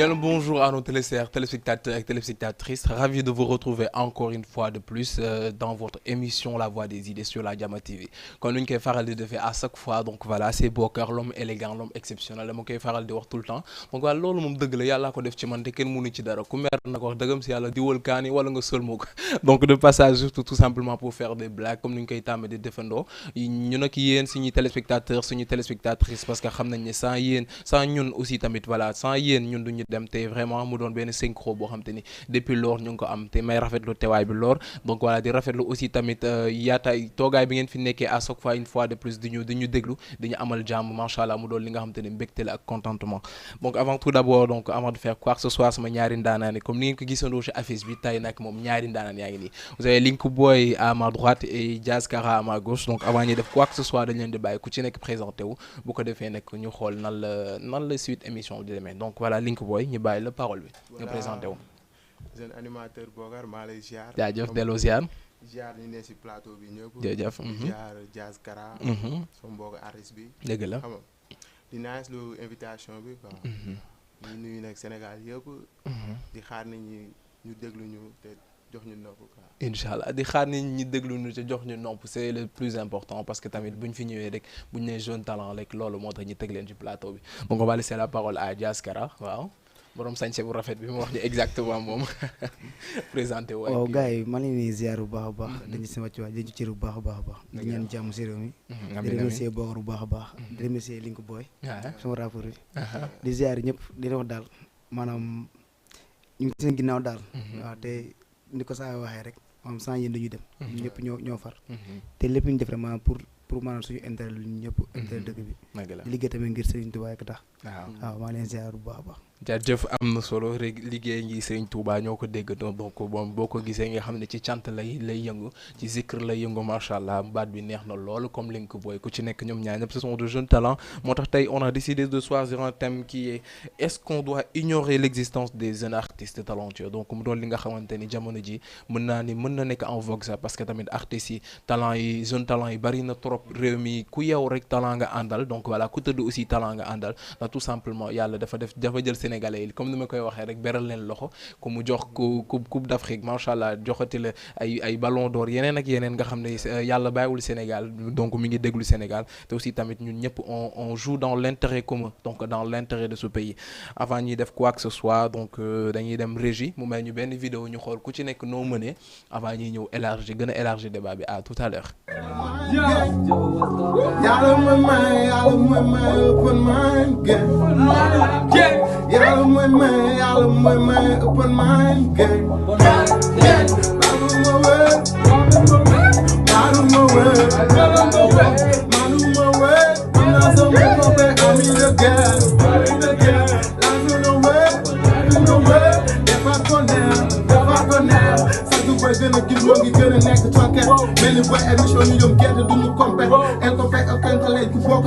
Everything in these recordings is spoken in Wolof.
Bien le bonjour à nos téléspectateurs et téléspectatrices. Ravi de vous retrouver encore une fois de plus dans votre émission La Voix des idées sur la Diama TV. Comme nous koy faral di defee à chaque fois donc voilà c'est Bokar l'homme élégant l'homme exceptionnel dama koy faral di wax tout le temps donc voilà loolu moom dëgg la yàllaa ko def ci man te kenn mënu ci dara ku mer na ko wax dëggam si yàlla diwal kaani wala nga sëlmoo ko donc de passage juste tout simplement pour faire des blagues comme ni ñu koy tàmm di defandoo ñu nag yéen suñuy téléspectateurs suñuy téléspectatrices parce que xam nañ ne sans yéen sans ñun aussi tamit voilà sans yéen ñun duñu dem te vraiment mu doon benn synchro boo xam te ni depuis lors ñu ngi ko am te may rafetlu teewaay bi lors donc voilà di rafetlu aussi tamit yaataay toogaay bi ngeen fi nekkee à chaque fois une fois de plus di ñu déglu di ñu amal jàmm macha allah mu doon li nga xam te ne mbégte la ak contentement donc avant tout d'abord donc avant de faire quoi que ce soit sama ñaari ndaanaan comme ni ngeen ko gisandoo ci affiche bi tey nag moom ñaari ndaanaan yaa ngi nii vous avez Link Boy à ma droite et Jazz Kara à ma gauche donc avant ñuy def quoi que ce soit dañ leen di bàyyi ku ci nekk présenté wu bu ko defee nag ñu xool nan la suite émission bi di demee donc voilà Link Boy ñu bàyyi la parole bi nga présenté wu. jeune animateur Bokar maa lay ziar. jaajëf delloo ziar. ziar ñu ne si plateau bi ñëpp. jërëjëf. ziar Jazz Kara. sama mbokk artiste bi. dëgg la xam nga di nice lu invitation bi quoi. ñu nuyu nag Sénégal yëpp. di xaar nit ñi ñu déglu ñu te jox ñu nopp quoi. incha allah di xaar nit ñi déglu ñu te jox ñu nopp c'est le plus important parce que tamit bu ñu fi ñëwee rek bu ñu nee jeune talent rek loolu moo tax ñu teg leen ci plateau bi donc on va laisser la parole à Jazz Kara waaw. borom sañse bu rafet bi mu wax ni exactement moom présenté wu. waaw gars yi maa ngi leen di ziar bu baax a baax. dañu si wàcc dañu ci cër bu baax a baax. di ñaan jàmm si réew mi. di remercier Bokar bu baax a baax. di remercier Link Boy. sama rappeur bi. di ziar ñëpp di wax daal maanaam ñu ngi seen ginnaaw daal. waaw te ni ko saa waxee rek maanaam sans yéen dañuy dem. ñëpp ñoo far. te lépp ñu def rek maanaam pour maanaam suñu intérêt lu ñëpp intérêt dëkk bi. di liggéey tamit ngir Serigne Touba ak tax. waaw maa ngi leen ziar bu baax a baax. jaajëf am na solo rek liggéey ngi Serigne Touba ñoo ko dégg donc moom boo ko gisee nga xam ne ci cant lay yëngu ci zikr lay yëngu macha allah baat bi neex na loolu comme Link Boy ku ci nekk ñoom ñaar ñëpp ce sont de jeunes talents moo tax tey on a décidé de choisir un thème qui est est-ce qu'on doit ignorer l'existence des jeunes artistes talentueux donc mu doon li nga xamante ni jamono ji mën na nekk en vogue sax parce que tamit artistes yi talent yi jeunes talent yi bari na trop réew mi ku yow rek talent nga àndal donc voilà ku tëdd aussi talent nga àndal ndax tout simplement yàlla dafa jël Sénégalais yi comme ni ma koy waxee rek beral leen loxo ku mu jox coupe d'Afrique macha allah joxati la ay ballon d'or yeneen ak yeneen nga xam ne yàlla bàyyiwul Sénégal donc mi ngi déglu Sénégal te aussi tamit ñun ñëpp on joue dans l'intérêt commun donc dans l'intérêt de ce pays avant ñuy def quoi que ce soit donc dañuy dem régie mu may ñu benn vidéo ñu xool ku ci nekk noo mënee avant ñuy ñëw gën a élargir débat bi à tout à l'heure. Yàlla mooy may open mind game. Manuma wër naa sama bopp am in the game. Laaju na wër dafa ko neex sa du boy gën a gis moo ngi gën a nekk conquête mel ni boy émission ñu ñoom gerte duñu compét el ko fekk ak lay ku bokk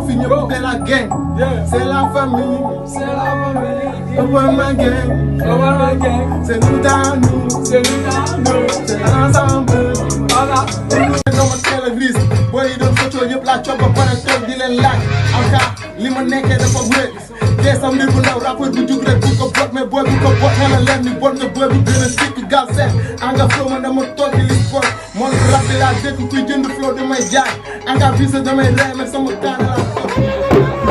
fi ñëpp de la gang. C'est la famille. Open my gang. C'est nous dans nous. C'est ensemble. Voilà. dama teel a gris booy yi doon xëccoo yëpp laa coog ba pare toog di leen laaj en cas li ma nekkee dafa wér dee sam mbir bu ndaw rappeur bu jug rek bu ko bot mais booy bu ko bot na la leer ni bon nga booy bu gën a sikk gal seet anga flow man dama toog di li sport moom rap bi laa dëkk kuy jënd flow damay jaay anga bisa damay rey mais sama kaana laa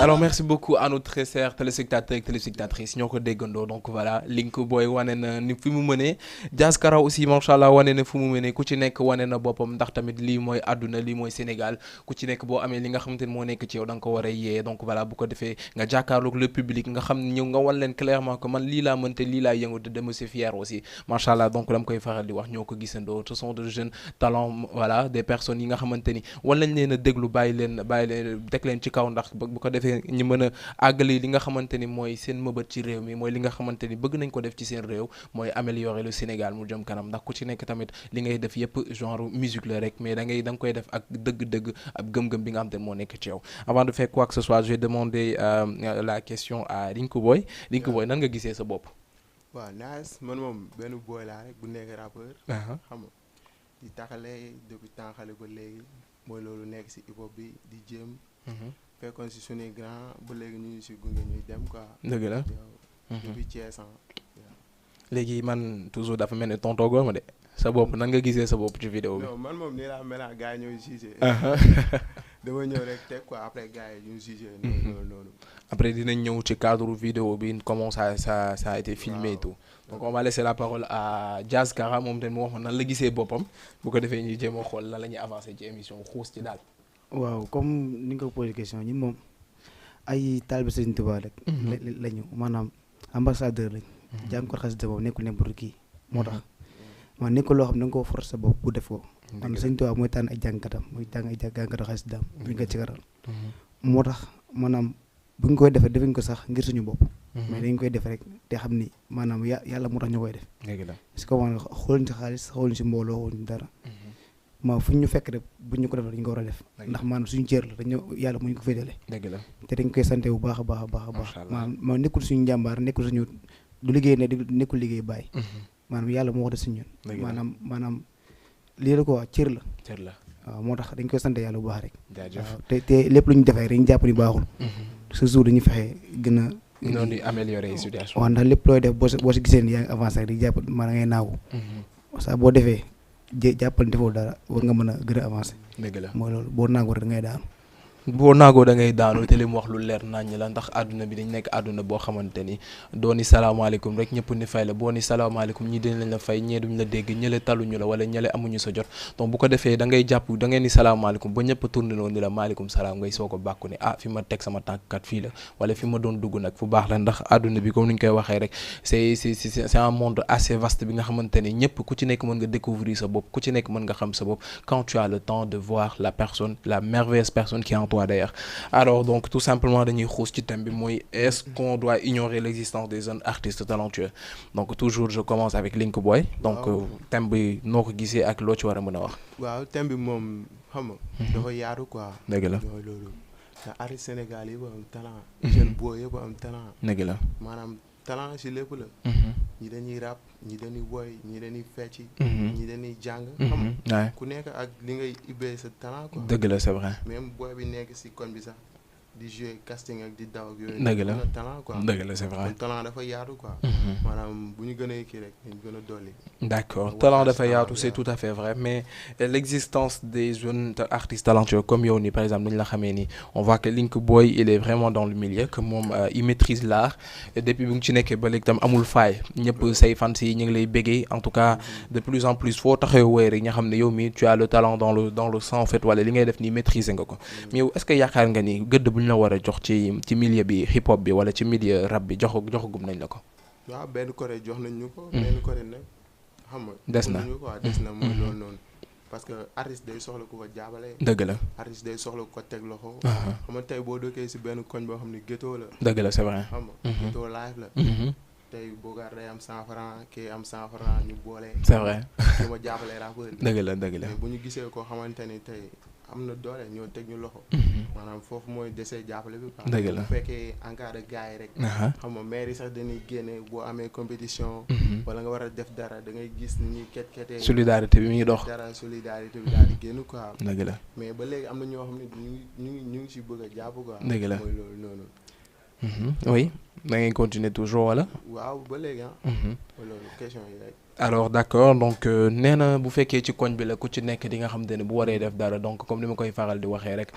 alors merci beaucoup à nos très chers téléspectateurs et téléspectatrices ñoo ko déggandoo donc voilà Link Boy wane na ni fi mu mënee Jazz Kara aussi macha allah wane na fu mu mënee ku ci nekk wane na boppam ndax tamit lii mooy àdduna lii mooy Sénégal ku ci nekk boo amee li nga xamante ni moo nekk ci yow da nga ko war a yee donc voilà bu ko defee nga jàkkaarloog le public nga xam ñëw nga wan leen clairement que man lii laa mënte lii laa yëngu de me c'est fier aussi macha allah donc dama koy faral di wax ñoo ko gisandoo ce sont de jeunes talents voilà des personnes yi nga xamante ni wan lañ leen a déglu bàyyi leen teg leen ci kaw ndax bu ko defee ñu mën a àggali li nga xamante ni mooy seen mëbët ci réew mi mooy li nga xamante ni bëgg nañ ko def ci seen réew mooy améliorer le Sénégal mu jëm kanam ndax ku ci nekk tamit li ngay def yëpp genre musique la rek mais da nga koy def ak dëgg-dëgg ab gëm-gëm bi nga xam te ne moo nekk ci yow. Avant de faire quoi que ce soit je vais demander la question à Link Boy. Link Boy nan nga gisee sa bopp. waaw nice man moom benn boy laa rek bu nekk rappeur. xam nga di taxalee depuis temps xale ba léegi mooy loolu nekk si hip hop bi di jéem. fekkoon si suñuy grand ba léegi ñu si gunge ñuy dem quoi. dëgg la. depuis Thiès léegi man toujours dafa mel ni tonton Goma de sa bopp nan nga gisee sa bopp ci vidéo bi. non man moom nii laa mel naa gars yi ñooy jugé. dama ñëw rek teg quoi après gars yi ñu jugé. noonu. Après dinañ ñëw ci cadre vidéo bi comment ça a été filmé et tout. Donc on va laisser la parole à Jazz Kara moom tamit mu wax ma nan la gisee boppam bu ko defee ñu jéem a xool lan la ñuy avancé ci émission xuus ci daal. waaw comme ni nga ko posé question ñun moom ay taalibe Sëriñ Tuubaa rek. lañu maanaam ambassadeur lañ. jàngkot xasida boobu nekkul n'importe qui moo tax. man nekkul loo xam ne da nga koo forcer sa bopp bu def ko. man Sëriñ Tuubaa mooy tànn ay jàngkatam mooy tànn ay jàngkatu xasidaam ñu ko ci garal. moo tax maanaam bu ñu koy defee defuñ ko sax ngir suñu bopp. mais dañ koy def rek te xam ni maanaam yàlla moo tax ñu koy def. dëgg la parce que man xooluñ si xaalis xooluñ si mbooloo xooluñ dara. ma fu ñu fekk rek bu ñu ko def dañu ko war a def. ndax maanaam suñu cër la dañu yàlla mu ñu ko féetale. dëgg la te dañ koy sante bu baax a baax a baax a baax. maanaam nekkul suñu njàmbaar nekkul suñu du liggéey ne nekkul liggéey bàyyi. maanaam yàlla moo ko def suñu ñun. maanaam lii la ko waa cër la. cër la waaw moo tax dañ koy sant yàlla bu baax rek. jaajëf waaw te lépp lu ñu defee rek dañu jàpp ni baaxul. toujours dañuy fexe gën a. noonu di améliorer situation. waaw ndax lépp looy def boo si gisee ni yaa ngi avancé rek di jàpp maanaam ngay naagu. saa boo defee jàppal defoo dara war nga mën a gën a avancé. dëgg la mooy loolu boo naagoo rek da ngay daanu. boo naagoo da ngay daanu te li mu wax lu leer naññ la ndax àdduna bi dañ nekk àdduna boo xamante ni doo ni salaamaaleykum rek ñëpp ni fay la boo ni salaamaaleykum ñi dinañ la fay ñee duñ la dégg ñële taluñu la wala ñële amuñu sa jot donc bu ko defee da ngay jàpp da ngay ni salaamaaleykum ba ñëpp tourné loo ni la maaleykum salaam ngay soo ko bàkku ne fi ma teg sama tànkkat fii la wala fi ma doon dugg nag fu baax la ndax àdduna bi comme ni ñu koy waxee rek c'est un monde assez vaste bi nga xamante ni ñëpp ku ci nekk mën nga découvrir sa bopp ku ci nekk mën nga xam sa bopp quand tu as le temps de voir la personne la merveilleuse personne qui est en toi d'ailleurs. Alors donc tout simplement dañuy xuus ci thème bi mooy est-ce qu'on doit ignorer l'existence des jeunes artistes talentueux donc toujours je commence avec Link Boy donc thème bi noo ko gisee ak loo ci war a mën a wax. waaw thème bi moom xam nga. dafa yaatu quoi. dëgg la loolu ndax artiste Sénégal yëpp am talent. jeune boy yëpp am talent. dëgg la maanaam talent ci lépp la. ñi dañuy rap ñi dañuy woy ñi dañuy fecc. ñi dañuy jàng. xam nga ku nekk ak li ngay ubbee sa talent quoi. dëgg la c'est vrai. même boy bi nekk ci koñ bi sax di jouer casting ak di daw ak yooyu. dëgg la talent quoi. dëgg la c'est vrai. kon talent dafa yaatu quoi. maanaam bu ñu gën a kii rek ñu gën a dolli. D'accord talent dafa yaatu c'est tout à fait vrai mais l'existence des jeunes artistes talentueux comme yow nii par exemple dañu la xamee ni on voit que Link Boy il est vraiment dans le milieu que moom il maîtrise l'art et depuis bi nga ci nekkee ba léegi tam amul faay ñëpp say fans yi ñu ngi lay béggee en tout cas de plus en plus foo taxee woy rek ña xam ne yow mi tu as le talent dans le sang en fait wala li ngay def nii maîtriser nga ko mais yow est-ce que yaakaar nga ni gëdd bu ñu la war a jox ci milieu bi hip hop bi wala ci milieu rap bi joxagum nañ la ko. waaw benn côté jox nañ ñu ko. benn côté nag xam nga. des na des na mooy loolu noonu. parce que artiste day soxla ku ko jàppale. dëgg la artiste day soxla ku ko teg loxo. xam nga tey boo dëkkee si benn koñ boo xam ne ghetto la. dëgg la c'est vrai. xam nga ghetto live la. tey Bogar day am 100 francs kii am 100 francs ñu boole. c'est vrai. ñu ma jàppale rappeur bi. dëgg la dëgg la mais bu ñu gisee koo xamante ni tey am na doole ñoo teg ñu loxo. maanaam foofu mooy desee jàppale bi. dëgg la bu fekkee encadré gars yi rek. xam nga maire yi sax dañuy génne boo amee compétition. wala nga war a def dara da ngay gis ni ñuy ket-ketee. solidarité bi mi ngi dox. dara solidarité bi daal di génn quoi. dëgg la mais ba léegi am na ñoo xam ne ñu ngi si bëgg a jàpp quoi. dëgg la mooy loolu noonu. oui da ngay continuer toujours wala. waaw ba léegi loolu question yi rek. alors d'accord donc nee na bu fekkee ci koñ bi la ku ci nekk di nga xamante ne bu waree def dara donc comme ni ma koy faral di waxee rek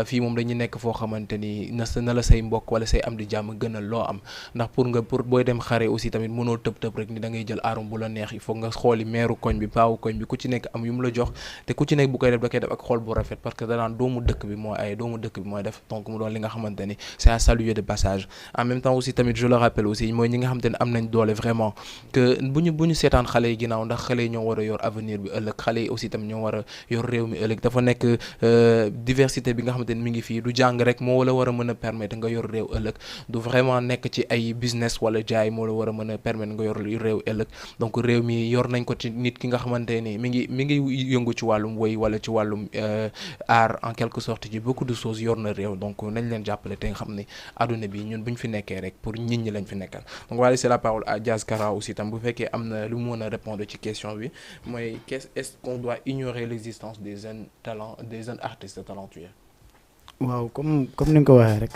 fii moom dañuy nekk foo xamante ni na la say mbokk wala say am di jàmm gënal loo am ndax pour booy dem xare aussi tamit mënoo tëb rek ni da ngay jël arme bu la neex il faut nga xooli meeru koñ bi paawu koñ bi ku ci nekk am yu mu la jox te ku ci nekk bu koy def da koy def ak xool bu rafet parce que danaan doomu dëkk bi mooy ay doomu dëkk bi mooy def donc mu doon li nga xamante ni c'est à saluer de passage en même temps aussi tamit je le rappelle aussi mooy ñi nga xamante ne am nañ doole vraiment que bu ñu seetaan xale yi ginnaaw ndax xale yi ñoo war a yor avenir bi ëllëg xale yi aussi tamit ñoo war a yor réew mi ëllëg dafa nekk diversité bi nga xamante ni mi ngi fii du jàng rek moo la war a mën a permettre nga yor réew ëllëg du vraiment nekk ci ay business wala jaay moo la war a mën a permettre nga yor réew ëllëg donc réew mi yor nañ ko ci nit ki nga xamante ni mi ngi yëngu ci wàllum woy wala ci wàllum art en quelque sorte ci beaucoup de choses yor na réew donc nañ leen jàppale te nga xam ne adduna bi ñun bu ñu fi nekkee rek pour nit ñi lañ fi nekkal donc voilà c'est la parole à Diaz Kara aussi tam bu fekkee am na lu mu mën a répondre ci question bi mooy est-ce qu'on doit ignorer l'existence des jeunes talents des jeunes artistes talentueux. waaw comme ni nga ko waxee rek.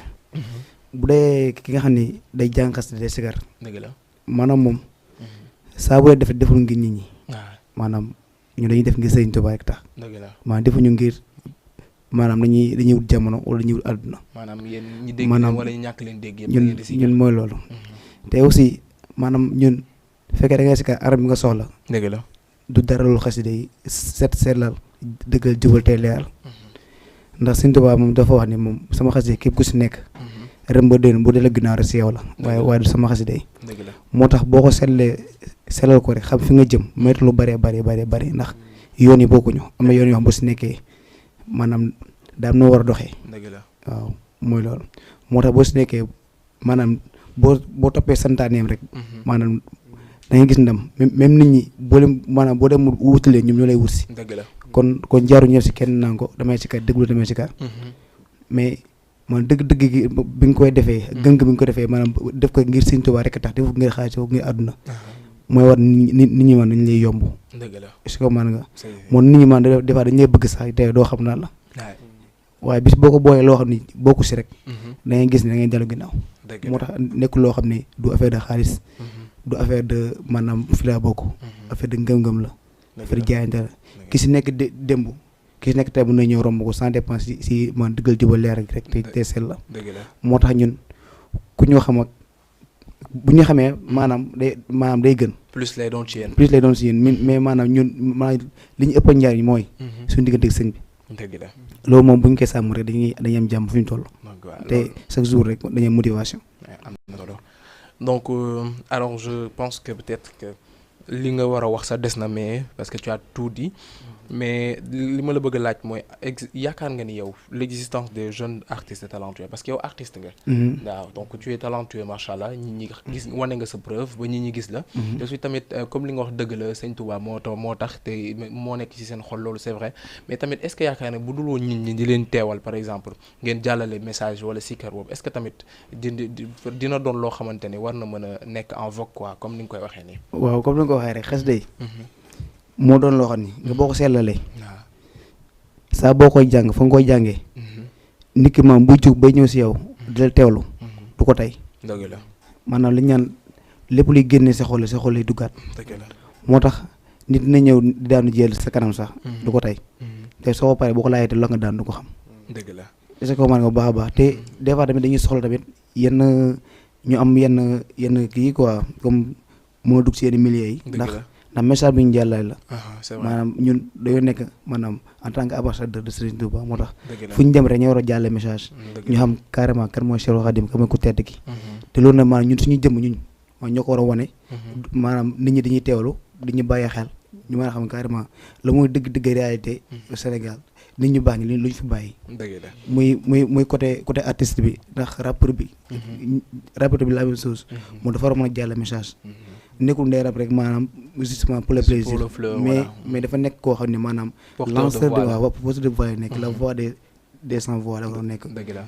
bu dee ki nga xam ni day jànkas day sigar. dëgg la maanaam moom. saa bu dee deful ngir nit ñi. maanaam ñu dañuy def ngir Sëriñ Tuubaa rek tax. dëgg la maanaam defuñu ngir maanaam dañuy wut jamono wala dañuy wut àdduna. maanaam yéen ñi dégg wala ñu ñàkk leen dégg yëpp ñun mooy loolu. te aussi maanaam ñun fekkee da ngay sikar arab bi nga soxla. dëgg la du dara lu xasida yi set seetlal dëggal jubal tey leeral. ndax Sëriñ Tuubaa moom dafa wax ni moom sama xasida képp ku si nekk. ren ba déwén bu dee la ginnaaw rek si yow la. waaye du sama xasida yi. dëgg la moo tax boo ko seetlal ko rek xam fi nga jëm moytu lu bëree bëri ndax yoon yi bokkuñu am na yoon yoo xam bu si nekkee maanaam daam noo war a doxee. dëgg la waaw mooy loolu moo tax boo si nekkee maanaam boo toppee santaaneem rek. maanaam da ngay gis ndam même nit ñi boo dem wutalee ñoom ñoo lay wut si. dëgg la kon jaaruñu si kenn naan ko damay si kar déglu damay si kar mais man dëgg-dëgg gi bi nga koy defee gëm bi nga ko defee maanaam def ko ngir Sëriñ Tuubaa rek tax def ko ngir xaalis def ko ngir àdduna mooy war nit ñi man dañu lay yomb. dëgg la est-ce que man nga moom nit ñi man des fois dañu lay bëgg sax te doo xam naan la waaye bis boo ko booyee loo xam ni bokku si rek da ngay gis ne da ngay dellu ginnaaw moo tax nekkul loo xam ne du affaire de xaalis du affaire de maanaam fi laa bokk affaire de ngëm-ngëm la affaire jaayante la ki si nekk démb ki si nekk tey mën na ñëw romb ko sans dépense si man dëggal jubal leer rek te sell la moo tax ñun ku ñu xam ak bu ñu xamee maanaam day gën plus lay doon ci yéen mais maanaam ñun li ñu ëpp njariñ mooy suñu diggante ak sëñ bi dëgg la loolu moom bu ñu koy sàmm rek dañuy am jàmm fu ñu toll te chaque jour rek dañuy am motivation donc alors je pense que peut-être que li nga war a wax sa des na mais parce que tu as tout dit mais li ma la bëgg a laaj mooy yaakaar nga ni yow l'existence des jeunes artistes talentueux parce que yow artiste nga waaw donc tu es talentueux machallah ñi gis wane nga sa preuve ba ñi gis la te aussi tamit comme li nga wax dëgg la Sëñ Tuubaa moo tax te moo nekk ci seen xol loolu c'est vrai mais tamit est-ce que yaakaar nga bu dul woon nit ñi di leen teewal par exemple ngeen jàllale message wala sikar boobu est-ce que tamit dina doon loo xamante ni war na mën a nekk en vogue quoi comme ni nga koy waxee nii waaw comme ni nga ko waxee rek xes day moo doon loo xam ni nga boo ko seetlalee saa boo koy jàng fa nga koy jàngee nit ki maam buy jug bay ñëw si yow di la teewlu du ko tey dëgg la maanaam li ñu naan lépp luy génnee sa xol lay duggaat moo tax nit dina ñëw di daanu jël sa kanam sax du ko tey te soo ko paree boo ko laajee te la nga daan du ko xam dëgg la est-ce que man nga bu baax a baax te des fois tamit dañuy soxla tamit yenn ñu am yenn kii quoi comme moo dugg si yenn milieux yi ndax message bi ñu jàllale la maanaam ñun dañoo nekk maanaam en tant que ambassadeur de Serigne Touba moo tax fu ñu dem rek ñoo war a jàlle message ñu xam carrément kan mooy Cheikhoul Khadim kan mooy ku tedd ki te loolu nag maanaam ñun suñu jëm ñun ñoo ko war a wane maanaam nit ñi dañuy teewlu di ñu bàyyi xel ñu mën a xam carrément la mooy dëgg réalité au Sénégal nit ñu baax ñi lu ñu fi bàyyi muy côté artiste bi ndax rappeur bi la même chose moom dafa war a mën a jàlle message nekkul ndey rap rek maanaam justement pour le plaisir mais dafa nekk koo xam ne maanaam lanceur de voix nekk la voix des sans voix la war a nekk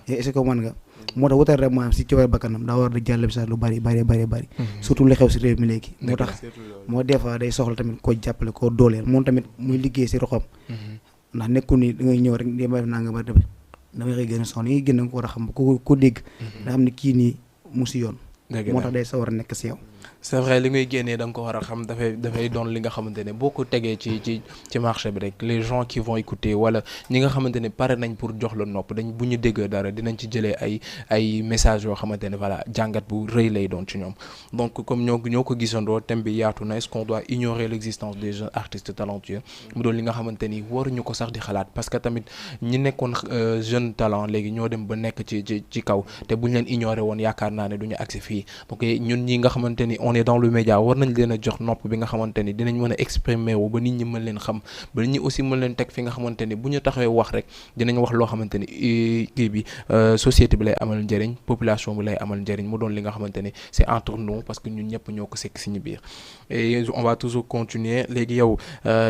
est-ce que man nga moo tax wutal rek maanaam si coowee bakkanam daa war di jàll message lu bari surtout li xew si réew mi léegi moo tax moo des fois day soxla tamit koo jàppale koo dooleel moom tamit muy liggéey si roxam ndax nekkul ni da ngay ñëw rek di may nanga ba tamit damay xëy gën a soxla yi gën a ko war a xam ko dégg nga xam ne kii nii mu si yoon moo tax day sawar a nekk si yow c'est vrai li ngay génnee da nga ko war a xam dafay doon li nga xamante ne boo ko tegee ci marché bi rek les gens qui vont écouter wala ñi nga xamante ne pare nañ pour jox la nopp dañ bu ñu dégg dara dinañ ci jëlee ay messages yoo xamante ne voilà jàngat bu rëy lay doon ci ñoom donc comme ñoo ko gisandoo thème bi yaatu na est-ce qu'on doit ignorer l'existence des jeunes artistes talentueux mu doon li nga xamante ni waruñu ko sax di xalaat parce que tamit ñi nekkoon jeune talent léegi ñoo dem ba nekk ci kaw te buñ leen ignorer woon yaakaar naa ne duñu agsi fii donc ñun ñi nga xamante ni on est dans le média war nañ leen a jox nopp bi nga xamante ni dinañ mën a exprimer wu ba nit ñi mën leen xam ba nit ñi aussi mën leen teg fi nga xamante ni bu ñu taxawee wax rek dinañ wax loo xamante ni kii bi société bi lay amal njëriñ population bi lay amal njëriñ mu doon li nga xamante ni c'est entre nous parce que ñun ñëpp ñoo ko sekk suñu biir et on va toujours continuer léegi yow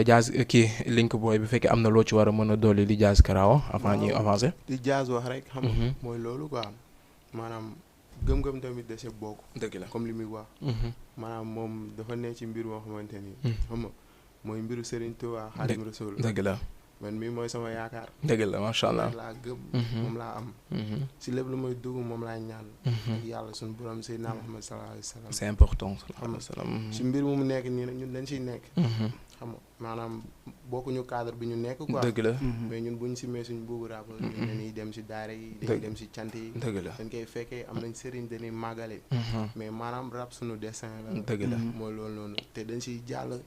Jazz kii Link Boy bi fekkee am na loo ci war a mën a dolli li Jazz Karawa avant ñuy avancer. di Jazz wax rek xam nga mooy loolu quoi maanaam gëm-gëm tamit da see bokk. dëgg la comme li muy wax. maanaam moom dafa ne ci mbir moo xamante ni. xam nga mooy mbiru Serigne Touba Xaadimu Rasuul. dëgg la man mii mooy sama yaakaar. dëgg la macha allah laa gëm. moom laa am. si lépp lu may dugg moom laa ñaan. yàlla suñu borom Seydina Muhammad sallallahu alayhi wa sallam. c'est important. xam nga si mbir mu nekk nii nag ñun dañ siy nekk. xam nga maanaam bokkuñu cadre bi ñu nekk quoi. dëgg la mais ñun bu ñu simee suñu buubu rap ñun dañuy dem si daara yi dañuy dem si cant yi. dëgg la dañ koy fekkee am nañ sëriñ dañuy màggale. mais maanaam rap suñu dessin la. dëgg la mooy loolu noonu te dañ siy jàll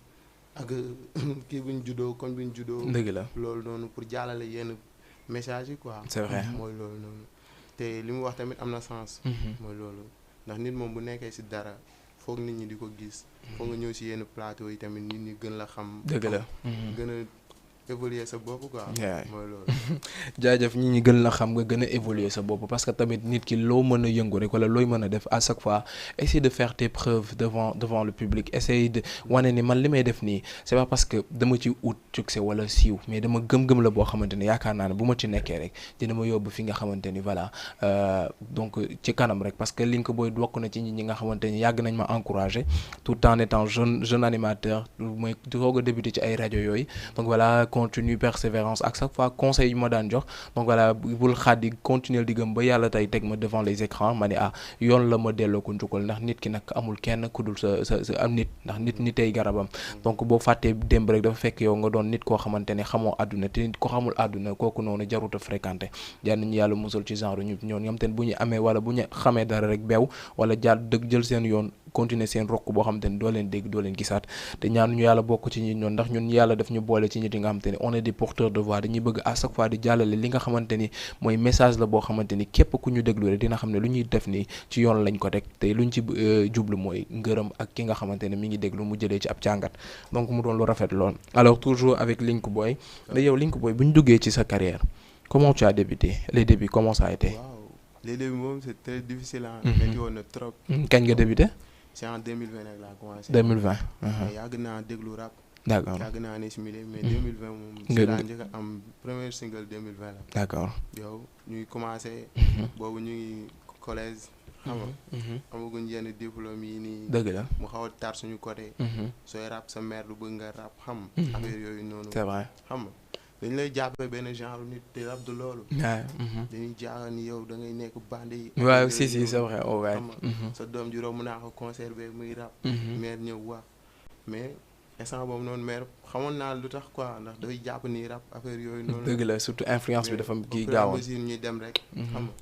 ak kii bu ñu juddoo koñ bu ñu juddoo. dëgg la loolu noonu pour jàllale yenn message yi quoi. c'est vrai mooy loolu noonu te li mu wax tamit am na sens. mooy loolu ndax nit moom bu nekkee si dara. foog nit ñi di ko gis foog nga ñëw si yenn plateau yi tamit nit ñi gën la xam. dëgg la gën a évoluer sa bopp quoi. mooy loolu. jaajëf ñi gën la xam nga gën a évoluer sa bopp parce que tamit nit ki loo mën a yëngu rek wala looy mën a def à chaque fois essayer de faire tes preuves devant le public essayer de wane ni man li may def nii c'est pas parce que dama ci ut succès wala siiw mais dama gëm-gëm la boo xamante ni yaakaar naa ne bu ma ci nekkee rek dina ma yóbbu fi nga xamante ni voilà donc ci kanam rek parce que Link Boy bokk na ci ñi nga xamante ni yàgg nañ ma encourager tout en étant jeune animateur mooy di ko débuté ci ay rajo yooyu donc voilà. Continue persévérance à chaque fois conseil yu ma daan jox donc voilà bul xaadi continuer di gëm ba yàlla tey teg ma devant les écrans ma ne yoon la ma delloo ko njukkal ndax nit ki nag amul kenn ku dul sa am nit ndax nit tey garabam donc boo fàttee démb rek dafa fekk yow nga doon nit koo xamante ne xamoo àdduna te nit ko xamul àdduna kooku noonu jarut a fréquenté jaar nañu yàlla musal ci genre ñoom tamit bu ñu amee wala bu ñu xamee dara rek beew wala jël seen yoon continuer seen rokk boo xamante ni doo leen dégg doo leen gisaat te ñaanuñu yàlla bokk ci ñi ñoon ndax ñun yàlla daf ñu boole ci ñi nga xamante ni on est des porteurs de voix dañuy bëgg à chaque fois di jàllale li nga xamante ni mooy message la boo xamante ni képp ku ñu déglu rek dina xam ne lu ñuy def nii ci yoon lañ ko teg te luñ ci jublu mooy ngërëm ak ki nga xamante ne mi ngi déglu mu jëlee ci ab jàngat donc mu doon lu rafet lool alors toujours avec Link Boy da yow Link Boy bu ñu duggee ci sa carrière comment tu as débuté les débuts comment ça a été. waaw les débuts moom c'est très difficile ah. métti woon na trop. kañ nga débuté. c'est en 2020 nag laa commencé. 2020. yàgg naa déglu rap. d'accord yàgg naa ne si milieu mais 2020 moom. si laa njëkk a am premier single 2020 la. d'accord yow ñuy commencé. boobu ñu ngi collège. xam nga amaguñ yenn diplôme yi nii. dëgg la mu xaw a tar suñu côté. sooy rap sa mère du bëgg nga rap xam. affaire yooyu noonu. c'est vrai xam nga dañ lay jàppee benn genre nit te rap du loolu. dañuy jaaxal ni yow da ngay nekk bandi. waaw si c'est vrai ouais. sa doom ji romb naa ko conservé muy rap. mère ñëw wax mais instant boobu noonu mère xamoon naa lu tax quoi ndax dafay jàpp ni rap affaire yooyu noonu. dëgg la surtout influence bi dafa kii gaawoon ñuy dem rek. xam nga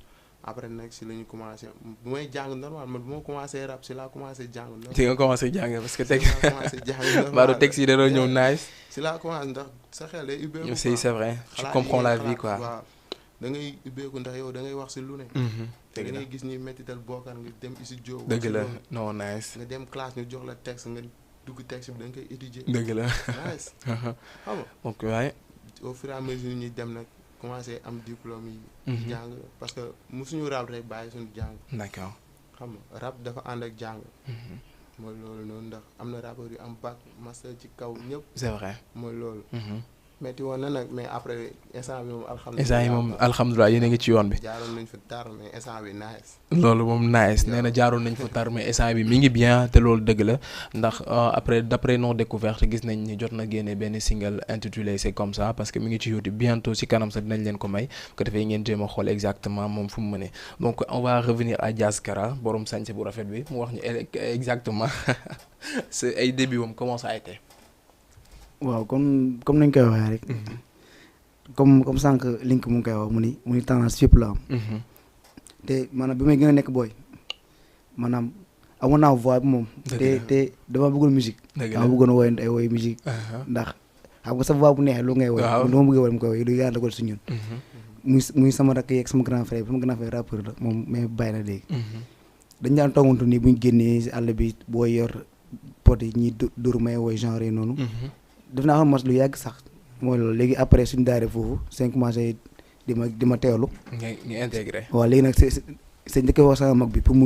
après nag si la ñu commencé bu may jàng normal man bu ma commencé rap si laa commencé jàng normal. si nga commencé jàng parce que teg. si laa commencé jàng normal mbaa texte yi da doon ñëw nice. si laa commencé ndax sa xel day ubbeeku. c'est vrai tu comprends la vie quoi. waaw da ngay ubbeeku ndax yow da ngay wax si lu ne. te da ngay gis ñuy méttital bokkaan nga dem studio. dëgg la non nice. nga dem classe ñu jox la texte nga dugg texte bi da nga koy étudier. dëgg la nice. xam nga donc waaye. au fur et à mesure ñuy dem nag. commencé am diplôme yi. jàng parce que musuñu rap rek bàyyi suñu jàng. d'accord xam nga rap dafa ànd ak jàng. mooy loolu noonu ndax am na rappeurs yu am bac master ci kaw ñëpp. c'est vrai mooy loolu. metti woon na nag mais après instant bi moom alhamdulilah. instant yi moom alhamdulilah yéen a ngi ci yoon bi. jaaroon nañ fa tar mais instant bi nice. loolu moom nice nee na jaaroon nañ fa tar mais instant bi mi ngi bien te loolu dëgg la ndax après d'après nos découvertes gis nañ ni jot na génne benn single intitulé c'est comme ça parce que mi ngi ci YouTube bientôt si kanam sax dinañ leen ko may ko defee ngeen jéem a xool exactement moom fu mu mënee donc on va revenir à Diaz Kara borom sañse bu rafet bi mu wax ñu exactement c'est ay début moom comment ça a été. waaw comme nañ koy waxee rek. comme sànq link mu ngi koy wax mu ni tendance fépp la am. te maanaam bi may gën a nekk booy maanaam amoon naa voix bi moom. te dama bëggoon musique. dama bëggoon woy ay woy musique. ndax xam nga sa voix bu neexee lu ngay woy. waaw dama bëggee woy mu koy woy du yàlla ko si ñun. muy sama rakk yeeg sama grand frère rappeur la moom mais bàyyi na léegi. dañ daan toogantu nii bu ñu génnee si àll bi boo yor pot yi ñuy dóor may woy genre yi noonu. def naa xam mos lu yàgg sax mooy loolu léegi après suñu daaree foofu c'est commencé di ma teewlu. nga intégré. waaw léegi nag c'est njëkk wax sama mag bi pour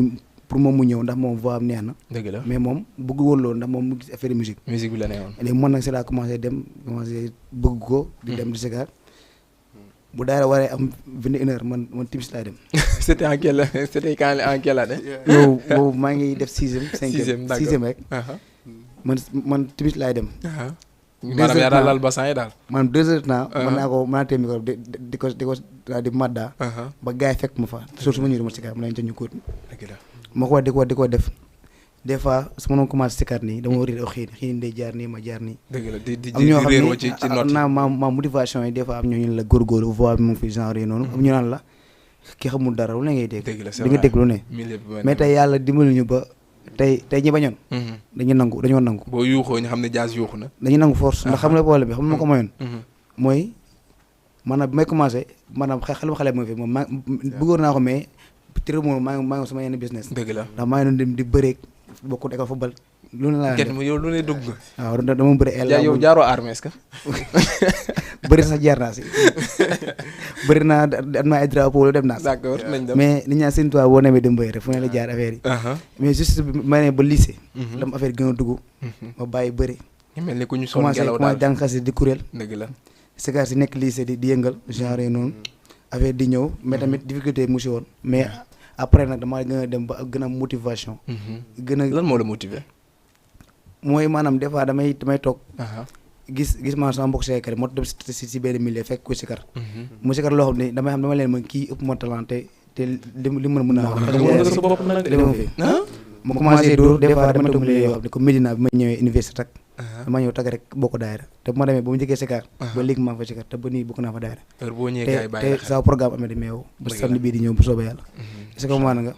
moom mu ñëw ndax moom voix am neex na. dëgg la mais moom bëgg woon loolu ndax moom mu gis affaire musique. musique bi la newoon. léegi man nag si laa commencé bëgg ko. di dem di sigaar bu daara waree am 21h man timis laay dem. c'était en quelle année. yow boobu maa ngi def 6e 5e 6e rek. man timis laay dem. maanaam yaa daal lal basan yi daal. maanaam 2 heures temps. mën naa tee micro di madda. ba gars yi fekk ma fa surtout su ma ñëwee ma sigaar ma leen ñu kóot. ma ko di ko def des fois su ma doon commencé sigaar nii dama réer aw xiin day jaar nii ma jaar nii. dëgg la di réeroo ci note am ma motivation yi des fois am ñooñu la góorgóorlu voix bi mu ngi fi genre yi noonu. am ñu naan la ki xamul dara lu ne ngay dégg. dëgg la di nga dégg lu ne. mais tey yàlla dimbali ñu ba. tey ñi bañoon. dañoo nangu. boo yuuxoo ñu xam ne Diaz yuuxu na. dañu nangu force ndax xam nga problème bi xam nga ma ko mayoon. mooy maanaam bi may commencé maanaam xale mooy fi moom bëggoon naa ko mais tërë moom maa ngi sama yenn business. dëgg la ndax maa ngi doon dem di bëreeg bokkut école football. lu ne laa def yow lu ne dugg nga. waaw dama bëri. yow jaaroo armée est-ce que. bëri sax jaar naa si. bëri naa at maa ay drapeau lu dem naa si. d'accord nañ dem mais nit ñaa seen toit boo nemee dem bëri rek fu ne la jaar affaire yi. mais juste ma ne ba lycée. la ma affaire gën a dugg. ma bàyyi bëri. mel ni ku ñu sonn ngelaw daal commencé jàng xas di kuréel. dëgg la. sigaar si nekk lycée di yëngal genre yi noonu. affaire di ñëw mais tamit difficulté mu si woon. mais après nag damaa gën a dem ba gën a motivation. gën a lan moo la motiver. mooy maanaam des fois damay toog. gis maanaam sama mbokk sikar moo dem si benn milieu fekk ko sikar. mu sikar loo xam ne dama leen man kii ëpp ma talent te li mën a wax. sa bopp nag ma commencé dóor des fois dama toog milieu yoo xam ne comme Medina bi ma ñëwee université tak dama ñëw tag rek bokk daayira te bu ma demee ba mu njëkkee sikar ba léegi maa fa sikar te ba nii bokk naa fa daayira te sa programme amee di meew ba samedi bii di ñëw bu soobee yàlla est-ce que maana nga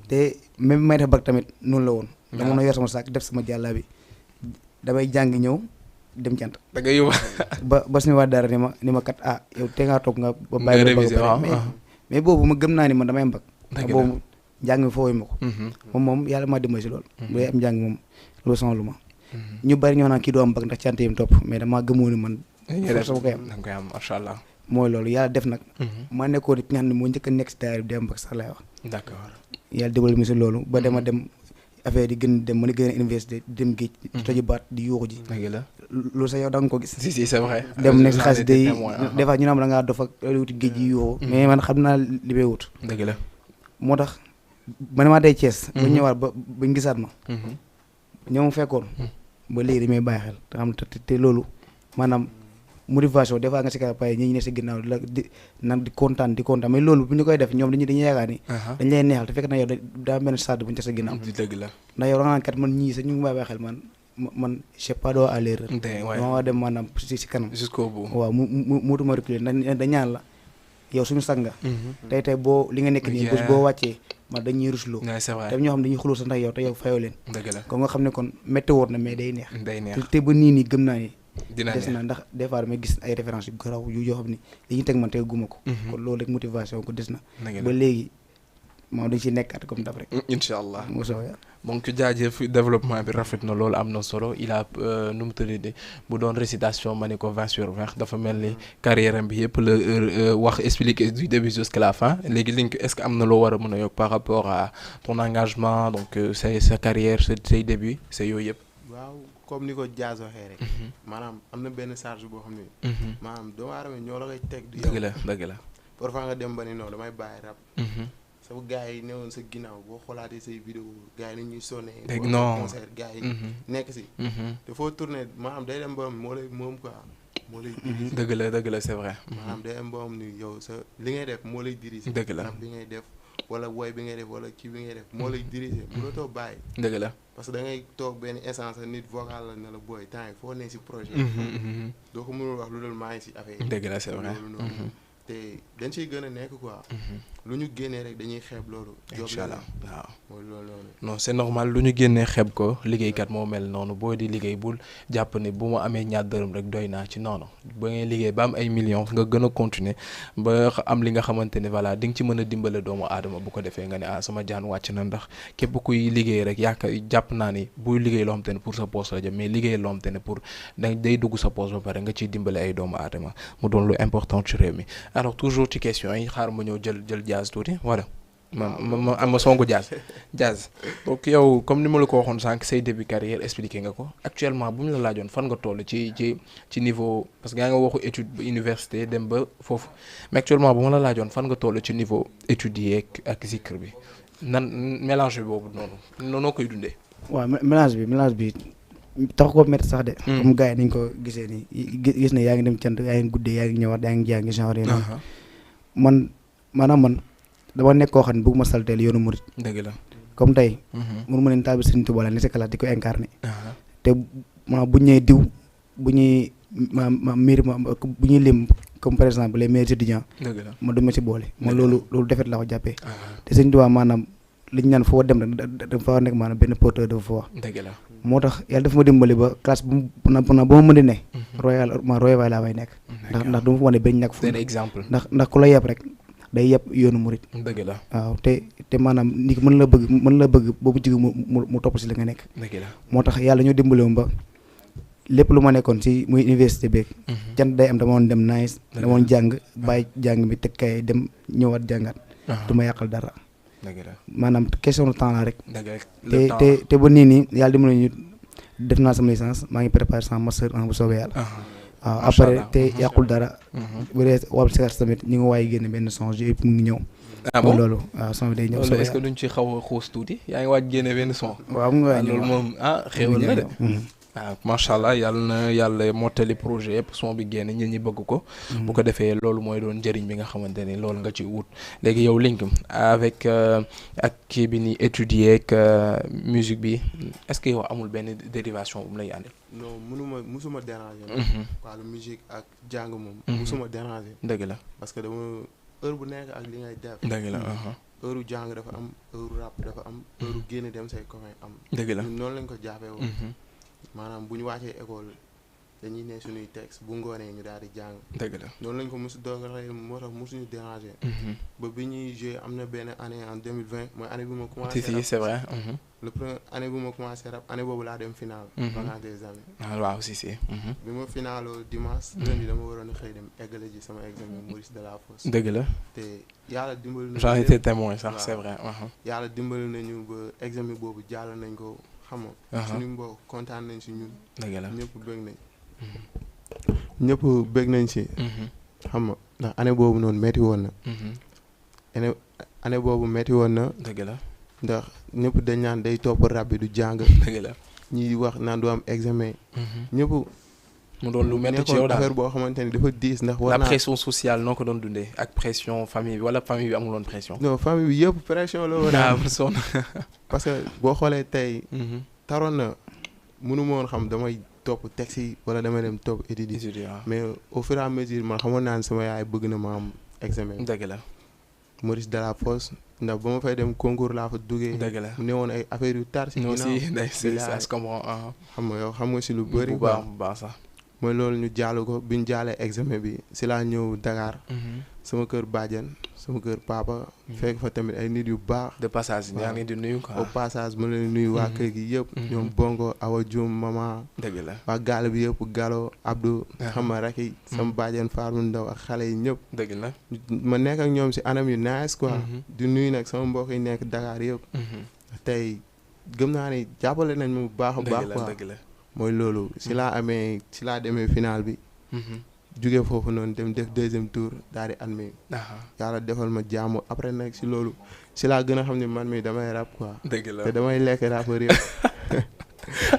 te même may def bac tamit noonu la woon dama na yor sama sac def sama jàllaa bi damay jàng ñëw dem cant da nga yóbbu ba suñu waa daara ni ma kat yow te ngaa toog nga ba bàyyi mais boobu ma gëm naa ni man damay mbag boobu njàng mi foofu ma ko moom yàlla maa dimbali si loolu bu dee am njàng moom loolu sama lu ma ñu bari ñoo naan kii doo am mbag ndax cant yi mu topp mais damaa gëmoo ni man sama koy am macha allah mooy loolu yàlla def nag ma nekkoon ki nga xam ne moo njëkk a nekk si daara bi dem mbag sax lay wax d'accord yàlla dimbali ma si loolu ba dama dem affaire yi gën dem mën a gën a université dem géej toji baat di yuuxu ji loolu sax yow da nga ko gis si c'est vrai dem nekk si xaalis day des fois ñu ne am da ngaa dof ak wuti géej yi yuuxu mais man xam naa li may wut dëgg la moo tax man maa day Thiès ba ñëwaat bañ gisaat ma ñoo ma fekkoon ba léegi dañu may bàyyi xel te xam te loolu maanaam motivation des fois nga si ka paye ñi ne si ginnaaw di nag di kontaan mais loolu bu ñu koy def ñoom dañuy yaakaar ni dañ lay neexal te fekk na yow daa benn stade bu ñu te sa ginnaaw dëgg la ndax yow da nga naan kat man ñii sax ñu ngi may bàyyi xel man j'ai pas droit à l'erreur dama war dem maanaam si kanam jusqu'au bout waaw muutuma reculer ndax da ñaan la yow suñu sag nga tey boo li nga nekk nii bés boo wàccee man dañuy rusloo te ñoo xam ne dañuy xuloo sax ndax yow te yow fayoo leen kon nga xam ne kon métti woon na mais day neex te ba nii nii gëm naa ni des na ndax des fois damay gis ay références yu garaw yu yoo xam ne dañuy teg man te guma ko kon loolu rek motivation ko des na ba léegi moom dañ ci nekkaat comme d'après incha allah mu soobee yàlla donc jaajëf développement bi rafet na loolu am na solo il a nu mu tëddee bu doon récitation ma ne ko 20/20 dafa mel ni carrière am bi yëpp la wax expliquer du début jusqu'à la fin léegi liñ ko est-ce que am na loo war a mën a yokk par rapport à ton engagement donc sa carrière say début c'est yooyu yëpp. waaw comme ni ko Diaz waxee rek. maanaam am na benn charge boo xam ne. maanaam doomu aadama ñoo la koy teg. du yow dëgg la. parfois nga dem ba ni non damay bàyyi rap. sama gars yi newoon sa ginnaaw boo xoolaatee say vidéo gars yi ni ñuy sonné. dégg non concert gars yi nekk si. te foo tourné maanaam day dem borom moo lay moom quoi. moo lay dirigé dëgg la c'est vrai. maanaam day am borom ni yow sa li ngay def moo lay dirigé. dëgg la rap bi ngay def wala woy bi ngay def wala kii bi ngay def moo lay dirigé mënatoo bàyyi. dëgg la parce que da ngay toog benn essence nit vocal la ne la booy temps yi foo ne si projet. doo ko mënul wax lu dul maa ngi si affaire yi. dëgg la c'est vrai. te dañ ciy gën a nekk quoi. lu ñu génnee rek dañuy xeeb loolu. incha allah waaw mooy loolu. non c'est normal lu ñu génnee xeeb ko liggéeykat moo mel noonu boo di liggéey bul jàpp ne bu ma amee ñaar dërëm rek doy naa ci noonu ba ngay liggéey ba am ay millions nga gën a continuer ba am li nga xamante ne voilà di nga ci mën a dimbale doomu aadama bu ko defee nga ne ah sama jaan wàcc na ndax képp kuy liggéey rek yaakaar jàpp naa ni buy liggéey loo xamante ne pour sa poche la jëm mais liggéey loo xamante ne pour day dugg sa poche ba pare nga ciy dimbale ay doomu aadama mu doon lu important ci réew mi alors toujours ci question yi xaar ma ñëw jël Diaz tuuti voilà ma songu Diaz donc yow comme ni ma la ko waxoon sànq say début carrière expliqué nga ko actuellement bu ñu la laajoon fan nga toll ci niveau parce que yaa nga waxu étude ba université dem ba foofu mais actuellement bu ma la laajoon fan nga toll ci niveau études yi ak zikr bi nan mélange bi boobu noonu noo koy dundee. waaw mélange bi tax ko métti sax de. comme gars yi nañ ko gisee nii gis ne yaa ngi dem cant yaa ngi guddee yaa ngi ñëwaat yaa ngi jàngi genre yi man dama nekk koo xam ne bëgguma salteel yoonu murit. dëgg la comme tey. mënu ma leen taal bi Sëriñ Tuubaa la ni sa kalaat di ko incarné. te bu ñëwee diw bu ñuy bu ñuy lim comme par exemple les meilleurs étudiants. dëgg la ma du ma ci boole. ma loolu defet laa ko jàppee. te Sëriñ Tuubaa maanaam li ñu naan foo dem rek dafa nekk maanaam benn porteur de voix. dëgg la moo tax yàlla dafa ma dimbali ba classe bu ma mën di ne. royal laa may nekk. ndax du ma fa wane benn ñàkk fu. exemple ndax ku la yeb rek. day yëpp yoonu murit. dëgg la waaw te maanaam nit ki mën la bëgg boobu jigi mu topp si li nga nekk. dëgg la moo tax yàlla ñoo dimbale woon ba lépp lu ma nekkoon si muy université beeg. cant day am dama woon dem nice dama woon jàng bàyyi jàng bi teg kay dem ñëwaat jàngaat. du ma yàqal dara. dëgg la maanaam question de temps la rek. dëgg te ba nii nii yàlla dimbale ñu def naa sama licence maa ngi préparé sama master 1 bu soobee yàlla. waaw après te yàqul dara. bu dee wàllu séquence tamit ñu ngi waaye génne benn son yëpp mu ngi ñëw. bon loolu waaw son bi day ñëw. est-ce que duñ ci xaw a xuus tuuti yaa ngi waaj génne benn son. waaw mu ngi waay loolu moom xéewal na de. waaw macha allah yàlla mottali projet yëpp son bi génne ñi bëgg ko. bu ko defee loolu mooy doon njëriñ bi nga xamante ni loolu nga ci wut. léegi yow Link avec ak kii bi ni étudier ak musique bi est-ce que yow amul benn dérivation bu mu lay àndil. non musuma déranger. wàllu musique ak jàng moom. musuma déranger. dëgg la parce que dama heure bu nekk ak li ngay def. dëgg la. heure jàng dafa am heure rap dafa am. heure génn dem say copain am. dëgg la noonu lañ ko jàppee woon. maanaam bu ñu wàccee école dañuy ne suñuy texte bu ngoonee ñu daal di jàng. dëgg la noonu lañ ko mos dogalee moo tax mosuñu déranger. ba bi ñuy joué am na benn année en 2020 mooy année bi ma commencé. si c'est vrai. le premier année bi ma commencé rap année boobu laa dem final. vacances des amis. waaw si. bi ma finaaloo dimanche. lundi dama waroon a xëy dem eggale ji sama examen Maurice Delafosse. dëgg la te yàlla dimbali nañu. j'en étais témoin sax c'est vrai. yàlla dimbali nañu ba examen boobu jàll nañ ko. xam nga suñu mbokk kontaan nañ si ñun. dëgg la ñëpp bëgg nañ. ñëpp bëgg nañ si. xam nga ndax année boobu noonu metti woon na. année boobu metti woon na. dëgg la ndax ñëpp dañ naan day topp rab bi du jàng. dëgg la ñi wax naan du am examen. ñëpp. mu doon lu métti ci yow daal affaire boo xamante ni dafa diis ndax. war la pression sociale noo ko doon dundee ak pression famille bi wala famille bi amul woon pression. non famille bi yëpp pression la woon. parce que boo xoolee tey. taroon na mënu ma woon xam damay topp taxi wala damay dem topp études mais au fur et à mesure man xamoon naa ne sama yaay bëgg na ma am examen. dëgg la Maurice Delafosse ndax ba ma fay dem concours laa fa duggee. dëgg la mu ne woon ay affaires yu tar si ginnaaw. ça se comprend. xam nga yow xam nga si lu bëri. bu baax sax. mooy loolu ñu jàll ko bi ñu jàllee examen bi si laa ñëw Dakar. sama kër bàjjen sama kër papa. fekk fa tamit ay nit yu baax. de passage yaa ngi di nuyu quoi. au passage ma leen nuyu waa kër gi yëpp. ñoom Bongo Awa Dioum mama. dëgg la waa gaal bi yëpp Gallo Abdou. xam nga rek yi sama bàjjen Farou Ndaw ak xale yi ñëpp. dëgg la ma nekk ak ñoom si anam yu nice quoi. di nuyu nag sama mbokk yi nekk Dakar yëpp. tey gëm naa ni jàppale nañ ma bu baax a baax quoi. dëgg la mooy loolu si laa demee final bi. jóge foofu noonu dem def deuxième tour daal di admis. yàlla defal ma jàmm après nag si loolu si laa gën a xam ne man mi damay rap quoi. dëgg la te damay lekk rappeur yëpp.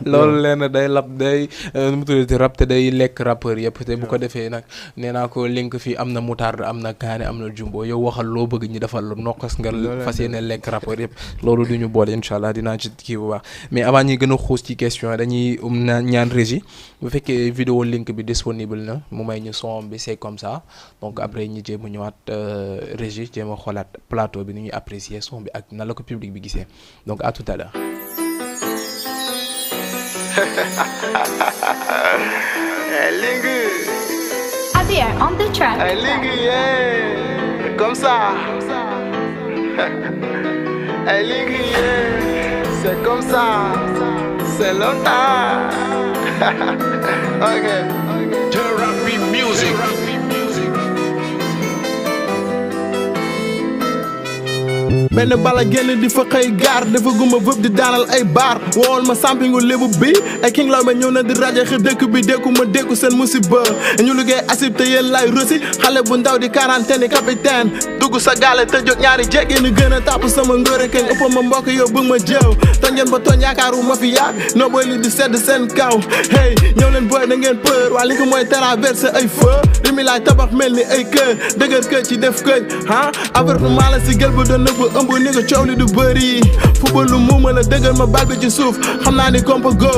loolu leen day nu mu tuddati rap te day lekk rappeur yëpp te bu ko defee nag nee naa ko link fii am na moutarde am na kaane am na jumbo yow waxal loo bëgg ñu defal la nokkas nga fas yéene lekk rappeur yëpp loolu du ñu boole incha allah dinaa ci kii bu baax mais avant ñuy gën a xuus ci question dañuy ñaan régie bu fekkee vidéo link bi disponible na mu may ñu son bi c'est comme ça donc après ñu jéem a ñëwaat régie jéem a xoolaat plateau bi ni ñuy apprécier son bi ak na la ko public bi gisee donc à tout à l'heure. Javier on the track. Comme ça. C'est comme ça. C'est longtemps. Ok. Therapy music. benn bala génn di fa xëy gaar dafa guma vëb di daanal ay baar wool ma sampingu lébu bi ay king law me ñëw na di rajaxe dëkk bi dékku ma dékku seen musiba ñu liggéey asib te yéen lay rosi xale bu ndaw di quarantaine capitaine dugg sa gaale te jóg ñaari jekki ni gën a tàpp sama ngóore keñ ëpp ma mbokk yow bëgg ma jëw te ngeen ba tooñ yaakaaru ma fi yàgg noo booy li di sedd seen kaw hey ñëw leen booy da ngeen peur waa li ko mooy traversé ay feu li mi laay tabax mel ni ay kër dëgër kër ci def këj avertement la si gël bu doon nëbb ëmb ni ko coow li du bëri football lu muuma la dëgër ma bal bi ci suuf xam naa ni kompa go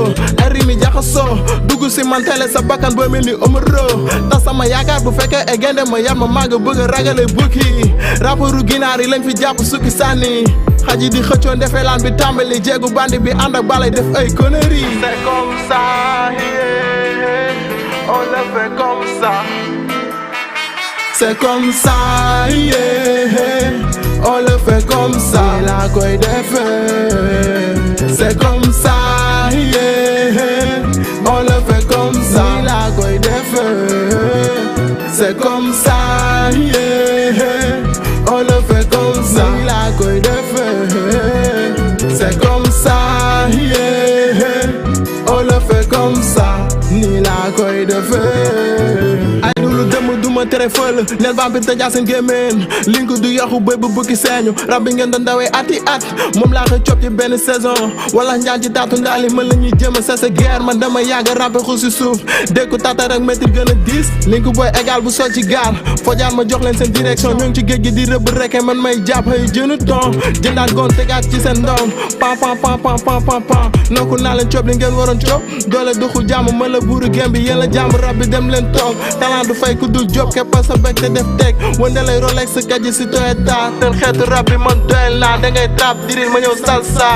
ay rimi jaxasoo dugg si man tele sa bakkan boo mel ni omaro tax sama yaakaar bu fekkee ay gaynde ma yar ma màgg bëgg a ragale bukki rappeuru ginaar yi lañ fi jàpp sukki sànni xaj yi di xëccoon defee laan bi tàmbali jéegu bandi bi ànd ak balay def ay conneries. C'est comme ça, yeah. On le fait comme ça. C'est comme ça, yeah. On le fait comme ça. La koy defee. C'est comme ça, yeah. On le fait comme ça. La koy defee. C'est comme ça, yeah. On le fait comme ça. La koy defee. C'est comme ça, yeah. On le fait comme ça. Ni la koy defee. ay dulu dëmm duma tere fël neel vampire tëjaa seen gémmiñ link du yaxu bëy bu bukki seeñu rab bi ngeen doon dawee ati at moom laa ko cob ci benn saison wala njaan ci taatu ndaali mën la ñuy jëm sa sa guerre man dama yàgg rampe xu si suuf dékku tata rek métti gën a diis link booy égal bu sol ci gaal fojaan ma jox leen seen direction ñoo ngi ci géej gi di rëbb reke man may jàpp ay jënu ton jëndaat goon tegaat ci seen ndoom pam pam pam pam pam pam pam nokku naa leen cob li ngeen waroon cob doole duxu jàmm mën la buuru gém bi yéen la jàmm rab bi dem leen toog talent du fay ku dul job keppa sa bek te def teg wënde lay Rolex kaji si Toyota tel xeetu rab bi man doyel naa dangay trap diril ma ñëw salsa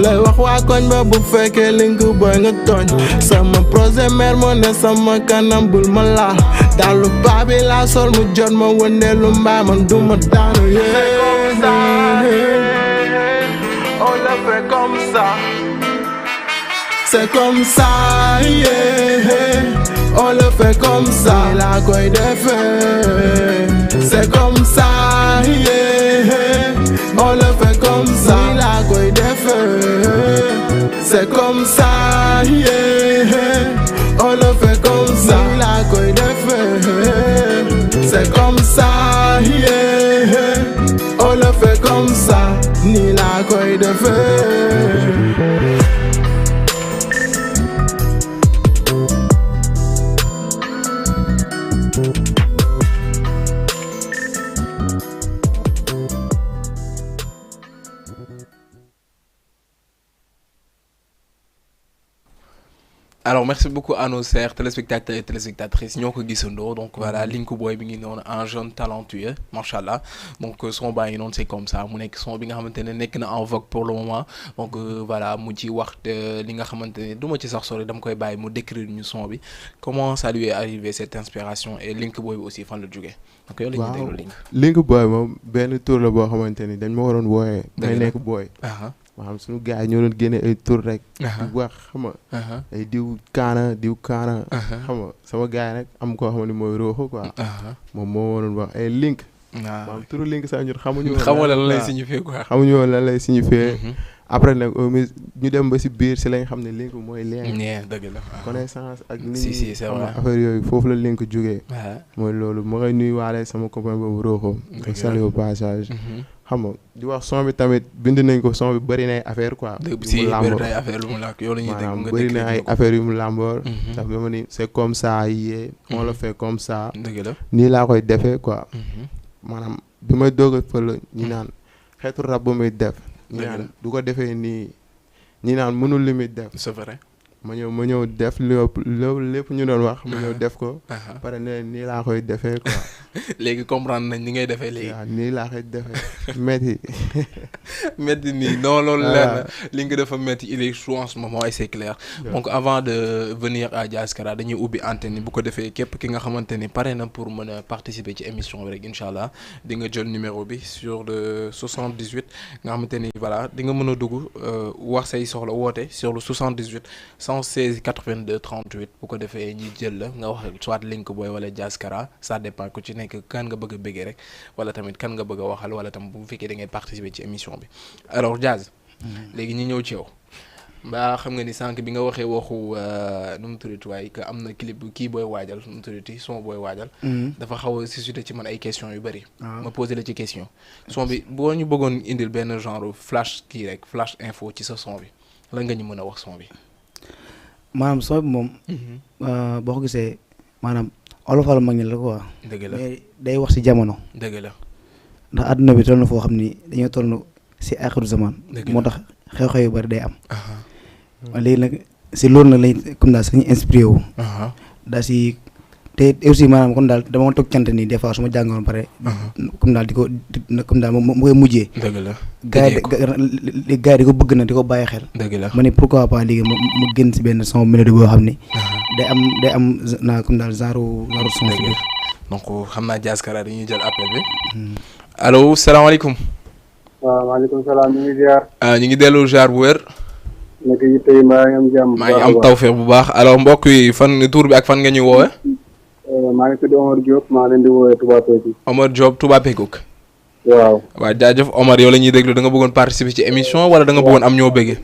lay wax waa koñ ba bu fekkee link boy nga tooñ sama projet mère moo ne sama kanam bul ma laal dalu baa bi laa sol mu jot ma wëndeelu mbaa man du ma daanu On le fait comme ça. C'est comme ça, yeah. On le fait comme ça. La koy defee. C'est comme ça, yeah. On le fait comme ça. La koy defee. C'est comme ça, yeah. On le fait comme ça. La koy defee. C'est comme ça, yeah. On le fait comme ça. Ni la koy defee. Alors merci beaucoup à nos chers téléspectateurs et téléspectatrices ñoo ko gisandoo donc voilà Link Boy bi ngi noonu un jeune talentueux machallah donc son baa ngi noonu c'est comme ça mu nekk son bi nga xamante ne nekk na en vogue pour le moment donc voilà mu ci wax li nga xamante ne du ma ci sax sori dama koy bàyyi mu décrire ñu son bi comment ça lui est arrivé cette inspiration et Link Boy bi aussi fan la jógee donc yow la ñuy déglu Link Boy moom benn tour la boo xamante ni dañ ma waroon wooyee may nekk Boy maanaam suñu gars yi ñoo doon génne ay tour rek di wax xam nga ay diw kaana xam nga sama gars yi nag am koo xam ne mooy Roxo quoi moom moo waroon wax ay Link maanaam turu link sax ñun xamuñu woon. xamoo lan lay signifier quoi. xamuñu woon lan lay signifier. après nag ñu dem ba si biir si lañ xam ne link mooy lien. dëgg la. connaissance ak nit si ñi c'est vrai affaire yooyu foofu la link jógee. mooy loolu ma ngay nuyuwaale sama copain boobu Roxo. ko salué au passage. xam nga di wax son bi tamit bind nañ ko son bi bëri na ay affaire quoi. si bëri na ay affaire lu mu làkk yow la ñuy dégg nga bëri na ay affaire yu mu làmboor. ndax dama ni c'est comme ça yee. on le fait comme ça. dëgg la nii laa koy defee quoi. maanaam bi may doog a fël ñi naan xeetu rab bu muy def. ñi naan du ko defee nii ñi naan mënul li muy def. c'est vrai. ma ñëw def loolu lépp ñu doon wax. ma ñëw def ko. pare ne nii laa koy defee quoi. léegi comprendre nañ ni ngay defee léegi. waaw nii laa koy defee métti. métti nii non loolu leer na li nga dafa métti il est chaud en ce moment et c'est clair. donc avant de venir à Diaskara dañuy ubbi antenne bu ko defee képp ki nga xamante ni pare na pour mën a participer ci émission bi rek incha allah di nga jël numéro bi sur le 78 nga xamante ni voilà di nga mën a dugg wax say soxla woote sur le 78 116 82 38 bu ko defee ñi jël la nga wax soit Link Boy wala Diaskara ça dépend ku ci nekk kan nga bëgg a bëggee rek wala tamit kan nga bëgg a waxal wala tam bu fekkee da ngay participer ci émission bi alors Diaz. léegi ñu ñëw ci yow. mbaa xam nga ni sànq bi nga waxee waxu nu mu tuddati waaye que am na clip kii booy waajal nu mu tuddati son booy waajal. dafa xaw a suscité ci man ay questions yu bëri. ma posé la ci question. son bi boo ñu bëggoon indil benn genre flash kii rek flash info ci sa son bi lan nga ñu mën a wax son bi. maanaam son bi moom. boo ko gisee maanaam olofal mag ñi la quoi. dëgg la mais day wax si jamono. dëgg la. ndax àdduna bi toll na foo xam ni dañoo toll si axiru zaman. moo tax xew-xew yu bari day am. léegi nag si loolu nag lañ comme daal sañu inspiré wu. daa si te aussi maanaam kon daal dama toog cant nii des fois su ma jàngoon pare. comme daal di ko comme daal mu koy mujjee. dëgg la gars yi di ko bëgg na di ko bàyyi xel. dëgg la ma ne pourquoi pas léegi mu génn si benn son mélodie boo xam ni. day am naa comme daal genre son si biir. donc xam naa Diaskara dañuy jël appel bi. allo salaamaaleykum. waaw maaleykum salaam ñu ngi ziar. ñu ngi dellu ziar bu wér. naka yi tey maa ngi am jàmm. maa ngi am tawfeex bu baax alors mbokk yi fan tur bi ak fan nga ñuy woowee. maa ngi tudd Omar Diop maa leen di woowee Touba Pekouk. Omar Diop Touba Pekouk. waaw. waaw jaajëf Omar yow la ñuy déglu da nga bëggoon participer ci émission wala da nga bëggoon am ñoo bëggee.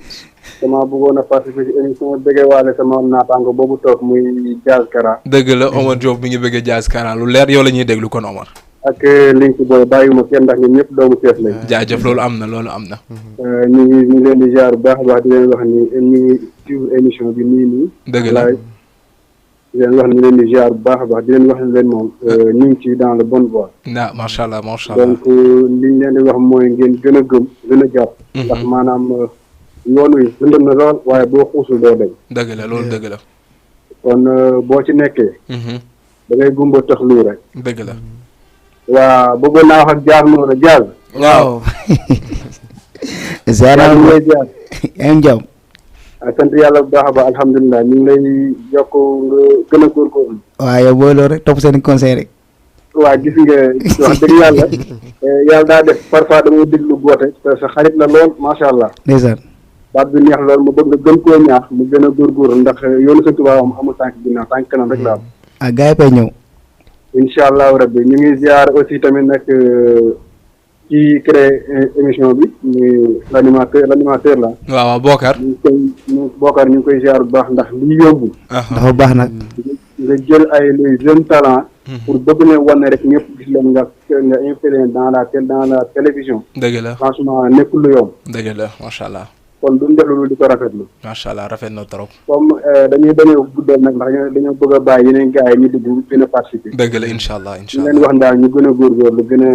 dama bëggoon a participer ci émission bëggee waale sama naataango boobu toog muy Diaskara. dëgg la Omar Diop mi ngi bëggee Diaskara lu leer yow la ñuy déglu kon Omar. ak Link Boy bàyyiwuma kenn ndax ñun ñëpp doomu Cees lañ. jaajëf loolu am na ñu ngi leen di ziar bu baax a baax di leen wax ni ñu ngi suivre émission bi nii. dëgg la di leen wax ni leen di ziar bu baax a baax di leen wax ni leen moom ñu ngi ci dans le bonne voie. macha allah macha allah donc li ñu leen di wax mooy ngeen gën a gëm gën a jàpp. ndax maanaam yoon wi lëndëm na lool waaye boo xuusul doo dem. dëgg la loolu dëgg la. kon boo ci nekkee. da ngay gumba tax lu rek. dëgg la. waaw bëggoon naa wax ak Diaz noonu Diaz. waaw. ziara ñu lay Diaz. yaa ngi jàmm. sant yàlla bu baax a baax alhamdulilah ñu ngi lay yokk nga gën a góorgóorlu. waaw yow booy loolu rek topp seen conseil rek. waa gis nga wax dëgg yàlla. yàlla daa def parfois damay déglu goote te sa xarit la lool macha allah. ndeysaan. baat bi neex lool mu bëgg nga gën koo ñaax mu gën a góorgóorlu ndax yoonu sa tubaab moom amul tànk ginnaaw tànk kanam rek la am. ah gars yi pay ñëw. incha allahu rabbi ñu ngi ziar aussi tamit nag ci créé émission bi muy l'animateur la. waaw Bokar. Bokar ñu ngi koy ziar bu baax ndax li yombul. dafa baax nag. nga jël ay les jeunes talents. pour bëgg ne wane rek ñëpp gis leen nga influer dans la télévision. dëgg la franchement nekkul lu yomb. dëgg la macha allah. kon duñ def lu di ko rafetlu. macha allah rafet na trop. comme dañuy guddal nag ndax dañoo bëgg a bàyyi yeneen gars yi ñu dugg gën a participer. dëgg la incha allah ñu leen wax daal ñu gën a góorgóorlu gën a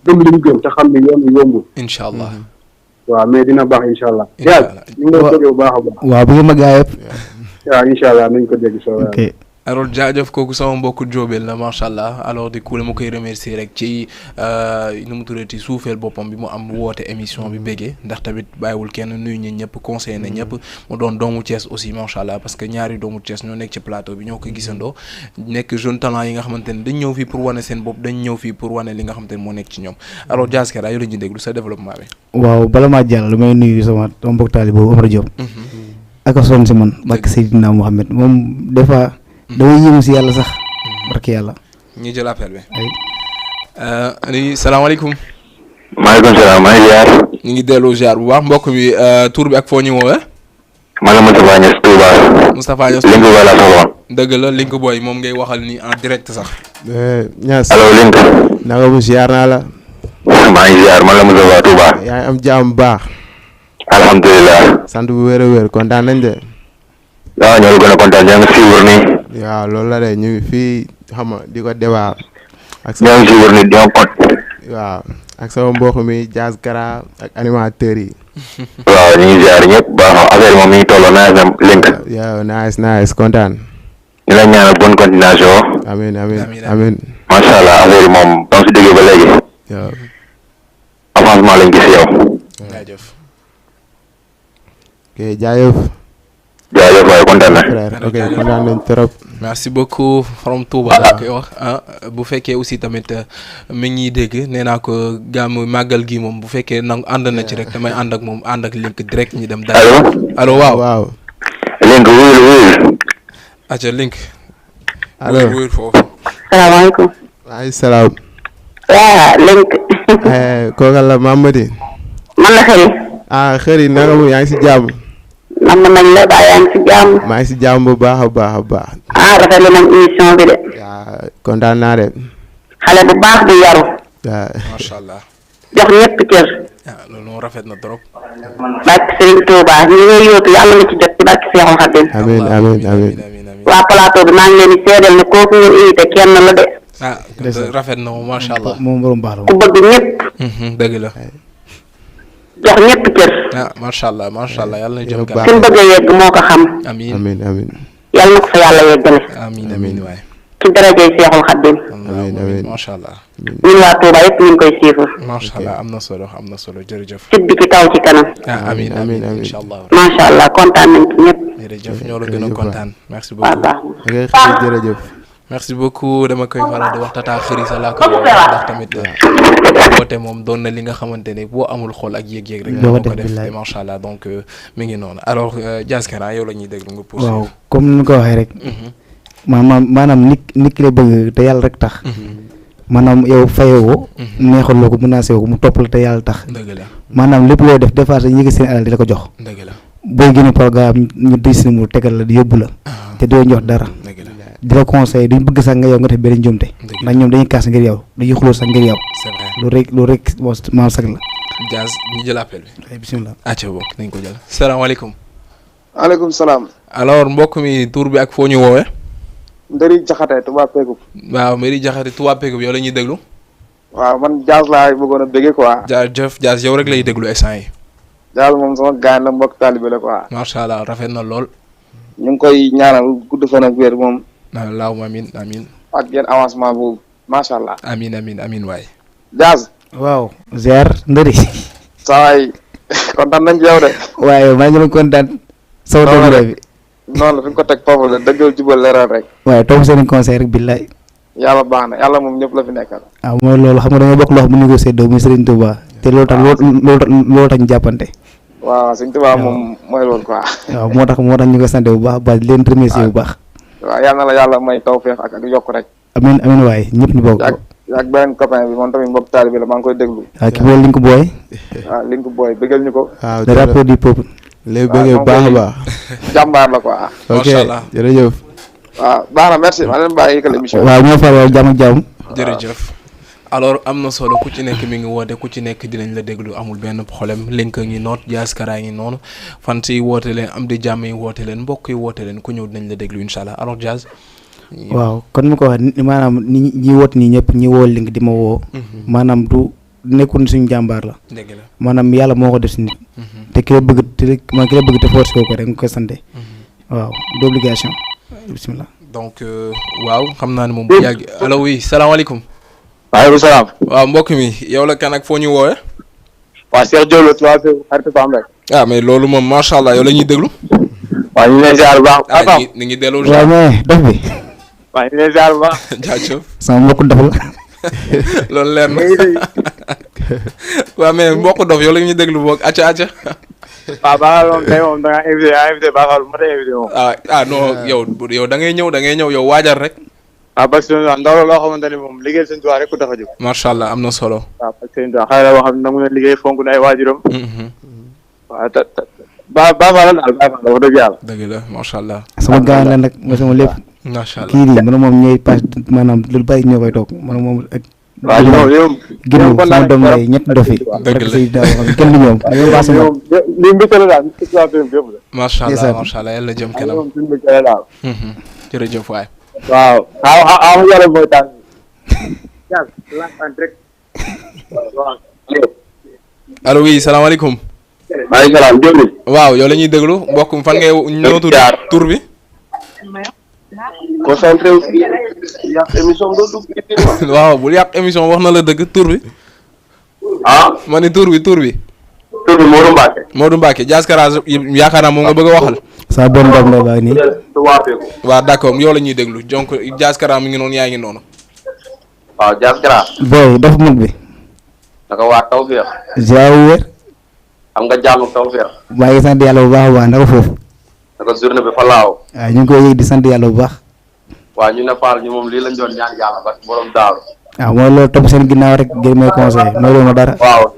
gëm li ñu gëm te xam ne yoon bi yombul. incha allah. waaw mais dina baax incha allah. yàlla ñu ngi lay bëgg bu baax a baax. waaw bu ma gaa yëpp. waaw incha allah nañ ko dégg soo ok. alors jaajëf kooku sama mbokku jóobeel la macha allah alors di ku la ma koy remercier rek ci nu mu tuddati suufeel boppam bi mu am woote émission bi béggee ndax tamit bàyyiwul kenn nuyu ñi ñëpp conseillé na ñëpp mu doon doomu Thiès aussi macha allah parce que ñaari doomu Thiès ñoo nekk ci plateau bi ñoo ko gisandoo nekk jeune talent yi nga xamante ne dañ ñëw fii pour wane seen bopp dañ ñëw fii pour wane li nga xamante ne moo nekk ci ñoom alors Diaskara yow la ñuy déglu sa développement bi. waaw bala maa jàll lu may nuyu sama mbokk taali boobu Omar Diop. ak a sonn si man barke Seydina Mohamed moom des fois damay yéemu si yàlla sax barke yàlla. ñi jël appel bi. salaamaaleykum. maaleykum salaam maa ngi ziar. ñu ngi delloo ziar bu baax mbokk bi tur bi ak foo ñu woowee. man la Moustapha Niass Touba. Moustapha Niass Link Boy laa soxla. dëgg la Link Boy moom ngay waxal ni en direct sax. Niass. allo Link. naka bu ziar naa la. maa ngi ziar man la Moustapha Touba. yaa ngi am jàmm bu baax. alhamdulilah. sant bu wér a wér kontaan nañ de. waaw ñoo gën a kontaan ñoo ngi siiwur nii. waaw loolu la de ñu ngi fii xam nga di ko débat. ak ñoo ngi siiwur nii ñoo kon. waaw ak sama mbokk mi Jazz Kara ak animateurs yi. waaw ñu ngi ziar ñëpp baax affaire moom mi ngi tolloo nice na Link. yow nice kontaan. ñu la ñaanal bonne continuation. amiin amiin. macha allah affaire yi moom ba nga si déggee ba léegi. waaw. avancement lañ gis yow. jaajëf. ok jaajëf. jaajëf waaye kontaan na. frère ok kontaan nañ trop. merci beaucoup from Touba laa koy wax bu fekkee aussi tamit mi ngi dégg nee naa ko gàmm màggal gi moom bu fekkee nangu ànd na ci rek damay ànd ak moom ànd ak Link direct ñu dem. allo waaw. Link wuyul. aca Link. allo wuyul foofu. salaamaaleykum. waaleykum salaam. waaw Link. kooka la Mamadi. man la Xëri. Xëri naka mu yaa ngi si jàmm. nam nañ la baa yaa ngi si jàmm. maa ngi si jàmm bu baax a baax. rafetlu nañ émission bi de. waaw kontaan naa de. xale bu baax di yaru. waaw macha allah. jox ñëpp cër. loolu moom rafet na trop. barke Serigne Touba ñu ngi yóotu yàlla na ci jot ci barke Seexul Xadim. amiin. waa plateau bi maa ngi leen di seedeel ne kooku ngeen invité kenn la de. rafet na moom macha allah. moom borom baax la ku bëgg ñëpp. dëgg la. jox ñëpp cër. macha allah yàlla na jëm fi mu bëgg a yegg moo ko xam. amiin. yàlla na ko fa yàlla yeggale. amiin waay. ci darajay Seexul Xadim. amiin macha allah. ñun waa Touba yëpp ñu ngi koy suivre. macha allah am na solo jërëjëf. site bi ci kaw ci kanam. amiin incha allah. macha allah kontaan nañ ci ñëpp. jërëjëf ñoo la gën a kontaan. merci beaucoup jërëjëf. merci beaucoup dama koy faral di wax tata Xëri sa laa koy wax ndax tamit woote moom doon na li nga xamante ne boo amul xol ak yëg-yëg rek moo ko def macha allah donc mi ngi noonu alors Jazz Kara yow la ñuy déglu nga poursuivre. waaw comme ni ko waxee rek. maanaam nit ki la bëgg te yàlla rek tax. maanaam yow fayoo. neexaloo ko menacé ko mu topp la te yàlla tax. dëgg la maanaam lépp loo def des fois dañuy yëg seen alal di la ko jox. dëgg la booy génne programme ñu dis mu tegal la di yóbbu la. te doo jox dara. di la conseil duñ bëgg sax nga yow nga def benn njumte ndax ñoom dañuy kaas ngir yow dañuy xuloo sax ngir yow. c'est vrai loolu rek moo sax la. Jazz ñu jël appel bi. bisimilah. acca bokk nañ ko jël. salaamaaleykum. maaleykum salaam. alors mbokk mi tur bi ak foo ñu woowee. Ndëri Jaxate Touba Pekub. waaw Ndëri Jaxate Touba Pekub yow la ñuy déglu. waaw man Jazz laa bëggoon a bëggee quoi. jaajëf Jazz yow rek lay déglu instant yi. Jazz moom sama gaañ la mbokk taalibe la quoi. macha allah rafet na lool. ñu ngi koy ñaanal gudd fan ak wér moom. allahumma amiin. ak yenn avancement bu macha allah. amiin waay. Jazz. waaw ziar Ndëri. saa waay kontaan nañ ci yow de. waaye maa ngi doon kontaan. sama doom bi. noonu la fi nga ko teg foofu la dëggal jubal leeral rek. waaye toog seen conseil rek billaay. yàlla baax na yàlla moom ñëpp la fi nekkal. mooy loolu xam nga dañoo bokk loo xam ne ñu ko séddoo muy Serigne Touba te loolu tax loolu tax ñu jàppante. waaw Serigne Touba moom mooy loolu quoi. waaw moo tax ñu ko sant bu baax di leen remercier bu baax. waaw yal na la yàlla may tawfeex ak yokk rek. amiin waaye ñëpp ñu bokk. ak beneen copain bi moom tamit mbokk taalibe la maa ngi koy déglu. waaw ki mooy Link Boy. waaw Link Boy bëggal ñu ko. waaw le rapport du peuple. léegi bëggee baax a baax. jàmbaar la quoi. macha allah ok jërëjëf. waaw baax na merci maa leen bàyyi yëkkal émission. waaw ñoo faral jàmm ak jàmm. jërëjëf. alors am na solo ku ci nekk mi ngi woote ku ci nekk dinañ la déglu amul benn problème Link ngi noot Jazz Kara ngi noonu fan si woote leen am di jàmm yi woote leen mbokk yi woote leen ku ñëw dinañ la déglu incha allah alors Jazz. waaw kon mu ko waxee maanaam ñi woote nii ñëpp ñi woo Link di ma woo. maanaam du nekkul suñu jàmbaar la. dëgg la maanaam yàlla moo ko def si nit. te ki la bëgg te force ko rek nga koy sante. waaw d'obligation bismillah. donc waaw xam naa ne moom bu yàgg allo oui salaamaaleykum. waaleykum salaam. waaw mbokk mi yow la kan ak foo ñu woowee. waaw Cheikh Diop la Touba Pekub xaritu Pam rek. mais loolu moom macha allah yow la ñuy déglu. waaw ñu ngi leen ziar bu baax. ni ngi delloo waaw mais dof bi. waaw ñu ngi leen ziar bu baax. jaajëf. sama mbokku dof la. loolu leer na. waaw mais mbokku dof yow la ñuy déglu boog acca. waaw baaxal moom tey moom da ngaa invité baaxal ma tey invité moom. non yow da ngay ñëw yow waajal rek. parce que ndaw la loo xamante ni moom liggéeyal seen tubaab rek ku tax a jóg. macha allah am na solo. waaw parce que seen tubaab xale la boo xam ne nangu na liggéey fonk na ay waajuram. waaw baax la daal baax la wax dëgg yàlla. dëgg la macha allah. sama gars la nag nga sama lépp. macha allah kii nii man moom ñooy pass maanaam lu bari ñoo koy toog man moom ak. waaw yow ginnaaw sama doom lay ñetti dofi. dëgg la kenn du ñoom dañoo baax sama. lii mbégte la daal macha allah macha allah yàlla jëm kanam. jërëjëf waay. waaw xaw yàlla mooy tànn. allo oui salaamaaleykum. maaleykum salaam déglu. waaw yow la ñuy déglu mbokk fan ngay ñëw tur bi. concentré wu si yàq émission bi doo dugg. waaw bul yàq émission wax na la dëgg tur bi. ma ni tur bi. tur bi Modou Mbacke. Modou Mbacke Diaz Kara yaakaar naa moom nga bëgg a waxal. saa doom doom lay baax nii. waaw d'accord yow la ñuy déglu donc Diaz Kara mi ngi noonu yaa ngi noonu. waaw Diaz Kara. booy dafa mag bi. naka waa taw féex. ziar wér. am nga jàmm taw féex. maa ngi sant yàlla bu baax a baax naka foofu. naka journée bi fa laaw. waaw ñu ngi koy yëg di sant yàlla bu baax. waaw ñu ne Fall ñu moom lii lañ doon ñaan yàlla ba borom daaru. waaw mooy loolu topp seen ginnaaw rek ngir may conseil mooy loolu ma dara. waaw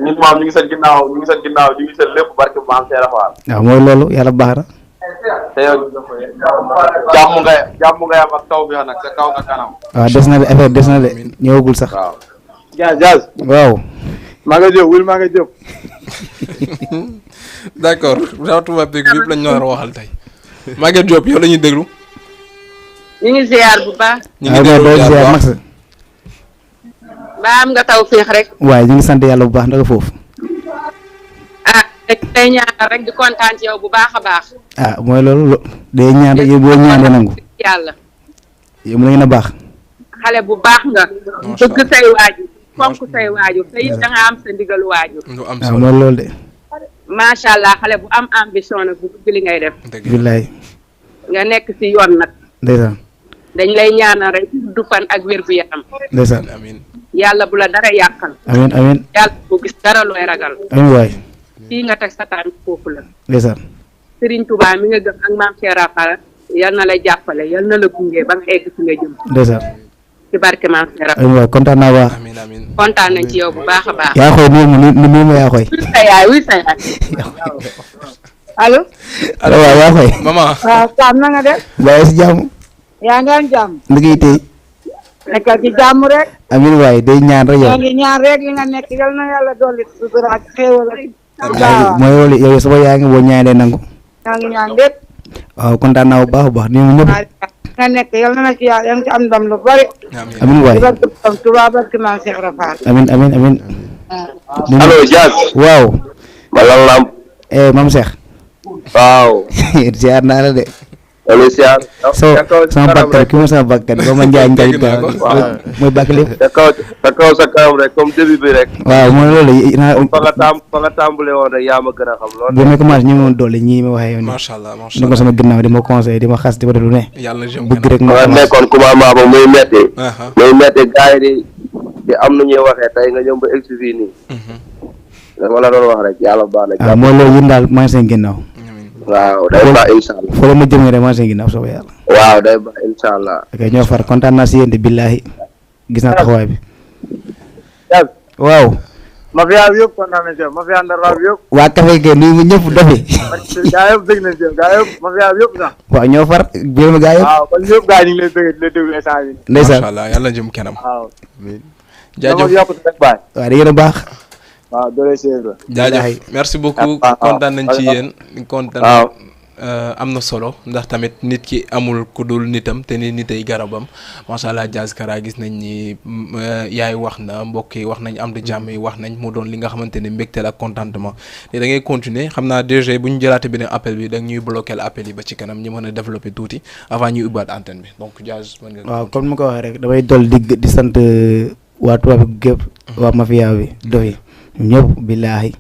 ñun moom ñu ngi seen ginnaaw ñu ngi seen lépp barke maam Seera Fall. waaw mooy loolu yàlla baax na. te yow jàmm nga am ak taw bi nag sa kaw nga kanam. waaw des na de affaire des na de ñëwagul sax. waaw. Diaz. waaw. maa nga jóg. d'accord ratuma pig bi lañ ñoo waxal tey Maguette Diop yow la ñuy déglu. ñu ngi ziar bu baax. ñu ngi déglu ziar Max. ba am nga taw féex rek. waaye ñu ngi sant yàlla bu baax ndaka foofu. day ñaanal rek di kontaan ci yow bu baax a baax. mooy loolu day ñaan rek yow boo ñaanee nangu. yàlla. yow mu ngeen a baax. xale bu baax nga. bëgg say waajur fonk say waajur te it da nga am sa ndigalu waajur. mooy loolu de. macha allah xale bu am ambition nag bu bëgg li ngay def. billaay. nga nekk ci yoon nag. ndeysaan. dañ lay ñaanal rek du fan ak wér gu yaram. ndeysaan. yàlla bu la dara yàqal. amiin. yàlla bu gis dara looy ragal. amiin waay. fii nga teg sa tànk foofu la. ndeysaan. Serigne Touba mi nga gëm ak maam Cheikh Rafal yal na la jàppale yal na la gunge ba nga egg fi nga jëm. ndeysaan. ci barke maam Cheikh Rafal. amiin waay kontaan naa baax. kontaan nañ ci yow bu baax a baax. yaa xooy nii ma yaa xooy. wuy sa yaay. allo. allo waaw yaa xooy. maman. waaw Sam na nga def. waaye si jàmm. yaa ngi am jàmm. liggéey tey. nekkal ci jàmm rek. amiin waay day ñaan rek yow. yaa ngi ñaan rek li nga nekk yal na yàlla dolli sutura ak xéewal ak. mooy loolu yow sama yaa ngi boo ñaanee day nangu. yaa ngi ñaan lépp. waaw kontaan naa bu baax a baax nii mu ñëpp. nga nekk yal na ci yàlla yaa ngi ci am ndam lu bari. amiin waay. Tuubaa barke maam Cheikh Rafal. amiin. allo Diaz. waaw. Malang Lamp. maam Cheikh. waaw. ziar naa la de. allo ziar. sama bakkan ki ma sama bakkan ba ma njaay njaay mooy bakk lépp. sa kaw sa kanam rek comme début bi rek. waaw mooy loolu fa nga tàmbale woon rek yaa ma gën a xam loolu. bi ma commencé ñu moon doole ñii ma waxee yow nii. macha allah ni ko sama ginnaaw di ma conseillé di ma xas di ma def lu ne. yàlla jëm bëgg rek nga nekkoon commencement ba muy metti. gars yi di am nu ñuy waxee tey nga ñëw ba egg si fii nii. dama la doon wax rek yàlla baax na. waaw mooy loolu yéen daal maa ngi seen ginnaaw. waaw day baax incha allah. foo la ma jëmee rek maa ngi seen ginnaaw soobee yàlla. waaw day baax incha allah. ok ñoo far kontaan naa si yéen de billaahi gis naa taxawaay bi. waaw. mafia bi yëpp kontaan nañ ci mafia Ndar bi yëpp. waa Café Gueye nuyu ma ñëpp dofe. gaa yëpp dégg nañ ci gaa yëpp mafia bi yëpp sax. waaw ñoo far biir ma gaa yëpp. waaw kon ñëpp gaa yi ñu ngi lay dégg di la déglu instant bi. ndeysaan macha allah yàlla jëm kanam. waaw. jaajëf waaw da ngeen a baax. waaw doole séeréer. jaajëf merci beaucoup kontaan nañ ci yéen. kontaan am na solo ndax tamit nit ki amul ku dul nitam te ni nitay garabam macha allah Diaz Kara gis nañ ni yaay wax na mbokk yi wax nañ am di jàmm yi wax nañ mu doon li nga xamante ne mbégteel ak contentement te da ngay continuer xam naa DG bu ñu jëlaate beneen appel bi da ñuy bloquer appel yi ba ci kanam ñu mën a développer tuuti avant ñuy ubbaat antenne bi donc Diaz mën nga. waaw comme ni ma ko waxee rek damay dool di sant waa tubaab bi gépp waa mafia bi dofi ñëpp billaahi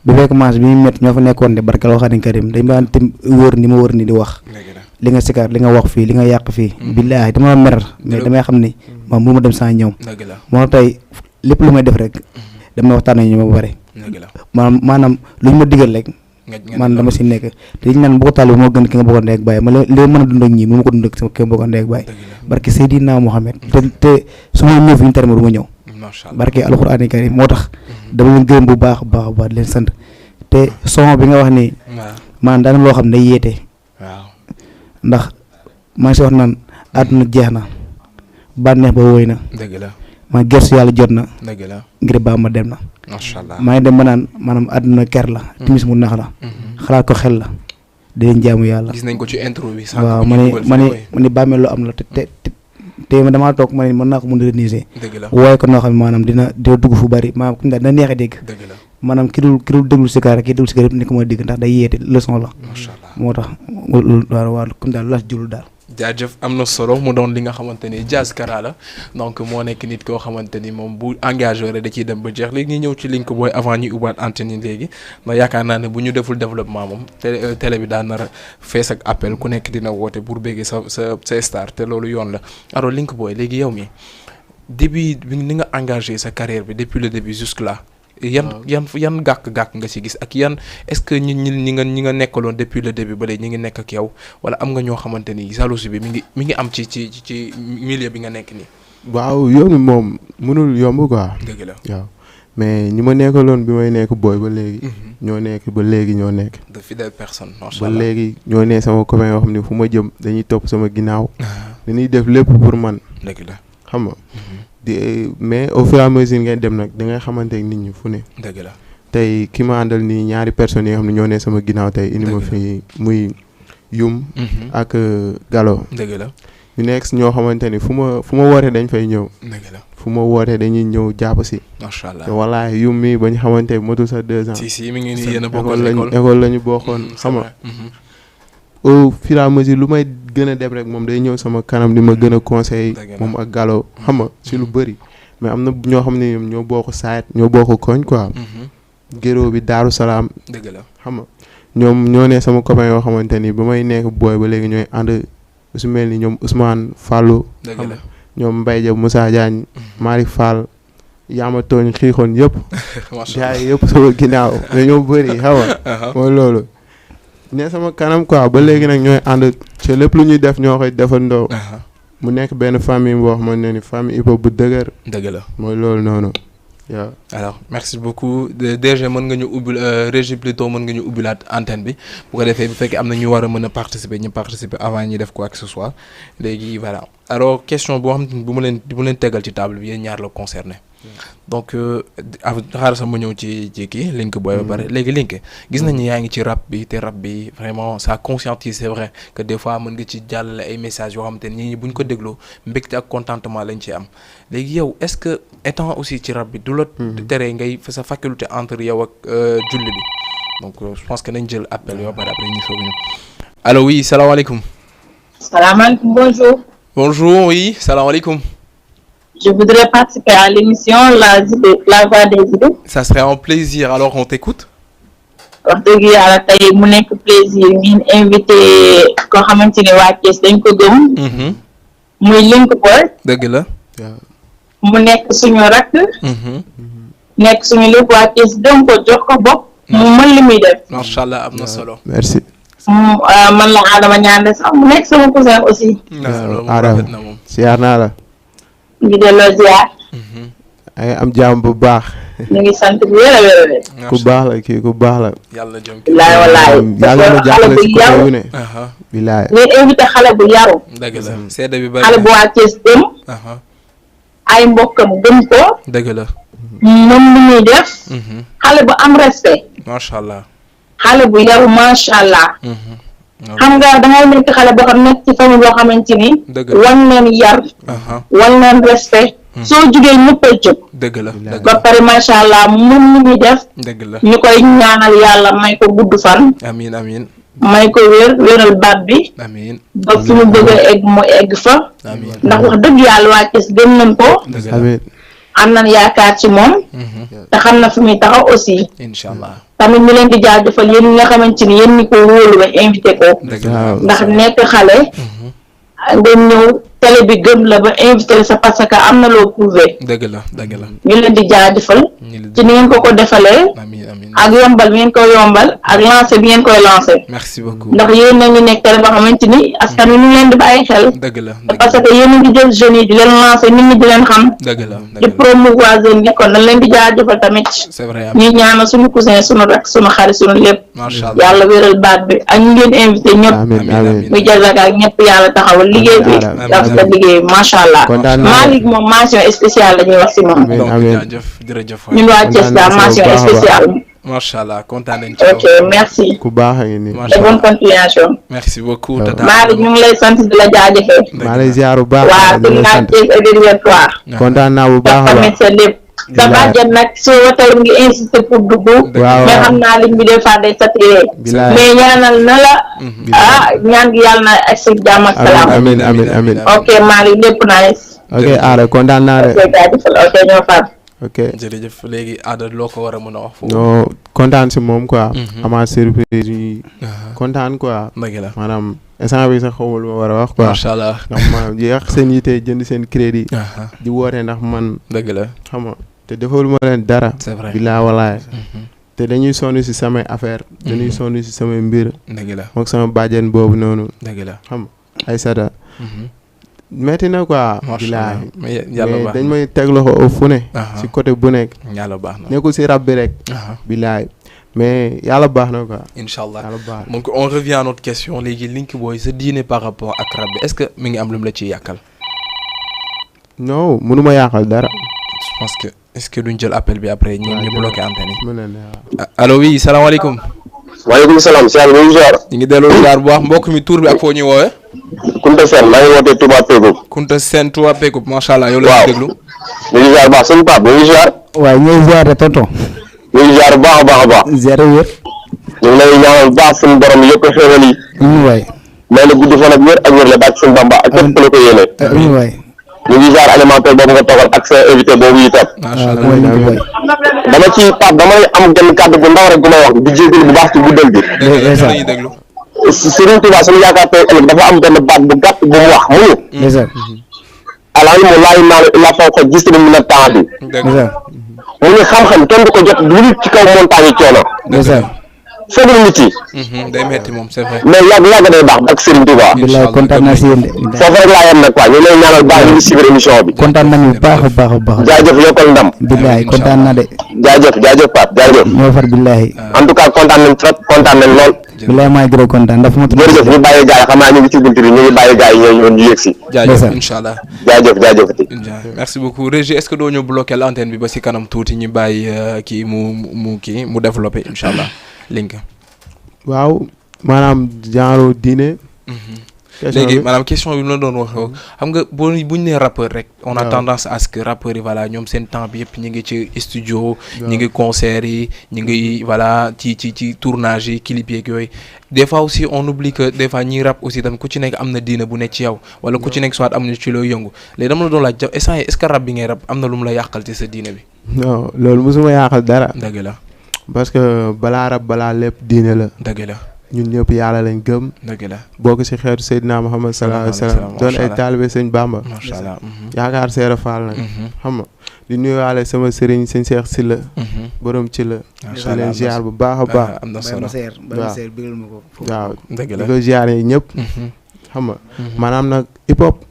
bi fekk commencé bi ñu métti ñoo fa nekkoon de barkal waxaani karim dañ ma tim wóor ni ma wóor ni di wax li nga sikar li nga wax fii li nga yàq fii billaahi dama mer mais damay xam ni moom bu ma dem sans ñoom moo tey lépp lu may def rek damay waxtaan ak ñoom ba pare maanaam lu ñu ma digal rek man dama si nekk te liñ naan mbokk taalibe moo gën ki nga bokk ndey ak baay ma li mën a dund ak ñii mënu ma ko dund ak sama ki nga bokk ndey ak baay barke Seydina Mohamed te su ma ñëw fi ñu tere ma du ma ñëw barke alxuraan karim moo tax dama leen gërëm bu baax baax baax di leen sant te son bi nga wax ni maanaam daana loo xam ne day yeete ndax maa ngi si wax naan àdduna jeex na bànneex ba wóy na dëgg la maa gersu yàlla jot na dëgg la ngir baa ma dem na macha allah maa ngi dem ba naan maanaam àdduna ker la timis mu nax la xalaat ko xel la di leen jaamu yàlla gis nañ ko ci intro bi waaw ma ni bàmmeel lu am la te ma damaa toog ma ne mën naa ko mën a réniser waaye ko noo xam ne maanaam dina dugg fu bari maanaam comme daal dina neex a dégg maanaam ki dul déglu si kaar ki déglu si kaar yëpp ni ko mën a dégg ndax day yeete leçon la moo tax waaw comme daal las julu daal jaajëf am na solo mu doon li nga xamante ni Jazz Kara la donc moo nekk nit koo xamante ni moom bu engagé rek da ciy dem ba jeex léegi ñu ñëw ci Link Boy avant ñuy ubbaat antenne yi léegi ndax yaakaar naa ne bu ñu deful développement moom télé bi daa nar a fees ak appel ku nekk dina woote pour béggee sa star te loolu yoon la alors Link Boy léegi yow mi début bi ni nga engagé sa carrière bi depuis le début jusque là yan gàkk-gàkk nga ci gis ak yan est-ce que ñi nga nekkaloon depuis le début ba léegi ñi ngi nekk ak yow wala am nga ñoo xamante ni jalousie bi mi ngi am ci milieu bi nga nekk nii. waaw yoon moom mënul yomb quoi. dëgg la waaw mais ñi ma nekkaloon bi may nekk booy ba léegi. ñoo nekk ba léegi ñoo nekk. de fidèles personnes macha allah ba léegi ñoo ne sama copain yoo xam ne fu ma jëm dañuy topp sama ginnaaw. dañuy def lépp pour man. dëgg la xam nga. mais au fur et à mesure ngay dem nag da ngay xamante ak nit ñi fu ne. dëgg la tey ki ma àndal nii ñaari personnes yi nga xam ne ñoo ne sama ginnaaw tey indi ma fi muy Yum. ak Gallo. dëgg la ñu nekk ñoo xamante ni fu ma wootee dañ fay ñëw. dëgg la fu ma wootee dañuy ñëw jàpp si. macha allah te wallaahi Yum mi ba ñu xamante motul sax 2 ans. si mi ngi nii yéen a bokkoon école la ñu bokkoon xam nga. au fur et à mesure lu may gën a dem rek moom day ñëw sama kanam di ma gën a conseil moom ak Gallo xam nga si lu bëri mais am na ñoo xam ne ñoom ñoo bokk saayet ñoo bokk koñ quoi géro bi Daaru Salaam dëgg la xam nga ñoom ñoo ne sama copain yoo xamante ni ba may nekk booy ba léegi ñooy ànd su mel ni ñoom Ousmane Fallou xam nga ñoom Mbaye Dia Moussa Diagne Malick Fall yaama tooñ xiixoon yëpp jaay yëpp sama ginnaaw mais ñoo bëri xam nga mooy loolu ne sama kanam quoi ba léegi nag ñooy ànd ci lépp lu ñuy def ñoo koy defandoo. mu nekk benn famille boo xamante ne ni famille hip hop bu dëgër. dëgg la mooy loolu noonu. waaw alors merci beaucoup DG mën nga ñu ubbil Régie plutôt mën nga ñu ubbilaat antenne bi bu ko defee bu fekkee am na ñu war a mën a participer ñu participer avant ñuy def quoi que ce soit léegi voilà alors question boo xam ne bu ma leen tegal ci table bi yéen ñaar la concerné. donc xaaral sax ma ñëw ci kii Link Boy ba pare léegi Link gis nañu yaa ngi ci rap bi te rap bi vraiment ça conscientise c'est vrai que des fois mën nga ci jàllale ay messages yoo xam te ni ñi bu ñu ko dégloo mbégte ak contentement lañ ci am léegi yow est-ce que étant aussi ci rap bi du la tere ngay fa sa faculté entre yow ak julli bi donc je pense que nañ jël appel yoo pare après ñu soog ñu allo oui salaamaaleykum. salaamaaleykum bonjour. bonjour oui salaamaaleykum. Je voudrais participer à l'émission La Voix des idées. Ça serait un plaisir. Alors, on t'écoute. wax dëgg yàlla tey mu nekk plaisir ngeen invité koo xamante ne waa Thiès dañ ko gëm. muy Link Boy. dëgg la. mu nekk suñu rakk. nekk suñu lépp waa Thiès gëm ko jox ko bopp. mu mën li muy def. macha allah am na solo. merci. man la Adama Ñaande sax mu nekk sama cousin aussi. Adama siyaar naa la. ngi delloo ziar. ay am jàmm bu baax. ñu ngi sant bu wér a wér a wér. ku baax la kii ku baax la. yàlla jëm bilaay walaay. yàlla na jàppale si côté yu ne. bilaay. ngeen invité xale bu yaru. dëgg la seede bi bari xale bu waa Thiès gëm. ay mbokkam gëm ko. dëgg la. moom lu ñuy def. xale bu am respect. macha allah. xale bu yaru macha allah. xam nga dangay nekk xale boo xam nekk ci famille boo xamante ni. wan leen yar. wan leen respect. soo jugee ñëppay jóg. dëgg la ba pare macha allah mën lu muy def. dëgg la ñu koy ñaanal yàlla may ko gudd fan. amiin amiin. may ko wéral baat bi. amiin ba fi mu bëgg a egg mu egg fa. amiin ndax wax dëgg yàlla waa Thiès gëm nañ ko. amiin. am nañ yaakaar ci moom. te xam na fi muy taxaw aussi. incha allah. tamit ñu leen di jaajëfal yéen ñi nga xamante ni yéen ñi ko wóolu ba invité ko. ndax nekk xale. nga ñëw télé bi gëm la ba invité la sa parce que am na loo prouvé. dëgg la dëgg la. ñu leen di jaajëfal ci ni ngeen ko defalee. ak yombal bi ngeen koy yombal ak lancé bi ngeen koy lancé. merci beaucoup ndax yéen na ngi nekk télé boo xamante ni askan wi ñu leen di bàyyi xel. dëgg la parce que yéen a ngi jël jeunes yi di leen lancé nit ñi di leen xam. dëgg la di promouvoir jeunes yi kon dañ leen di jaajëfal tamit. c'est vrai ñuy ñaanal suñu cousin suñu rek suñu xarit suñu lépp. macha allah yàlla wéral baat bi ak ñu ngeen invité ñëpp. muy jazaka ak ñëpp yàlla taxawal liggéey bi. daf la liggéey macha allah. Malick moom mention spéciale la ñuy wax si moom. jërëjëf ñun waa Thiès daal mention spéciale. macha allah kontaan nañ ci ok merci. ku baax a ngi nii. et bonne continuation. merci beaucoup tata. Malick ñu ngi lay sant di la jaajëfee. maa lay ziar bu baax. waaw di la sant kontaan naa bu baax a baax. sa lépp. sa bàjjen nag soo tey ngi insister pour dugg. waaw mais xam naa liñ bi des fois day saturé. mais ñaanal na la. ñaan gi yàlla na ak si jàmm ak salaam. amiin ok Malick lépp nice. ok Aada kontaan naa de. ok jaajëfal ok ñoo far. ok jërëjëf léegi Aada loo ko war a mën a wax foofu. non kontaan si moom quoi. ama surprise yi kontaan quoi. dëgg la maanaam instant bi sax xawul ma war a wax quoi. macha allah ndax maanaam yéex seen yite jënd seen crédit. di woote ndax man. dëgg la xam nga te defal ma leen dara. c'est vrai bilaa walaay. te dañuy sonn si samay affaire dañuy sonn si samay mbir. dëgg la moog sama bàjjen boobu noonu. dëgg la xam ay sada metti na quoi. macha mais yàlla dañ may teg loxo fu ne. si côté bu nekk. yàlla baax na nekkul si rab bi rek. bilaay mais yàlla baax na quoi. incha allah yàlla baax na donc on revient à notre question léegi Link Boy sa diine par rapport ak rab bi est-ce que mi ngi am lu mu la ciy yàqal. non mënu ma yàqal dara. je pense que est-ce que duñ jël appel bi après ñu bloqué antenne yi. mën na ne allo oui salaamaaleykum. waaleykum salaam Cheikh bi ñu ziar. ñu ngi delloo ziar bu baax mbokk mi tur bi ak foo ñuy woowee. Kunta Sène maa ngi wootee Touba Pékoup. Kunta Sène Touba Pékoup macha allah yow la ñu déglu. ñu ngi ziar baax suñu Pape ñu ngi ziar. waaw ñooy ziar de tonton. ñu ngi ziar bu baax a baax a baax. ziar wér. ñu ngi lay ñaanal bu baax suñu borom yëpp xéewal yi. amiin waay. may la gudd fan ak wér ak wér la bàcc suñu Bamba ak képp ku la ko yéene. amiin waay. ñu ngi ziar alimentaire boobu nga toogal ak sa invité boobu itam. macha allah dama ci Pape damay am genn kàddu bu ndaw rek bu ma wax di jégalu bu baax ci guddal bi. dañuy déglu. Serigne Touba suñu yaakaar tey ëllëg dafa am benn baat bu gàtt bu mu wax mu ñu. alaahi mu laay naa la faw ko gis nañu ne temps bi. mu ne xam-xam kenn du ko jot lu ci kaw montagne yi coono. fegul nit yi. day metti moom c'est vrai. mais yàgg day baax ak Serigne Touba. bilaay kontaan naa si yéen de. foofu rek laa yem nag quoi ñu lay ñaanal baax ñu ngi suivre émission bi. kontaan nañu bu baax a baax a baax. jaajëf yokkal ndam. bilaay kontaan na de. jaajëf Pape jaajëf. moo far bilaay. en tout cas kontaan nañ trop kontaan nañ lool. bilaay maa ngi gën a kontaan ndax fu ma. jërëjëf ñu bàyyi gars yi xam naa ñu ngi ci buntu bi ñu ngi bàyyi gars yi ñoo ñu yëg si. jaajëf incha allah jaajëf. merci beaucoup Régis est-ce que doo ñu bloquer l'antenne bi ba si kanam tuuti ñu bàyyi kii mu développé incha allah Link. waaw maanaam genre diine. léegi maanaam question bi la doon wax xam nga buñ nee rappeur rek on a tendance à ce que rappeurs yi voilà ñoom seen temps bi yëpp ñu ngi ci studio ñu ngi concert yi ñu ngi voilà ci tournage yi clip yeeg yooyu des fois aussi on oublie que des fois ñiy rap aussi tamit ku ci nekk am na diine bu nekk ci yow wala ku ci nekk soit am na ci looy yëngu léegi dama la doon laaj est-ce que rap bi ngay rap am na lu mu la yàqal ci sa diine bi. non loolu mosuma yàqal dara. dëgg la. parce que balaa rap balaa lépp diine la. dëgg la. ñun ñëpp yàlla lañ gëm. dëgg la bokk ci xeetu Seydina Muhammad sallallahu alayhi wa sallam doon ay taalibe sëñ Bamba. macha allah yaakaar Seera Fall nag. xam nga di nuyuwaale sama sëriñ sëñ Cheikh Sylla. borom ci la. macha allah di leen ziar bu baax a baax. am na solo waaw dëgg la di ko ziar yi ñëpp. xam nga maanaam nag hip hop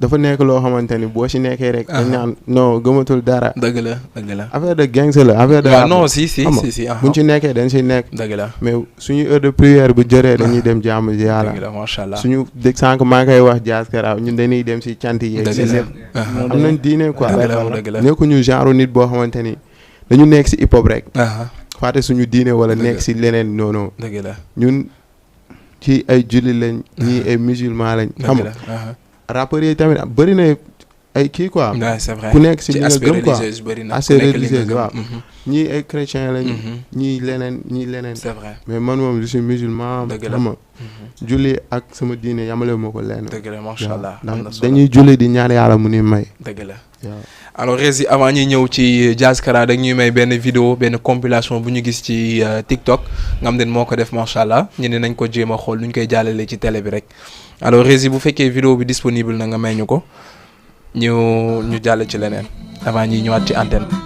dafa nekk loo xamante ni boo ci nekkee rek. dañ naan non gëmatul dara. dëgg la. affaire de gangs la affaire de. waaw non si. buñ ci nekkee dañ ci nekk. dëgg la mais suñu heure de prière bu jëree dañuy dem jaamu ji yàlla. dëgg la macha allah suñu dégg sànq maa ngi koy wax Jazz Karaaw ñun dañuy dem si cant yi. dëgg la am nañ diine quoi. dëgg la nekkuñu genre nit boo xamante ni dañu nekk si hip hop rek. faate suñu diine wala nekk si leneen noonu. dëgg la ñun ci ay julli lañ. ñii ay musulman lañ. xam nga rappeurs yi tamit bëri na ay kii quoi. c'est vrai ku nekk si li nga gëm quoi aspect religieuse waaw. ñii ay chrétien lañ. ñii leneen. c'est vrai mais man moom je suis musulman. dëgg la xam nga julli ak sama diine yamale moo ko lenn. dëgg la macha allah ndax dañuy julli di ñaan yàlla mu ni may. dëgg la alors Régis avant ñuy ñëw ci Jazz Kara dañ ñuy may benn vidéo benn compilation bu ñu gis ci TikTok nga xam ne moo ko def macha allah ñu ne nañ ko jéem a xool nu ñu koy jàllalee ci télé bi rek alors Rési bu fekkee vidéo bi disponible na nga may ñu ko ñu jàll ci leneen avant ñi ñëwaat ci antenne bi.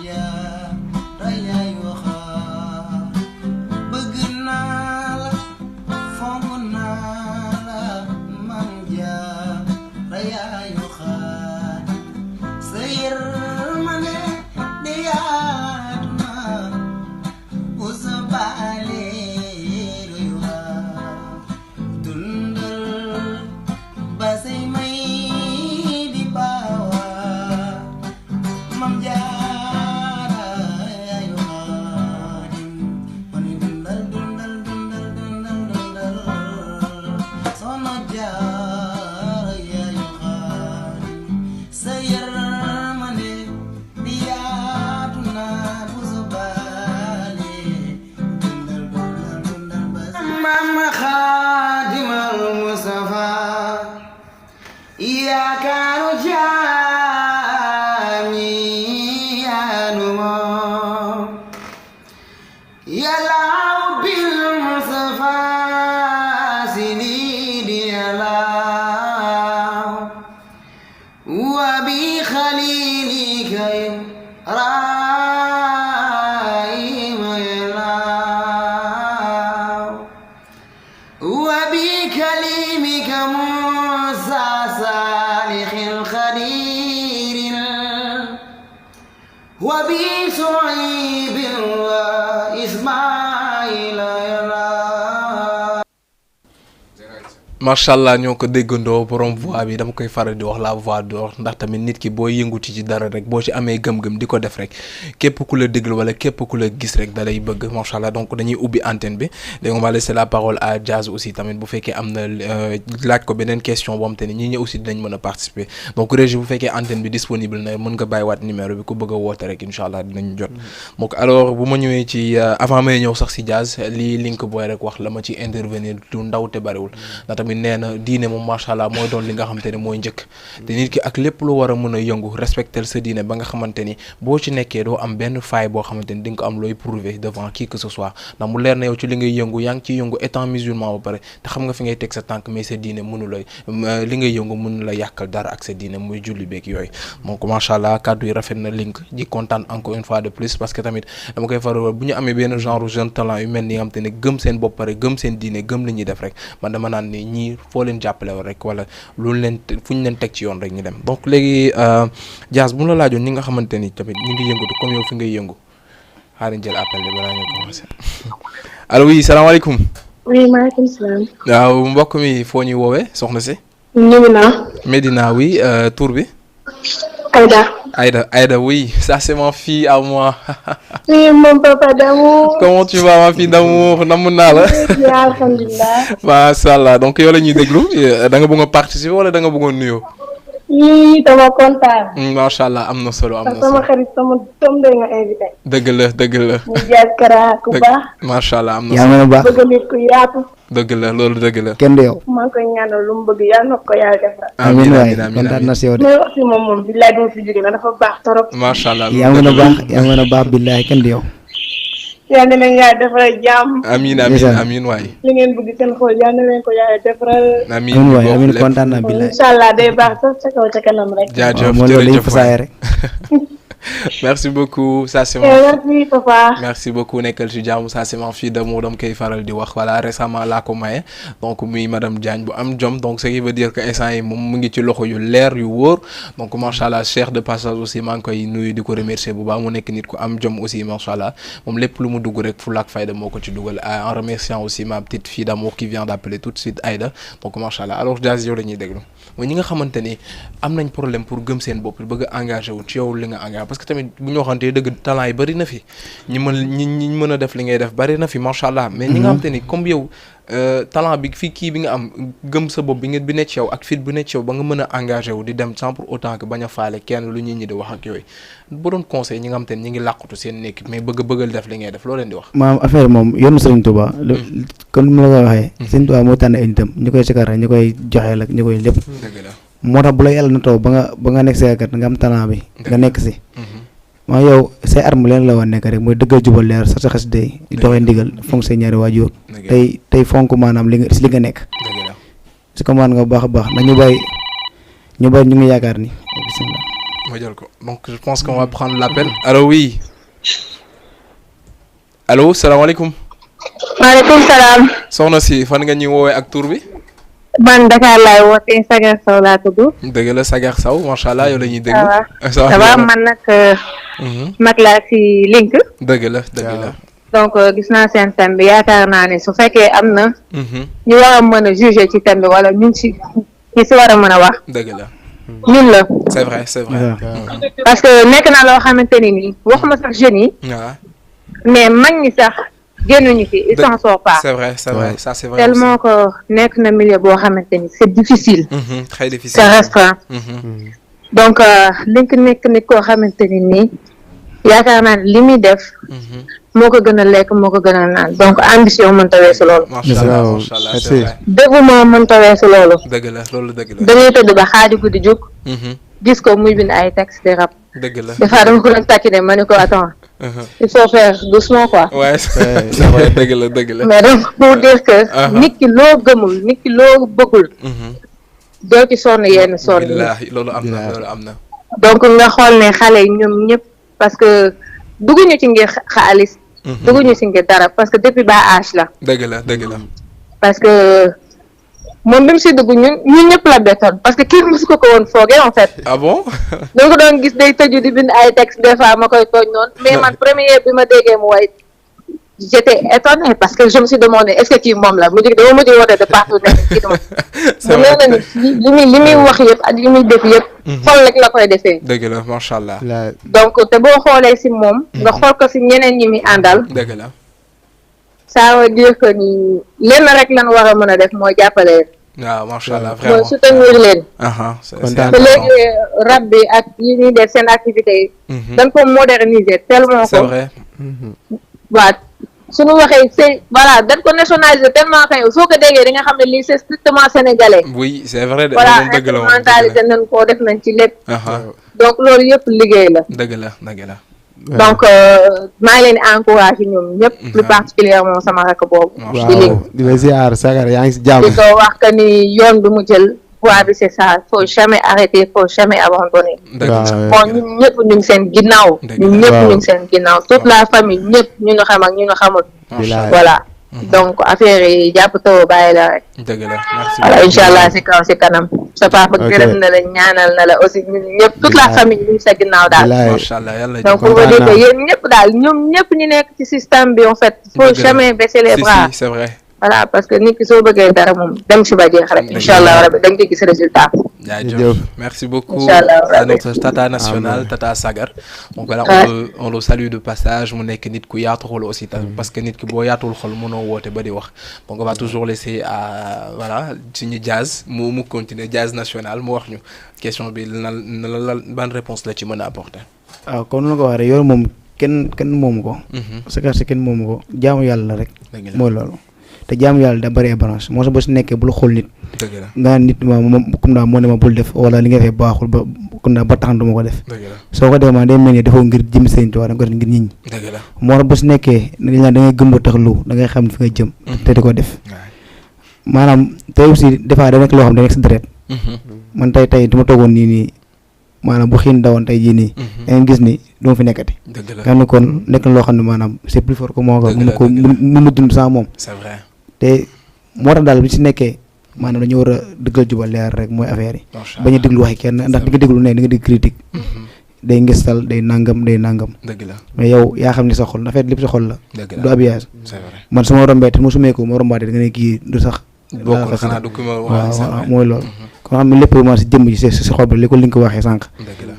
macha allah ñoo ko déggandoo borom voix bi dama koy faral di wax la voix d'or ndax tamit nit ki boo yënguti ci dara rek boo ci amee gëm-gëm di ko def rek képp ku la déglu wala képp ku la gis rek da lay bëgg macha allah donc dañuy ubbi antenne bi léegi on va laisser la parole à Diaz aussi tamit bu fekkee am na laaj ko beneen question boo xam te ne ñi ñi aussi dinañ mën a participer donc Régie bu fekkee antenne bi disponible na mën nga bàyyiwaat numéro bi ku bëgg a woote rek incha allah dinañ jot. donc alors bu ma ñëwee ci avant may ñëw sax si Diaz lii Link Boy rek wax la ma ci intervenir du ndaw te bariwul ndax tamit nee na diine moom macha allah mooy doon li nga xamante ne mooy njëkk te nit ki ak lépp lu war a mën a yëngu respecter sa diine ba nga xamante ni boo ci nekkee doo am benn faille boo xamante ni di nga ko am looy prouver devant qui que ce soit ndax mu leer na yow ci li ngay yëngu yaa ngi ciy yëngu étant musulman ba pare te xam nga fi ngay teg sa tànk mais sa diine mënu la li ngay yëngu mënu la yàqal dara ak sa diine muy julli beeg yooyu donc macha allah kàddu yi rafet na Link ji kontaan encore une fois de plus parce que tamit dama koy faral bu ñu amee benn genre jeune talent yu mel ni nga xamante ne gëm seen bopp pare gëm seen diine gëm li ñuy def rek man dama naan ni ñii foo leen jàppale woon rek wala loolu leen fu ñu leen teg ci yoon rek ñu dem donc léegi Diaz bu la laajoon ñi nga xamante ni tamit ñi ngi yëngatu comme yow fi ngay yëngu xaaral jël appel bi balaa ñu commencé allo oui salaamaaleykum. oui maaleykum salaam. waaw mbokk mi foo ñuy woowee soxna si. Medina. Medina oui tour bi. Aïda oui ça c'est ma fille à moi. oui mon papa d'amour. comment tu vas ma fille d'amour namm naa la. alhamdulilah. macha allah donc yow la ñuy déglu da nga bëgg a participer wala da nga bëggoon nuyoo. yii dama kontaan. macha allah am na solo am na solo. sama xarit sama doom day nga invité. dëgg la dëgg la. mu Diaz Kara ku baax. macha allah am na yaa ngi baax bëgg nit ku yaatu. dëgg la loolu dëgg la. kenn du yow. maa ngi koy ñaanal lu mu bëgg yàlla na ko yàlla defal. amiin waay kontaan na si yow de. mais wax si moom billaay dama fi jóge na dafa baax torop. macha allah yaa ngi baax yaa ngi baax billaay kenn du yow. yal na leen yàlla defal jàmm. amiin amiin amiin waay. li ngeen bëgg seen xool yal na leen ko yàlla defal. amiin waay amiin kontaan naa billaay. incha allah day baax sax ca kaw ca kanam rek. jaajëf jërëjëf waay rek. merci beaucoup ça c'est merci papa. merci beaucoup nekkal ci jàmm ça c'est ma fille d'amour dama koy faral di wax voilà récemment laa ko maye donc muy madame Diagne bu am jom donc ce qui veut dire que instant yi moom mu ngi ci loxo yu leer yu wóor donc macha allah Cheikh de passage aussi maa ngi koy nuyu di ko remercier bu baax mu nekk nit ku am jom aussi macha allah moom lépp lu mu dugg rek fulla ak fayda moo ko ci dugal en remerciant aussi ma petite fille d'amour qui vient d'appeler tout de suite Aïda donc macha allah alors Diaz yow la ñuy déglu mooy ñi nga xamante ni am nañ problème pour gëm seen bopp bëgg a engagé wu ci yow li nga engagé parce que tamit bu ñu waxante dëgg talent yi bëri na fi ñi mën a def li ngay def bëri na fi macha allah mais ñi nga xamante ni comme yow talent bi fii kii bi nga am gëm sa bopp bi ne ci yow ak fit bi ne ci yow ba nga mën a engagé wu di dem sans pour autant que bañ a faale kenn lu ñi di wax ak yooyu bu doon conseil ñi nga xamante ni ñi ngi làqutu seen nekk mais bëggal def li ngay def loo leen di wax. maam affaire moom yoonu Serigne Touba comme ni ma la ko waxee. Serigne Touba moo tànn ay nitam ñu koy sikar ñu koy joxeel ak ñu koy lépp. dëgg la moo tax bu la yàlla na taw ba nga nekk si kat nga am talent bi nga nekk si. maa yow say arme leen la war nekk rek mooy dëggal jubal leer sa xas day di doxee ndigal fonk say ñaari waajur tey fonk maanaam li nga nekk si commande nga bu baax a baax ndax ñu bàyyi ñu ngi yaakaar ni bismillah ma jël ko donc je pense qu'on va prendre l'appel. Allô oui. Allô salaamaaleykum. maaleykum salaam. soxna si fan nga ñuy woowee ak tur bi. man Dakar laay wootee Sagar Sow laa tudd. dëgg la Sagar Sow macha allah yow la ñuy dégg. ça va man nag. mag laa ci link. dëgg la dëgg la. donc gis naa seen thème bi yaakaar naa ne su fekkee am na. ñu war a mën a juger ci thème bi wala ñun si war a mën a wax. dëgg la. ñun la. c'est vrai c'est vrai. parce que nekk na loo xamante ni nii waxuma sax jeunes yi. mais mag ñi sax génnuñu ci ils s'en sortent pas. c'est vrai ça c'est vrai. tellement que nekk na milieu boo xamante ni c'est difficile. très difficile c'est restreint. donc link nekk nit koo xamante ni nii yaakaar naa ne li muy def. moo ko gën a lekk moo ko gën a naan donc ambition mënta weesu loolu. macha allah c'est vrai. dévouement mënta weesu loolu. dëgg la loolu dëgg la. dañuy tëdd ba xaaju guddi jóg. gis ko muy bind ay textes di rap. dëgg la des fois dama ko doon tàcc ne ma ne ko attends. il faut faire doucement quoi. ouais c'est vrai dëgg la dëgg la. mais donc pour dire que. nit ki loo gëmul nit ki loo bëggul. doo ci sonn yenn sonn. billaahi loolu am na loolu am na. donc nga xool ne xale yi ñoom ñëpp parce que dugguñu ci ngir xaalis. dugguñu ci ngir dara parce que depuis bas âge la. dëgg la dëgg la. parce que moom bi mu si dugg ñun ñëpp la bettoon parce que kii mosu ko woon foogee en fait. ah bon. da nga ko doon gis day tëju di bind ay textes des fois ma koy tooñ noonu mais man premier bi ma déggee mu way j'étais étonnée parce que je me suis demandé est-ce que kii moom la mujj dama mujj woote de partout nekk kii dama. c'est vrai na ni li muy wax yëpp ak li muy def yëpp. xol rek la koy defee. dëgg la macha allah. donc te boo xoolee si moom. nga xool ko si ñeneen ñi muy àndal. dëgg la. ça veut dire que ni lenn rek lan war a mën a def mooy jàppale leen. waaw macha allah vraiment mooy soutenir leen. c'est te léegi rap bi ak yi ñuy def seen activités yi. dañ ko moderniser tellement. c'est vrai. waaw suñu waxee c'est voilà dañ ko nationaliser tellement que soo ko déggee di nga xam ne lii c'est strictement sénégalais. oui c'est vrai de. voilà instrumentalisé nañ ko def nañ ci lépp. donc loolu yëpp liggéey la. dëgg la dëgg la. donc maa ngi leen di encourager ñoom ñëpp. plus particulièrement sama rakk boobu. waaw di la ziar Sagar yaa ngi si jàmm. di ko wax que ni yoon bi mu jël voie bi c'est ça faut jamais arrêter faut jamais abandonner. bon ñun ñëpp ñu ngi seen ginnaaw. ñun ñëpp ñu ngi seen ginnaaw toute la famille ñëpp ñu nga xam ak ñu nga xamul. voilà. donc affaire yi jàpp taw bàyyi la rek. dëgg la merci voilà incha allah si kaw si kanam. sa papa gërëm na la ñaanal na la aussi ñun ñëpp toute la famille ñu ngi sa ginnaaw daal. macha allah yàlla donc pour dire que yéen ñëpp daal ñoom ñëpp ñu nekk ci système bi en fait. faut jamais baisser les bras. c'est vrai. voilà parce que nit ki soo bëggee dara moom dem si ba jeex rek incha allah rabi dañ koy gis résultat. jaajëf merci beaucoup à notre tata nationale tata Sagar donc voilà on le salue de passage mu nekk nit ku yaatu xol aussi parce que nit ki boo yaatul xol mënoo woote ba di wax donc on va toujours laisser à voilà suñu jazz mu continuer jazz national mu wax ñu question bi lan ban réponse la ci mën a apporter. waaw comme nu ko waxee yow moom kenn moomu ko. Sagar si kenn moomu ko jaamu yàlla rek. mooy loolu. te jaamu yàlla da bëri branche moo tax boo si nekkee bul xool nit. dëgg la nga nit moom comme daa moo ne ma bul def wala li nga fee baaxul ba comme daa ba tax du ma ko def. soo ko defee day mel ni defoo ngir jëm seen tuwaat da nga ko def ngir nit ñi. dëgg la moo tax boo si nekkee da ngay gëm ba tax lu da ngay xam fi nga jëm. te di ko def. maanaam tey aussi des fois da nekk loo xam ne da nekk si deret. man tey du ma toogoon nii maanaam bu xiin dawoon tey jii nii. da ngeen gis ni du ma fi nekkati. dëgg la nga xam ne kon nekk na loo xam ne maanaam c'est plus fort que moo ko mën a dund sans moom. c'est vrai. te moo tax daal bi ci nekkee maanaam dañu war a dëggal jubal leer rek mooy affaire yi. bañ a déglu waxi kenn ndax di nga déglu ne di nga dégg critique. day ngistal day nangam. dëgg la mais yow yaa xam ni sa xol affaire lépp sa xol la. dëgg la du habillage. c'est vrai man su ma rombee te mu sumee ko ma rombaatee da nga ne kii du sax. bokkul xanaa du ko waaw mooy loolu. kon xam ne lépp ma si jëmm ji si xol bi li ko li nga ko waxee sànq. dëgg la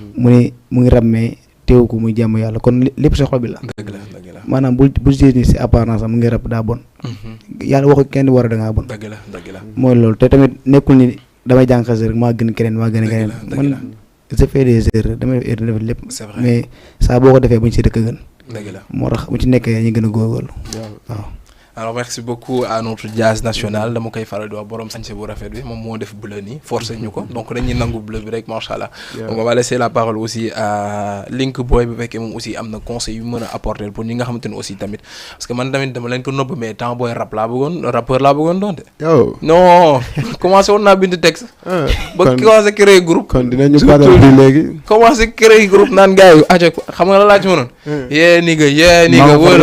mu ngi ràmmee teewu ko muy jàmm yàlla kon lépp si xol bi la. dëgg la maanaam bu gis ni si apparence am mu ngi rab daa bon. yàlla waxu kenn war a da ngaa bon. dëgg la mooy loolu te tamit nekkul ni damay jàng xas rek maa gën keneen man je fais des erreurs damay def erreur def lépp. c'est vrai mais saa boo ko defee bu ñu si dëkk gën. dëgg la moo tax bu ci nekkee ñu gën a góorgóorlu waaw. alors merci beaucoup à notre jazz national dama koy faral di wax borom sañse bu rafet bi moom moo def bleu nii forcé ñu ko donc dañuy nangu bleu bi rek macha allah. donc on va laisser la parole aussi à Link Boy bu fekkee moom aussi am na conseil yu mën a apporter pour ñi nga xamante ne aussi tamit parce que man tamit dama leen ko nëbb mais temps booy rappeur laa bëggoon doon de. yow non commencé woon naa bind texte. ba commencé créer groupe. kon dinañu paral bi léegi. commencé créer groupe naan gars yi aja xam nga la laa ci mënoon. yee ni nga wër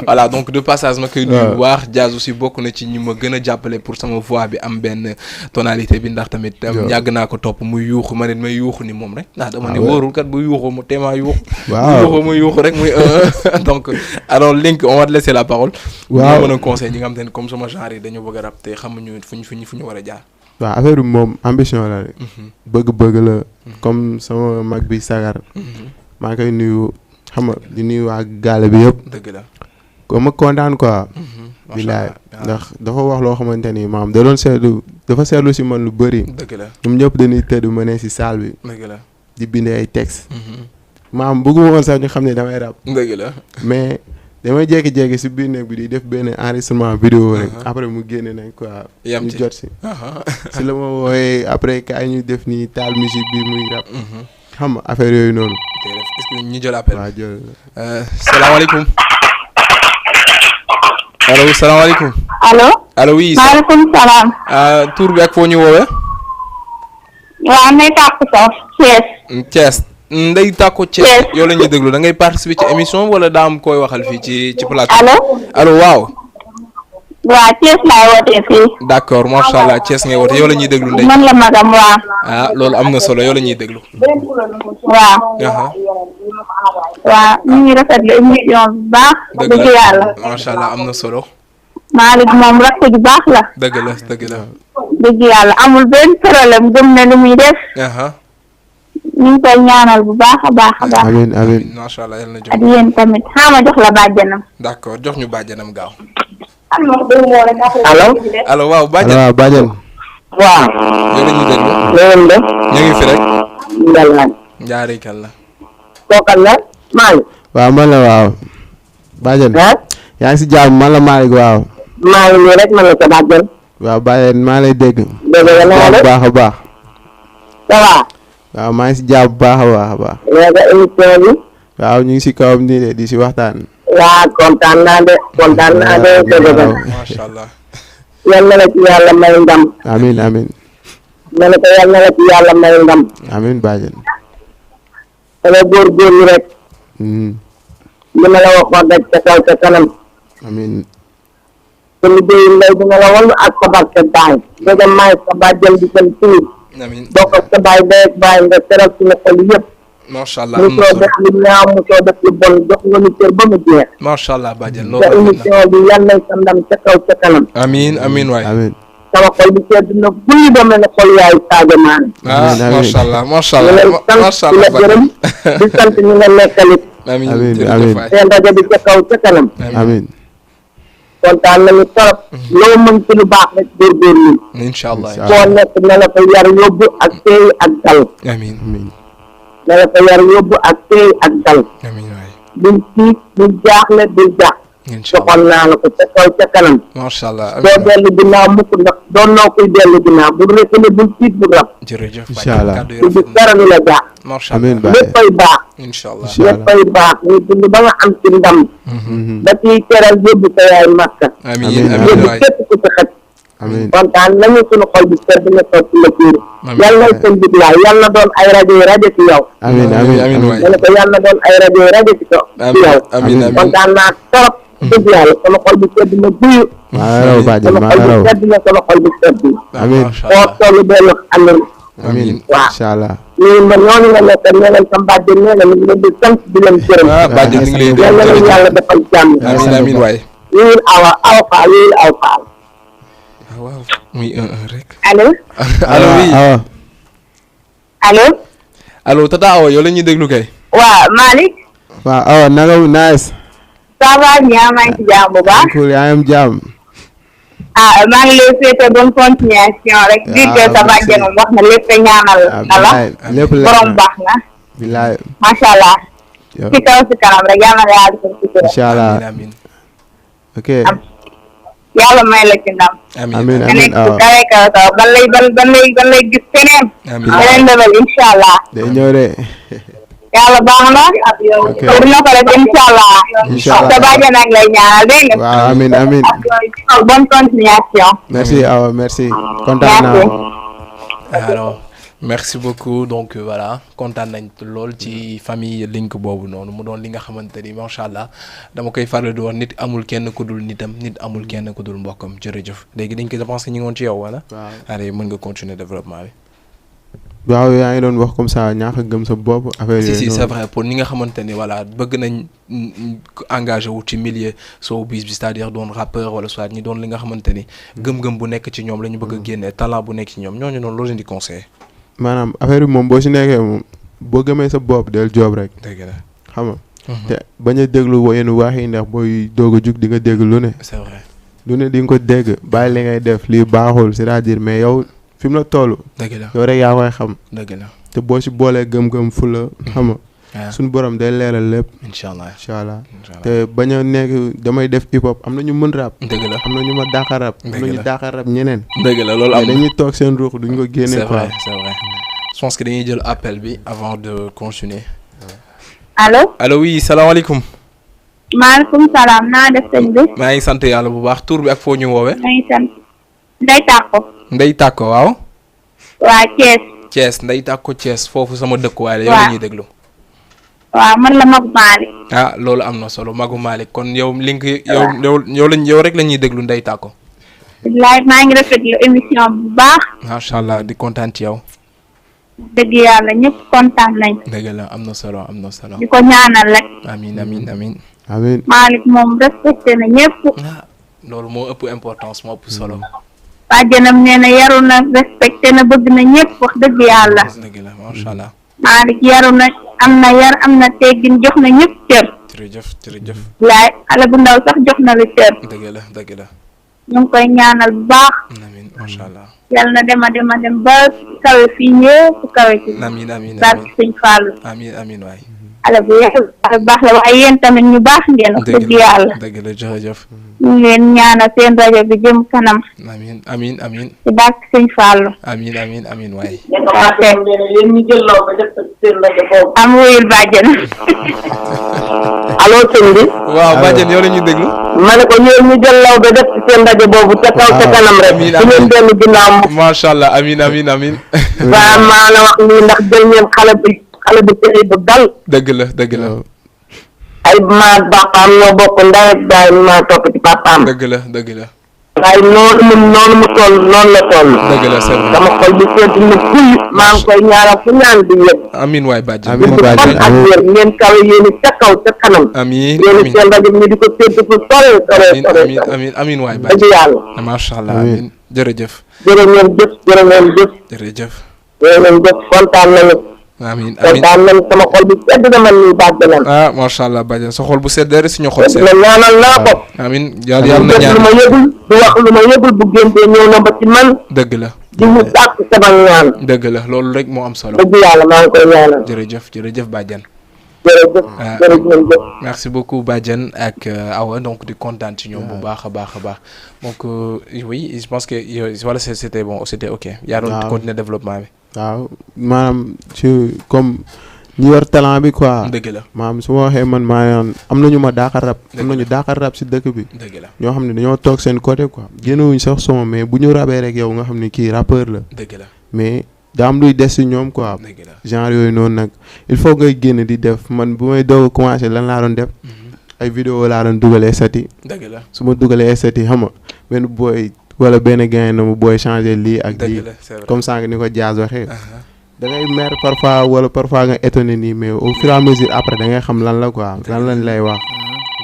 voilà donc de passage ma koy nuyu waax jazz aussi bokk na ci ñi ma gën a jàppale pour sama voix bi am benn tonalité bi ndax tamit yàgg naa ko topp muy yuuxu ma ne may yuuxu ni moom rek ndax dama ne wóorul kat bu yuuxu mu téemaa yuuxu mu yuuxu rek muy donc alors Link on va te laisser la parole ñu mën a conseil ñi nga xam te ne comme sama genre yi dañu bëgg a rap te xamuñu fu ñu war a jaar waaw affaire bi moom ambition la rek bëgg-bëgg la comme sama mag bi sagar maa ngi koy nuyu xam nga di nuyu waa gaale bi yëpp. dëgg la ko ma kontaan quoi. bilaay ndax dafa wax loo xamante ni maam da doon seetlu dafa seetlu si man lu bëri. dëgg la ñoom ñëpp dañuy tëdd ma ne si salle bi. dëgg la di bindee ay textes. maam bëgguma woon sax ñu xam ne damay rap. dëgg la mais damay jékki-jékki si biir néeg bi di def benn enregistrement vidéo rek. après mu génne nañ quoi. yam ñu ci jot si. si la ma wooyee après kaay ñu def nii taal musique bi muy rap. xam nga affaire yooyu noonu. est-ce que ñu jël appel. waaw jël salaamaaleykum. allo salaamaaleykum. allo oui. maaleykum salaam. tur bi ak foo ñu woowee. waaw Ndeye Tacko Sow Thiès. Thiès Ndeye Tacko Thiès. yow la ñuy déglu da ngay participer ci émission wala daa am koy waxal fii ci plateau. allo waaw. waaw Thiès laay wootee fii. d'accord macha allah Thiès ngay woote yow la ñuy déglu Ndeye. man la magam waaw. loolu am na solo yow la ñuy déglu. waaw. waaw ñu ngi rafetlu émission bu baax. dëgg yàlla macha allah am na solo. Malick moom rakk ju baax la. dëgg la dëgg la. dëgg yàlla amul benn problème gëm na li muy def. ñu ngi koy ñaanal bu baax a baax a baax. amiin amiin macha allah yal na ak yéen tamit xaama jox la bàjjanam. d'accord jox ñu bàjjanam gaaw. allo. allo waaw bàjjan. waaw bàjjan. waaw. yow la ñuy déglu. loolu la. ñu ngi fi rek. ndallaan. njaari kan la. kookal la Malick. waaw man la waaw. bàjjan. yaa ngi si jàmm man la Malick waaw. maa ngi nii rek man la sa bàjjan. waaw bàjjan maa lay dégg. dégg nga naa bu baax a baax. ça va. waaw maa ngi si jàmm bu baax a baax a baax. léegi émission bi. waaw ñu ngi si kawam nii de di si waxtaan. waaw kontaan naa de dëgg la. macha allah. yal na la ci yàlla may ndam. amiin amiin. ma ne ko yal na la ci yàlla may ndam. amiin bàjjan. dama góorgóorlu rek. li ma la waxoon rek ca kaw ca kanam. amiin. te liggéeyu ndey dina la wàllu ak sa barke baay. dëgg maay sa bàjjan di seen tuur. amiin bokk ak sa baay day ak baay nga teral suñu xol yëpp. macha allah am na musoo solo def lu ñaaw musoo def lu bon jox nga ñu cër ba mu jeex. macha allah bàjjan sa loolu émission bi yal nañ sa ndam ca kaw ca kanam. amiin amiin waay. amiin. sama xol bi sedd na buy demee ne xol yaay Sadio Mané. macha allah macha ñu allah lay macha sant di allah la gërëm di sant ñi nga nekkalit. amiin amiin jërëjëf amiin. waay. seen rajo bi ca kaw ca kanam. amiin. kontaan nañu trop. loo mën ci lu baax rek góorgóorlu. incha allah foo nekk na la ko yar yóbbu ak teey ak dal. amiin amiin. na la ko yar yóbbu ak teey ak dal. amiin waay. bul tiit bul jaaxle bul jaax. incha allah soxal naa la ko ca kaw ca kanam. macha allah doo dellu ginnaaw mukk ndax doon noo koy dellu ginnaaw bul rekkale bul tiit bul rab. jërëjëf incha allah. kàddu yi du rafet na dara lu la jaax. macha amiin allah Baye. léppay baax. incha allah incha allah. léppay baax ñu dund ba nga am ci ndam. ba ciy teral yóbbu sa yaay Makka. amiin amiin, amiin yóbbu waay. képp ku ci xaj. amiin. kontaan nañu suñu xol bi sedd na toog ci la tuur. Amiin. yal na seen diglaay yal na doon ay rajo yi rajo ci yow. amiin amiin amiin waay. ma ne ko yal na doon ay rajo yi rajo ci yow. amiin amiin amiin. kontaan naa trop. dëgg yàlla sama xol bi sedd na buyu. maa la raw bàjjan sama maa xol la bi raw. sedd na sama xol bi sedd. amiin. macha foo allah toll benn amin. amiin. waaw. incha allah. ñun ma ñooñu nga nekk nee leen sama bàjjen nee na ñu ngi leen di sant di leen gërëm. bàjjen ñu ngi lay yal na leen yàlla defal jàmm. amiin amiin waay. yéen awa faal yéen aw faal. waaw muy 1-1 rek. allo. allo oui awa. allo. allo tata Awa yow la ñuy déglu kay. waaw Malick. waaw awa naka nice. ça va ñaa maa ngi ci jàmm bu baax. cool yaa ngi am jàmm. maa ngi lay souhaiter bonne continuation rek. di que sa bàjjen wax na lépp te ñaanal. ala lépp leer borom na. baax na. bilaay. macha allah. ci kaw si kanam rek yàlla na yàlla defal ci dara. incha allah amiin ok. yàlla may la ci ndam. amiin amiin waaw kaw ban lay gis feneen. beneen level incha allah. day ñëw de. yàlla baax na. ok dina ko def incha allah. incha allah sa bàjjen nag lay ñaanal dégg nga. waaw amiin amiin. bonne continuation. merci Awa merci. kontaan naa. alors merci beaucoup donc voilà kontaan nañ lool ci famille Link boobu noonu mu doon li nga xamante ni macha allah dama koy faral di wax nit amul kenn ku dul nitam nit amul kenn ku dul mbokkam jërëjëf léegi dañ ko je pense que ñu ngi woon ci yow wala. waaw allez mën nga continuer développement bi. waaw yaa ngi doon wax comme ça ñaax a gëm sa bopp affaire yooyu. si c'est vrai pour ñi nga xamante ni voilà bëgg nañ engagé wu ci milieu showbiz bi c'est-à-dire doon rappeur wala soit ñi doon li nga xamante ni gëm-gëm bu nekk ci ñoom la ñu bëgg a génnee talent bu nekk ci ñoom ñooñu noonu loo leen di conseillé. maanaam affaire bi moom boo si nekkee moom boo gëmee sa bopp del job rek. dëgg la xam nga. te bañ a déglu yenn wax yi ndax booy doog a jug di nga dégg lu ne. c'est vrai lu ne di nga ko dégg bàyyi li ngay def lii baaxul c'est-à-dire mais yow fi mu la toll. dëgg la yow rek yaa koy xam. dëgg la te boo si boolee gëm-gëm fu la xam nga. suñu borom day leeral lépp. incha allah incha allah te bañ a nekk damay def hip hop am na ñu mën rap. dëgg la am na ñu ma dàqa rap. am na ñu dàqa rap ñeneen. dëgg la loolu am na dañuy toog seen ruux duñ ko génne quoi. c'est vrai je pense que dañuy jël appel bi avant de continuer. allo. allo oui salaamaaleykum. maaleykum salaam naa def sëñ bi. maa ngi sant yàlla bu baax tur bi ak foo ñu woowee. maa ngi sant Ndeye Tako. Ndeye Tako waaw. waa Thiès. Thiès Ndeye Tako Thiès foofu sama dëkkuwaay la yow la ñuy déglu. waaw man la Magu Malick. ah loolu am na solo Magu Malick kon yow Link yow rek la ñuy déglu Ndeye Tako. wallaay maa ngi rafetlu émission bu baax. macha allah di kontaan ci yow. dëgg yàlla ñëpp kontaan nañ. dëgg la am na solo am na solo. di ko ñaanal rek. amiin amiin amiin. amiin Malick moom respecté na ñëpp. loolu moo ëpp importance moo ëpp solo. bàjjenam nee na yaru na respecté na bëgg na ñëpp wax dëgg yàlla. dëgg la macha allah. Malick yaru na am na yar am na teggin jox na ñëpp cër. jërëjëf jërëjëf. laay xale bu ndaw sax jox na la cër. dëgg la dëgg la. ñu ngi koy ñaanal bu baax. amiin macha allah. yàlla na dem ba kawe fii ñëpp kawe ci. amiin amiin barke Sëñ Fallou. amiin amiin waay. xale bu baax la waaye yéen tamit ñu baax ngeen wax dëgg yàlla. dëgg la jërëjëf. ñu ngi leen ñaanal seen rajo bi jëm kanam. amiin amiin amiin. ci barke Sëñ Fallou. amiin amiin amiin waay. yéen ñu jël law ba def seen rajo boobu. am wuyul bàjjen. allo sëñ bi. waaw bàjjen yow la ñuy déglu. ma ne ko yéen ñu jël law ba def seen rajo boobu ca kaw ca kanam rek. amiin su ngeen dellu ginnaaw. macha allah amiin amiin amiin. waaw maa la wax lii ndax jël ngeen xale bu tëri bu dal. dëgg la dëgg la. ay maa papaam ñoo bokk ndey ak baay maa topp ci papaam. dëgg la dëgg la. waaye noonu mu toll noonu la toll. dëgg la c'est vrai. sama xol bi seet na kuy maa ngi koy ñaanal fu ñaan bi yëpp. amiin waay bàjjen. amiin bàjjen ak wér ngeen kawe yéen ca kaw ca kanam. amiin yéen seen rajo bi ñu di ko sédd fu sore sore sore. amiin amiin waay dëgg yàlla. macha allah amiin jërëjëf. jërë ngeen jëf jërë ngeen jëf. jërëjëf. jërë ngeen jëf kontaan nañu. amiin amiin kontaan nañu sama xol bi sedd na man nii bàjjenam. ah macha allah bàjjen sa xol bu sedd rek suñu xol sedd. ñaanal naa ko. amiin yàlla na ñaan lu ma yëgul du wax lu ma yëgul bu géntee ñëw na ba ci man. dëgg la. di mu sàkk sama ñaan. dëgg la loolu rek moo am solo. dëgg yàlla maa ngi koy ñaanal. jërëjëf jërëjëf bàjjen. jërëjëf jërëjëf. merci beaucoup Badiane ak Awa donc di kontaan ci ñoom bu baax a baax a baax donc oui je pense que voilà c'était bon c'était ok. yaa doon continuer développement bi. waaw maanaam ci comme ñi yor talent bi quoi. dëgg la maanaam su ma waxee man maa am nañu ma daakar rap. am nañu daakar rap si dëkk bi. dëgg la ñoo xam ne dañoo toog seen côté quoi. génnewuñ sax son mais bu ñu rabee rek yow nga xam ne kii rappeur la. dëgg la mais daa am luy des si ñoom quoi. dëgg la genre yooyu noonu nag il faut ngay génn di def man bu may doog a commencé lan laa doon def. ay vidéo laa doon dugalee sati. dëgg la su ma dugalee sati xam nga benn booy wala benn gain na mu booy changer lii ak lii comme sànq ni ko Diaz waxee. da ngay mer parfois wala parfois nga étonné nii mais au fur et à mesure après da ngay xam lan la quoi lan lañ lay wax.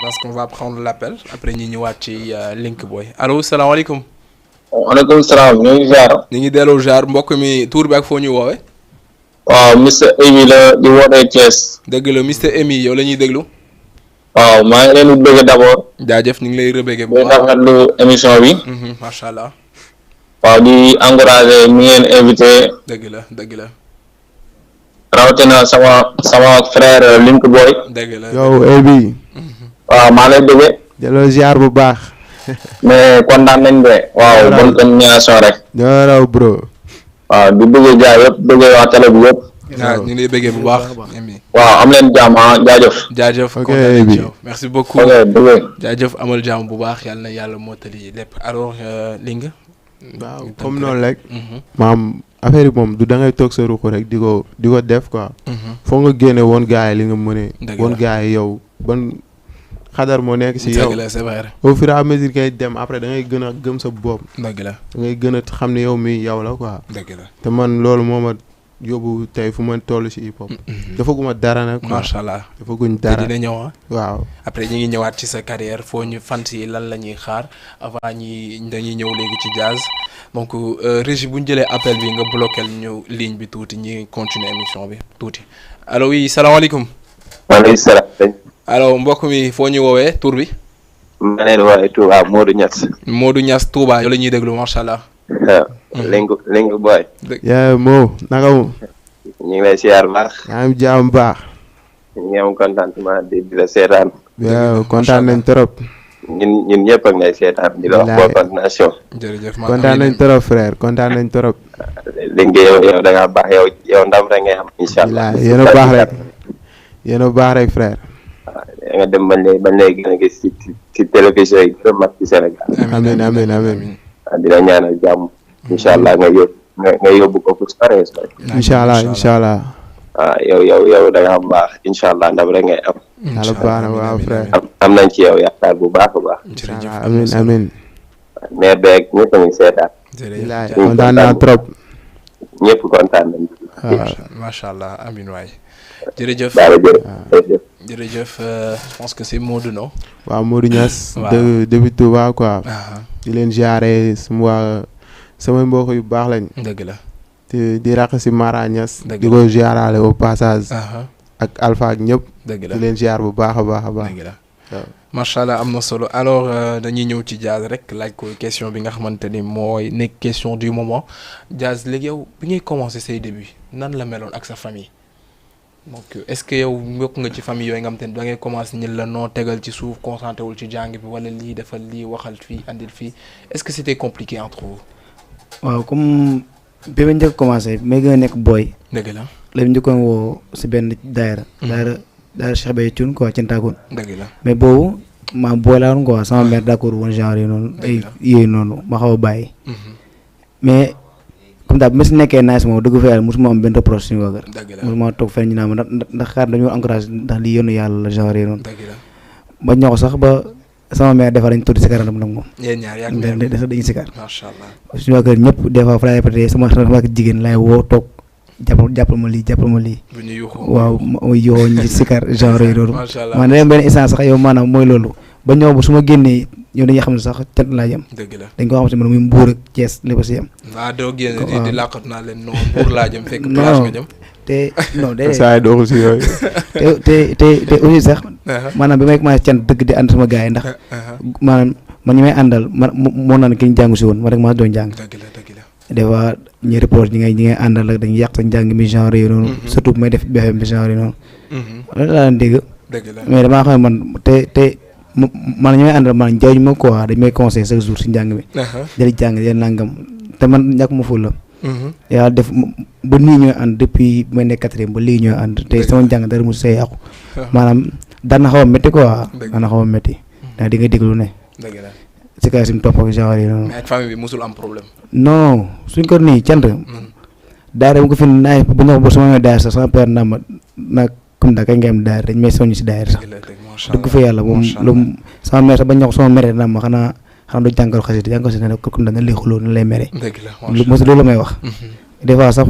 parce qu'on va prendre l'appel après ñi ñëwaat ci Link Boy allo salaamaaleykum. waaleykum salaam ñu ngi ziar. ñu ngi delloo ziar mbokk mi tuur bi ak foo ñu woowee. waaw Mr Emi la di wootee Thiès. dëgg la Mr Emi yow la ñuy déglu. waaw maa ngi leen di bëgg d'abord. jaajëf ñu ngi lay rebëggee bu baax di rafetlu émission bi. macha allah. waaw di encourager mi ngeen invité. dëgg la dëgg la. rawatina sama frère Link Boy. dëgg la yow Elbi. waaw maa lay déggee. delloo ziar bu baax. mais kontaan nañ de. waaw bonne continuation rek. ñoo raw bro. waaw di bëggee jaay yëpp bëggee waa télé bi yëpp. waaw ñu ngi lay bëggee bu baax. waaw am leen jàmm jaajëf. jaajëf ok bi merci beaucoup. ok dëgg jaajëf amal jàmm bu baax yàlla na yàlla mottali lépp alors Ling. waaw comme noonu rek. maam affaire yi moom du da ngay toog sa ruq rek di ko def quoi. foo nga génne woon gars yi li nga mënee. woon gars yi yow ban xadar moo nekk si yow. dëgg la c'est vrai. au fur et à mesure ngay dem après da ngay gën a gëm sa bopp. dëgg la da ngay gën a xam ne yow mi yow la quoi. dëgg la te man loolu moo ma yóbbu tey fu ma toll si hip hop. defaguma dara nag. macha allah defaguñ dara te dina ñëw waaw après ñi ngi ñëwaat ci sa carrière foo ñu fans yi lan la ñuy xaar avant dañuy ñëw léegi ci jazz donc Régis bu ñu jëlee appel bi nga bloqué ñu ligne bi tuuti ñi continuer émission bi tuuti allo oui salaamaaleykum. maaleykum salaam. allo mbokk mi foo ñu woowee tur bi. ma leen woowee Touba Modou Niass. Modou Niass Touba yow la ñuy déglu macha allah. waaw. Lingu boy. yaa moo naka mu. ñu ngi lay siyaar baax. yaa ngi jaam baax. ñu ngi am contentement di la seetaan. waaw kontaan nañ trop. ñun ñëpp ak ngay seetaan di la wax bonne continuation. jërëjëf kontaan nañ trop frère kontaan nañ trop. léegi yow da ngaa baax yow ndam rek ngay am incha allah. yéen a baax rek yéen a baax rek frère. nga dem bañ lay gën a gis ci télévision yi gën a mag ci Sénégal. amiin amiin amiin. di la ñaanal jàmm. incha allah nga yóbbu ko fu sore sore. incha allah incha allah. waaw yow da ngaa baax incha allah ndam rek ngay am. yàlla baax na waaw frère. am nañ ci yow yaakaar bu baax a baax. jërëjëf amiin amiin. mais beeg ñëpp a ngi seetaan. jërëjëf kontaan naa trop. ñëpp kontaan nañ. waaw macha allah amiin waay. jërëjëf jërëjëf je pense que c'est Modou non. waaw Modou Niass. depuis Touba quoi. di leen jaaree samay mbokk yu baax lañ. dëgg la. di raq si Mara Niass. di ko jaarale au passage. ak Alpha ak ñëpp. dëgg la di leen jaar bu baax a baax a baax. dëgg la macha allah am na solo alors dañuy ñëw ci Jazz rek laaj ko question bi nga xamante ni mooy nekk question du moment Jazz léegi yow bi ngay commencé say débuts nan la meloon ak sa famille. donc est-ce que yow mbokk nga ci famille yooyu nga xamante ni da ngay commencé ñu la noo tegal ci suuf concentré wul ci jàng bi wala lii defal lii waxal fii andil fii est-ce que c'était compliqué entre vous. waaw comme bi ma njëkk commencé may gën a nekk booy. dëgg la léegi njëkkoon woo si benn daayira. daayira Cheikh Baye Thioune quoi Thiantacoune. dëgg la mais boobu maa booy laa woon quoi sama mère d'accord woon genre yi noonu. ay yooyu noonu ma xaw a bàyyi. mais comme daal bi ma si nekkee naaj moom dëgg fa yàlla mosuma am benn reproche suñu waa kër. dëgg la mosuma toog fenn ñu naan ma ndax xaar dañoo encouragé ndax lii yoonu yàlla la genre yi noonu. dëgg la ba ñoo ko sax ba sama mère defar dañu tudd si karam nag moom. yéen ñaar yaa ngi dañuy sikar. macha allah suñu waa kër ñëpp des fois fa laay répété sama jigéen laay woo toog jàppal ma lii. bu ñu yuuxoo waaw mooy yuuxoo ñu sikar genre yi loolu. macha allah man dañu benn instant sax yow maanaam mooy loolu ba ñëw ba su ma génnee yow dañuy xam ne sax cant laa yem. dëgg la dañ ko xam si man muy Mbuur ak Thiès lépp si yem. waaw doo génn di làqat naa leen non Mbuur laa jëm fekk place nga jëm. te non day saa yi doxul si yooyu. te aussi sax. maanaam bi may commencé cant dëgg di ànd sama gars yi ndax. maanaam man ñi may àndal man moo naan ki ñu jàngu si woon ma rek maa doon jàng. dëgg la dëgg la. des fois ñi reproche ñi ngay àndal ak dañuy yàq sa njàng mi genre yi noonu. surtout bu may def BFM bi genre yi noonu. loolu laa leen dégg. dëgg la mais damaa xam ne man te man ñi may àndal man jaww ji ma quoi dañ may conseillé chaque jour si njàng mi. jëli jàng jëli nangam te man ñàkk ma ful la. yàlla def ba nii ñooy ànd depuis bu may nekk quatrième ba léegi ñooy ànd te sama njàng dara mu see yàqu. maanaam daan na xaw a métti quoi. daan na xaw a métti. ndax di nga déglu ne. dëgg la si kay suñu topp ak genre yi noonu. mais ak famille bi mosul am problème. non suñ ko nii cant. daara bu ko fi naay bu ñu wax ba sama daara sax sama père naa ma nag comme da kañ nga am daara dañ may soññ si daara sax. dëgg fa yàlla moom lu sama mère sax ba ñu wax sama mère naa ma xanaa du jàngal xasida jàngal xasida nag comme da na lay xuloo na lay mere. dëgg la loolu la may wax. des fois sax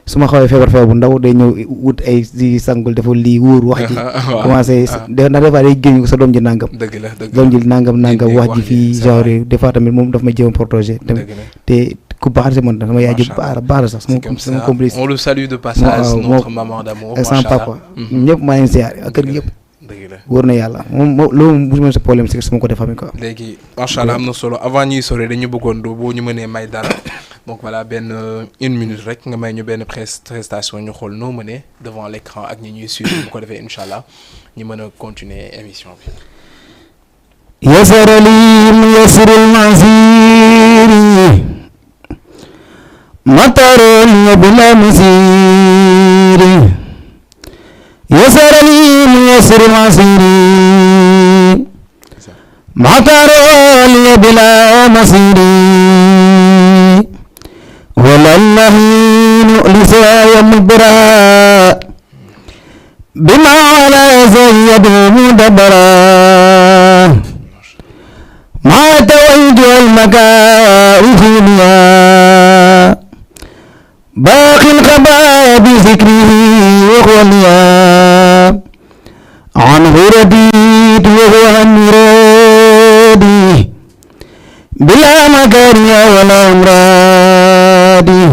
su ma xawee feebar bu ndaw day ñëw wut ay si sangul dafa lii wóor wax ji. commencé ndax des fois day génn sa doom ji nangam. dëgg la dëgg doom ji nangam wax ji fii genre yi des fois tamit moom daf may jéem a protéger tamit te ku baax si man sama yaay ji baax sax sama complice. on le salue de passage notre maman d'amour ak sama papa ñëpp maa ngi siyaar ak kër gi yëpp. dëgg la wóor na yàlla moom loolu mosuma sa problème si sama côté famille quoi. léegi macha allah am na solo avant ñuy sore dañu bëggoon boo ñu mënee may dara donc voilà une minute rek nga may ñu benn prestation ñu xool noo mënee devant l'écran ak ñi ñuy suivre bu ko defee incha allah ñu mën a continuer émission bi. yasara li muyassirul masiri mataron bila masiri yasara li muyassirul masiri mataron bila masiri وللهين لسايا مدبرا بما على زيد مدبرا ما توجه المكائف ليا باقي الخبا بذكره وخوليا عنه رديت وهو عن مرادي بلا مكاريا ولا امرادي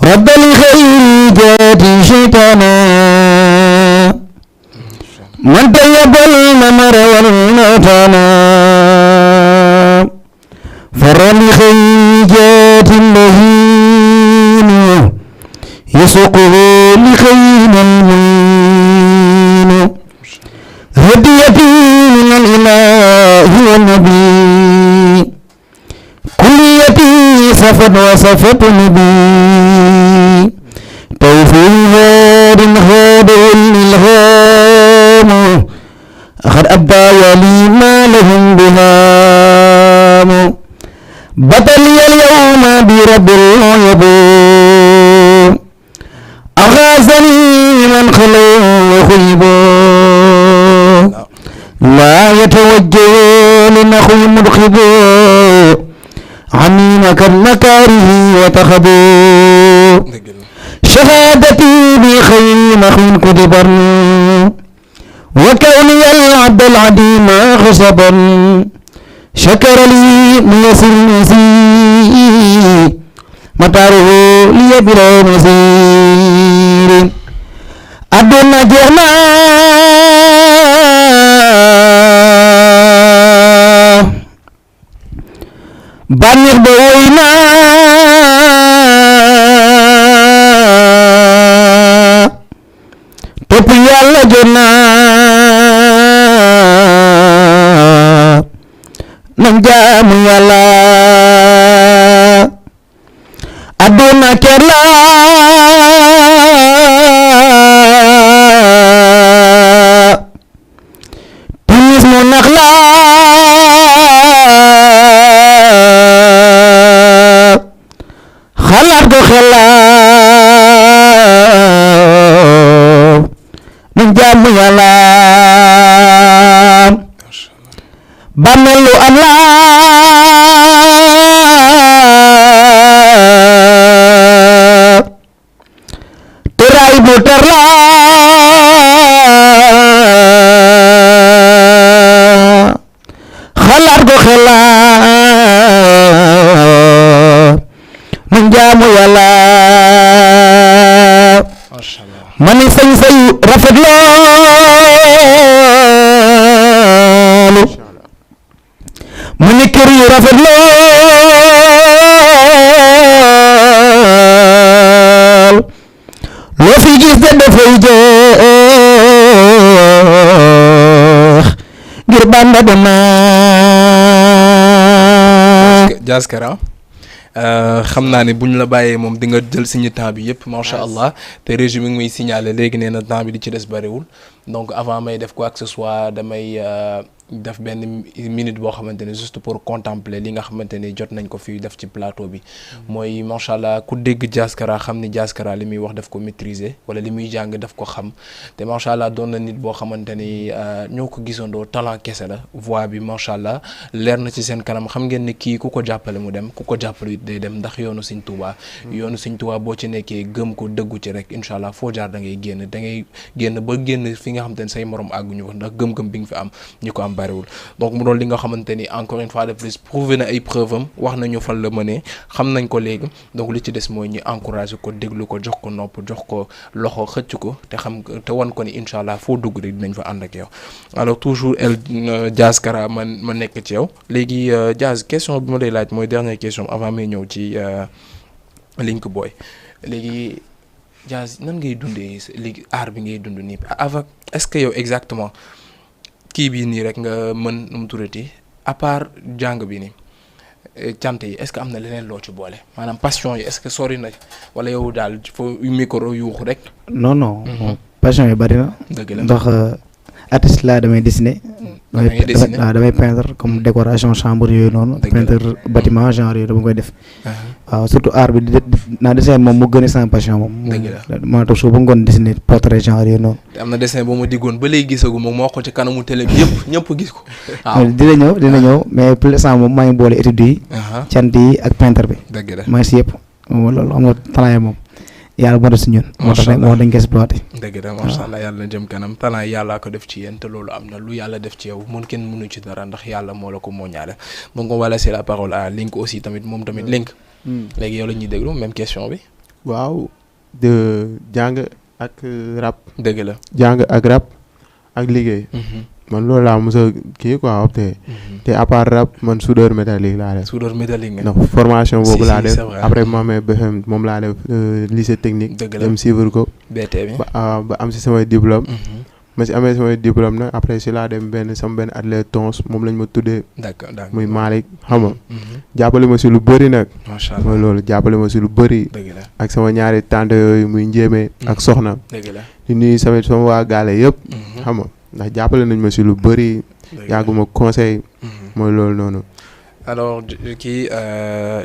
رد الخير جاتي شيطانا من طيب الممر والنتانا فر لخير جات اللهين يسوقه لخير المين هديتي من الإله والنبي كليتي صفت وصفت نبي توفيق هاد الإلهام أخذ أبا ولي ما لهم بهام بطلي اليوم برب الغيب أغاثني من خلو وخيب لا يتوجه لنخو مدخب عني كالمكاره وتخبو شهادتي بخير مخين كتبر وكوني العبد العديم خصبا شكر لي ميسر نسي مطاره لي بلا مسير أدنى جهنا بانيخ بوينا topp yàlla jot naa nan jaamu yàlla adduna kër la timis mu nax la xalaat ko xelaat nan jaamu yàlla bàmmeel lu am la tëraay bu tar la xalaat ko xelaat nan jaamu yàlla mani sañ-sañ rafet loolu mu ni kër yu rafet lool loo fi gis de dafay jeex ngir Bamba dana Diaskara xam naa ne buñ la bàyyee moom di nga jël suñu temps bi yëpp macha allah te régime mi ngi muy signaler léegi nee na temps bi di ci des bariwul donc avant may def quoi que ce soit damay def benn minute boo xamante ne juste pour contempler li nga xamante ne jot nañ ko fi def ci plateau bi mooy macha allah ku dégg Diaskara xam ni Diaskara li muy wax daf ko maîtriser wala li muy jàng daf ko xam te macha allah doon na nit boo xamante ni ñoo ko gisandoo talent kese la voix bi macha allah leer na ci seen kanam xam ngeen ne kii ku ko jàppale mu dem ku ko jàppale it day dem ndax yoonu Sëñ Tuubaa yoonu Sëñ Tuubaa boo ci nekkee gëm ko dëggu ci rek incha allah foo jaar da ngay génn ba génn fi nga xamante ne say morom àgguñu ko ndax gëm-gëm bi nga fi am ñu ko am bariwul donc mu doon li nga xamante ni encore une fois de plus prouvé na ay preuve am wax nañu fan la mënee xam nañ ko léegi donc li ci des mooy ñu encouragé ko déglu ko jox ko nopp jox ko loxo xëcc ko te xam te wan ko ni incha allah foo dugg rek dinañ fa ànd ak yow alors toujours Diaz Kara ma nekk ci yow léegi Diaz question bi ma lay laaj mooy dernière question avant may ñëw ci Link Boy léegi Diaz nan ngay dundee léegi art bi ngay dund nii avec est-ce que yow exactement kii bii nii rek nga mën nu mu turati à part jàng bi nii cant yi est-ce que am na leneen loo ci boole maanaam passion yi est-ce que sori na wala yow daal foo micro yuuxu rek. non non passion yi bari na. dëgg la ndax artiste laa damay dessiner. damay peindre comme décoration chambre yooyu noonu. peindre bâtiment genre yooyu dama koy def. waaw surtout art bi naa dessin moom mu gën a sama passion moom. dëgg la maa toog suba ngoon dessiner portrait genre yooyu noonu. am na dessin boo ma diggoon ba léegi gisagu moom moo ko ci kanamu télé bi ñëpp gis ko. waaw dina ñëw mais pour l'instant moom maa ngi boole études yi. cant yi ak peintre bi. dëgg la maa ngi si yëpp loolu xam nga talent yi moom. yàlla moo def si ñun. macha allah moo dañ ko exploité. dëgg la macha allah yàlla na jëm kanam talent yàllaa ko def ci yéen te loolu am na lu yàlla def ci yow mën kenn mënu ci dara ndax yàlla moo la ko moo ñaale donc on va laisser la parole à Link aussi tamit moom tamit Link. léegi yow la ñuy déglu même question bi. waaw de jàng ak rap. dëgg la jàng ak rap ak liggéey. man loolu laa mos a kii quoi opté. te à part rap man soudeur métallique laa def. soudeur métallique nga. ndax formation boobu laa def après ma amee BFM moom laa def lycée technique. dëgg la dem suivre ko. BT bi ba am si samay diplôme. ma si amee samay diplôme nag après si laa dem sama benn atelier tons moom lañ ma tuddee. d'accord muy Malick xam nga. jàppale ma si lu bëri nag. macha allah mooy loolu jàppale ma si lu bëri. dëgg la ak sama ñaari tante yooyu muy njéeme. ak soxna. dëgg la di nuyu sama waa gaale yëpp. xam nga ndax jàppale nañ ma si lu bëri. yàgguma conseil. mooy loolu noonu. alors kii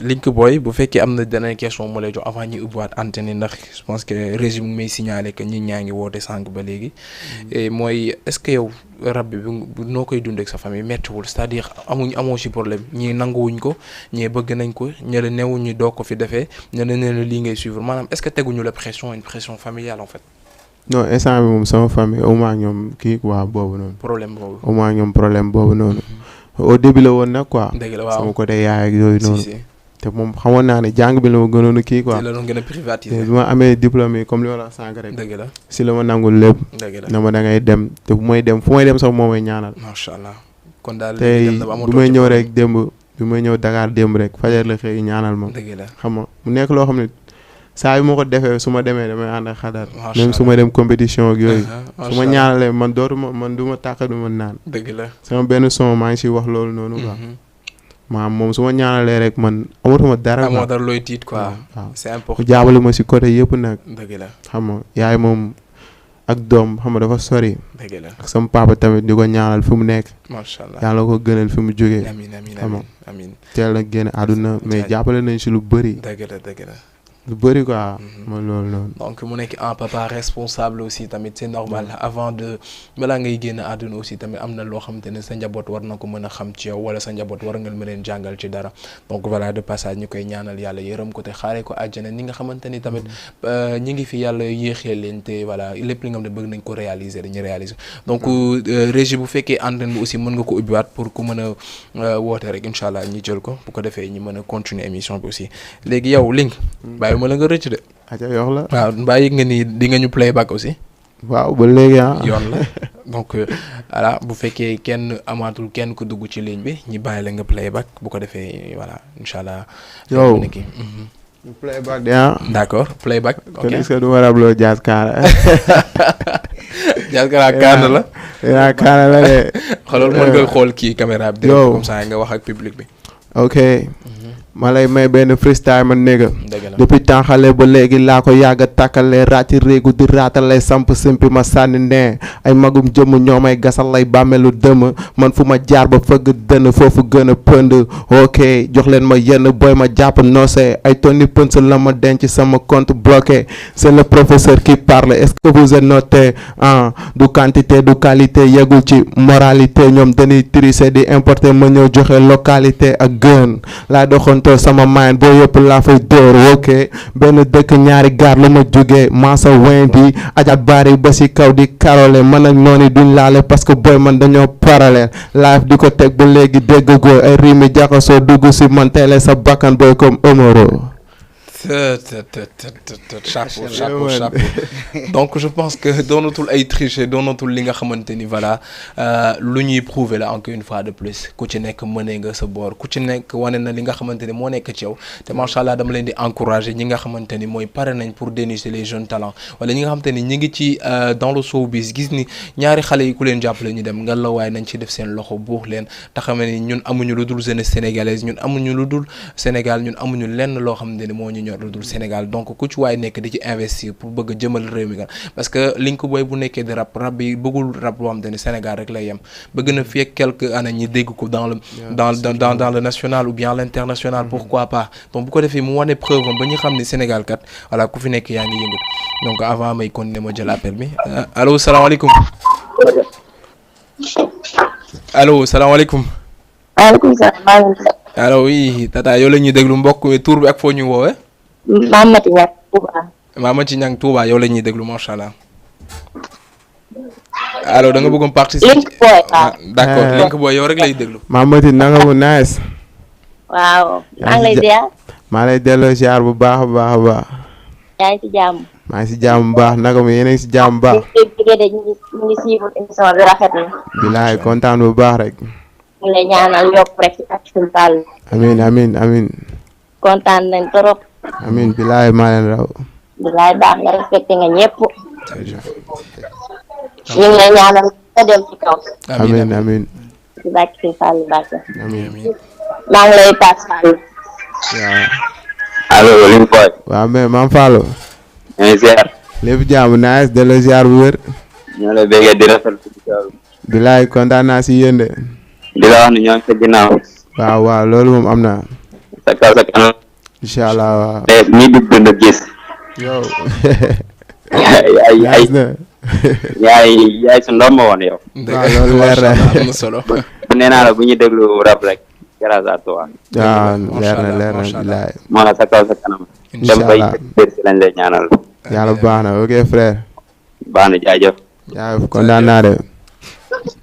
Link Boy bu fekkee am na dernière question mu lay jox avant ñuy ubbiwaat antenne ndax je pense que régime may signaler que ñi ñaa ngi woote sànq ba léegi. et mooy est-ce que yow rab bi noo koy dundee ak sa famille méttiwul c'est-à-dire amoo ci problème ñii nanguwuñ ko ñii bëgg nañ ko ñële newuñu doo ko fi defee ñële ne la lii ngay suivre maanaam est-ce que teguñu la pression une pression familiale en fait. non instant bi moom sama famille au moins ñoom kii quoi boobu noonu. problème boobu au moins ñoom problème boobu noonu. au début la woon nag quoi. dëgg la waaw sama côté yaay ak yooyu noonu. te moom xamoon naa ne jàng bi la ma gënoon a kii quoi. la doon gën a privatiser. bi ma amee diplôme yi comme li ma la wax sànq rek. dëgg la si la ma nangul lépp. dëgg la na ma da ngay dem te fu may dem sax moo may ñaanal. macha allah kon daal tey bu may ñëw rek démb bi may ñëw Dakar démb rek fajar la xëy ñaanal ma. dëgg la xam nga mu nekk loo xam ne saa yu ma ko defee su ma demee damay ànd ak xadar. même su ma dem compétition ak yooyu. su ma ñaanalee man du ma tàq du ma naan. dëgg la sama benn son maa ngi siy wax loolu noonu quoi. maam moom su ma ñaanalee rek man amatuma dara. amoo dara looy tiit quoi. waaw c'est important jaabale ma si côté yëpp nag. dëgg la xam nga yaay moom ak doom xam nga dafa sori. dëgg la ak sama papa tamit di ko ñaanal fi mu nekk. macha allah yàlla ko gënal fi mu jógee. amiin xam nga amiin teel na génn àdduna mais jàppale nañ si lu bëri. dëgg la dëgg la. lu bëri quoi. mooy loolu noonu. donc mu nekk un papa responsable aussi tamit c'est normal avant de balaa ngay génn àdduna aussi tamit am na loo xamante ne sa njaboot war na ko mën a xam ci yow wala sa njaboot war nga mën leen jàngal ci dara donc voilà de passage ñu koy ñaanal yàlla yërëm ko te xaaree ko àjjana ñi nga xamante ni tamit ñi ngi fi yàlla yéexee leen te voilà lépp li nga xam ne bëgg nañ ko réaliser dañuy réaliser donc régie bu fekkee antenne bi aussi mën nga ko ubbiwaat pour ku mën a woote rek incha allah ñi jël ko bu ko defee ñi mën a continuer émission bi aussi léegi yow Link ma la nga rëcc de. aja yox la waaw mbaa yëg nga ni di nga ñu playback aussi. waaw ba léegi yoon la donc voilà bu fekkee kenn amaatul kenn ku dugg ci ligne bi ñi bàyyi la nga playback bu ko defee voilà incha allah. yow playback de d'accord playback. ok kon est-ce que du ma rabloo Diaz Kara. Diaz Kara kaana la. yaa kaana la de. xoolal mën nga xool kii caméra bi. yow comme ça nga wax ak public bi. ok. ma lay may benn freestyle man néega dëgg la depuis temps xale ba léegi laa ko yàgg a tàkkale ràcci réegu di raatale samp simpi ma sànni nee ay magum jëmm ñoo may gasal lay bàmmeelu dëmm man fu ma jaar ba fëgg dënn foofu gën a pënd ok jox leen ma yenn booy ma jàpp noosé ay tonni pëns la ma denc sama compte bloqué c'est le professeur qui parle est-ce que vous êtes noté du quantité du qualité yegul ci moralité ñoom dañuy tricher di importer ma ñëw joxe localité ak gën laa doxoon moto sama main boo yëpp laa fay dóor ok benn dëkk ñaari gaar la ma jógee maasa wendi ajat bari ba si kaw di karole man ak noonu duñ laale parce que boy man dañoo parallèle live di ko teg ba léegi dégg goo ay riimi jaxasoo dugg si man teele sa bakkan boy comme Omaro. chapeau. Donc je pense que doonatul ay tricher doonatul li nga xamante ni voilà lu ñuy prouver la encore une fois de plus ku ci nekk mënee nga sa boor ku ci nekk wane na li nga xamante ni moo nekk ci yow te macha allah dama leen di encourager ñi nga xamante ni mooy pare nañ pour dénicher les jeunes talents wala ñi nga xamante ni ñi ngi ci dans le showbiz gis ni ñaari xale yi ku leen jàppale ñu dem nga la waaye nañ ci def seen loxo buux leen te xam ne ñun amuñu lu dul jeunesse sénégalaise ñun amuñu lu dul Sénégal ñun amuñu lenn loo xamante ni moo ñu ñor lu dul Sénégal donc ku ci waay nekk di ci investir pour bëgg a jëmal réew mi kan parce que Link Boy bu nekkee di rap bi bëggul rap boo xamante ni Sénégal rek lay yem bëgg na fi quelques années ñi dégg ko dans le national ou bien l'international pourquoi pas donc bu ko defee mu wane preuve ba ñu xam ni Sénégal kat voilà ku fi nekk yaa ngi yëngu donc avant may continuer ma jël appel bi allo salaamaaleykum allo salaamaaleykum. waaleykum salaam. allo oui tata yow la ñuy déglu mbokk tur bi ak foo ñu woowee. Mamati Niang Touba. Mamati Niang Touba yow la ñuy déglu macha allah. allo da nga bëggoon participer. Link Boy d'accord Link Boy yow rek lay déglu. Mamati nanga mu nice. waaw maa ngi lay ziar. maa lay delloo ziar bu baax a baax a baax. yaa ngi ci jàmm. maa ngi si jàmm bu baax naka mu yéen a ngi si jàmm bu baax. ñu ngi suivre émission bi rafet na. bilaay kontaan bu baax rek. ñu lay ñaanal yokk rek ci ak suñu taal. amiin. kontaan nañ trop. amiin bilaay maa leen raw. bilaay baax nga respecté nga ñëpp. ñu ngi lay ñaanal nga dem ci kaw. amiin. ci bàcc si Fallou Mbacke. amiin. maa ngi lay paas Fallou. waaw. allo Link Boy. waaw mais maam Fallou. ñooy ziar. lépp jàmm nice delloo ziar bu wér. ñoo lay béggee di rafetlu. bilaay kontaan naa si yéen de. di la wax ni ñoo ngi sa ginnaaw. waaw loolu moom am na. sa kaw sa kanam. incha allah waaw. te ñi dugg na gis. yow. yaay sa ndomba woon yow. waaw loolu leer na am na solo. nee naa la bu ñu déglu rap rek grâce à toi. waaw leer na bilaay. moo la sa kaw sa kanam. incha allah dem bay si lañ lay ñaanal. yàlla baax na ok frère. baax na jaajëf. jaajëf kontaan naa de.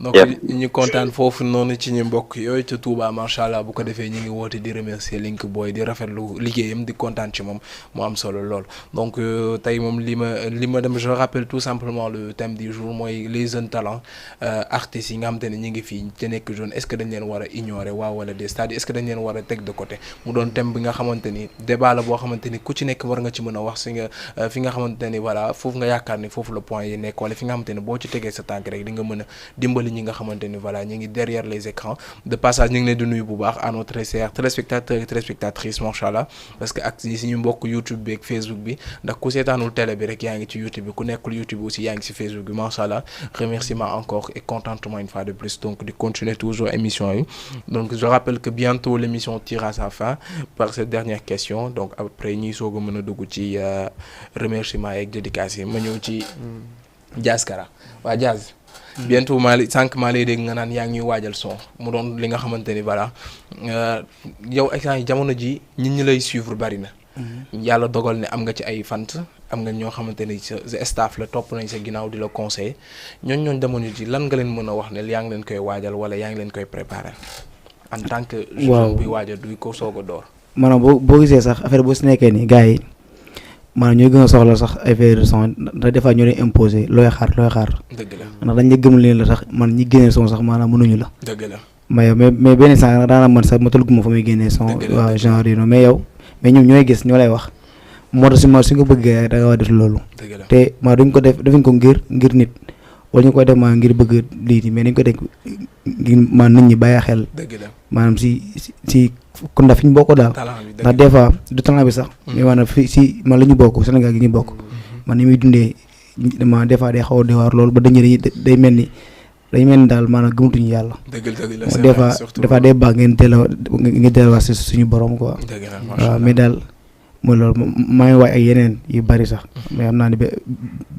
donc ñu kontaan foofu noonu ci ñu mbokk yooyu ca Touba macha allah bu ko defee ñu ngi woote di remercier Link Boy di rafetlu liggéeyam di kontaan ci moom mu am solo lool donc tey moom li ma dem je rappelle tout simplement le thème du jour mooy les jeunes talents artistes yi nga xamante ne ñu ngi fii te nekk jeune est-ce que dañ leen war a ignorer waaw wala des c'est-à-dire est-ce que dañ leen war a teg de côté mu doon thème bi nga xamante ni débat la boo xamante ni ku ci nekk war nga ci mën a wax si nga fi nga xamante ni voilà foofu nga yaakaar ni foofu le point yi nekk wala fi nga xamante ni boo ci tegee sa tànk rek di nga mën a dimbali ñi nga xamante ni voilà ñu ngi derrière les écrans de passage ñu ngi leen di nuyu bu baax à nos très chers téléspectateurs et téléspectatrices macha allah parce que ak si ñu mbokk YouTube bi ak Facebook bi ndax ku seetaanul télé bi rek yaa ngi ci YouTube bi ku nekkul YouTube aussi yaa ngi ci Facebook bi macha allah remerciement encore et contentement une fois de plus donc di continuer toujours émission yi donc je rappelle que bientôt l'émission tire à sa fin par cette dernière question donc après ñuy soog a mën a dugg ci remerciement ak dédicace yi ma ñëw ci Diaz Kara waa Diaz bientôt maa lay dégg nga naan yaa ngi ñuy waajal son mu doon li nga xamante ni voilà yow instant yi jamono ji nit ñi lay suivre bari na. yàlla dogal ne am nga ci ay fans am nga ñoo xamante ni sa staff la topp nañ sa ginnaaw di la conseiller ñooñ jamono ji lan nga leen mën a wax ne yaa ngi leen koy waajal wala yaa ngi leen koy préparer en tant que. jeune buy waajal du ko soog a door. maanaam boo gisee sax affaire boo si nekkee nii gars yi maanaam ñooy gën a soxla sax affaire son ndax des fois ñoo lay imposer looy xaar. dëgg la ndax dañ la gëm leen la sax man ñi génnee son sax maanaam mënuñu la. dëgg la mais benn sens daanaka man sax ma tëlgu ma fa muy génnee son. waaw genre yi noonu mais yow mais ñoom ñooy gis ñoo lay wax moo tax si nga bëggee da nga war a def loolu. dëgg la te maa duñ ko defuñ ko ngir nit wala ñu koy def maa ngir bëgg lii mais dañ ko def ngir maa nit ñi bàyyi xel. dëgg la maanaam si kon ndax fi ñu bokk daal ndax des fois du talent bi sax mais maanaam fi si man la ñu bokk Sénégal gi ñu bokk man ni muy dundee ma des fois day xaw a dewaar loolu ba dañu day mel ni daal maanaam gëmatuñu yàlla. dëgg la des fois day baax ngeen delluwaat si suñu borom quoi. waaw mais daal mooy loolu maa ngi waay ak yeneen yu bari sax mais xam naa ne bi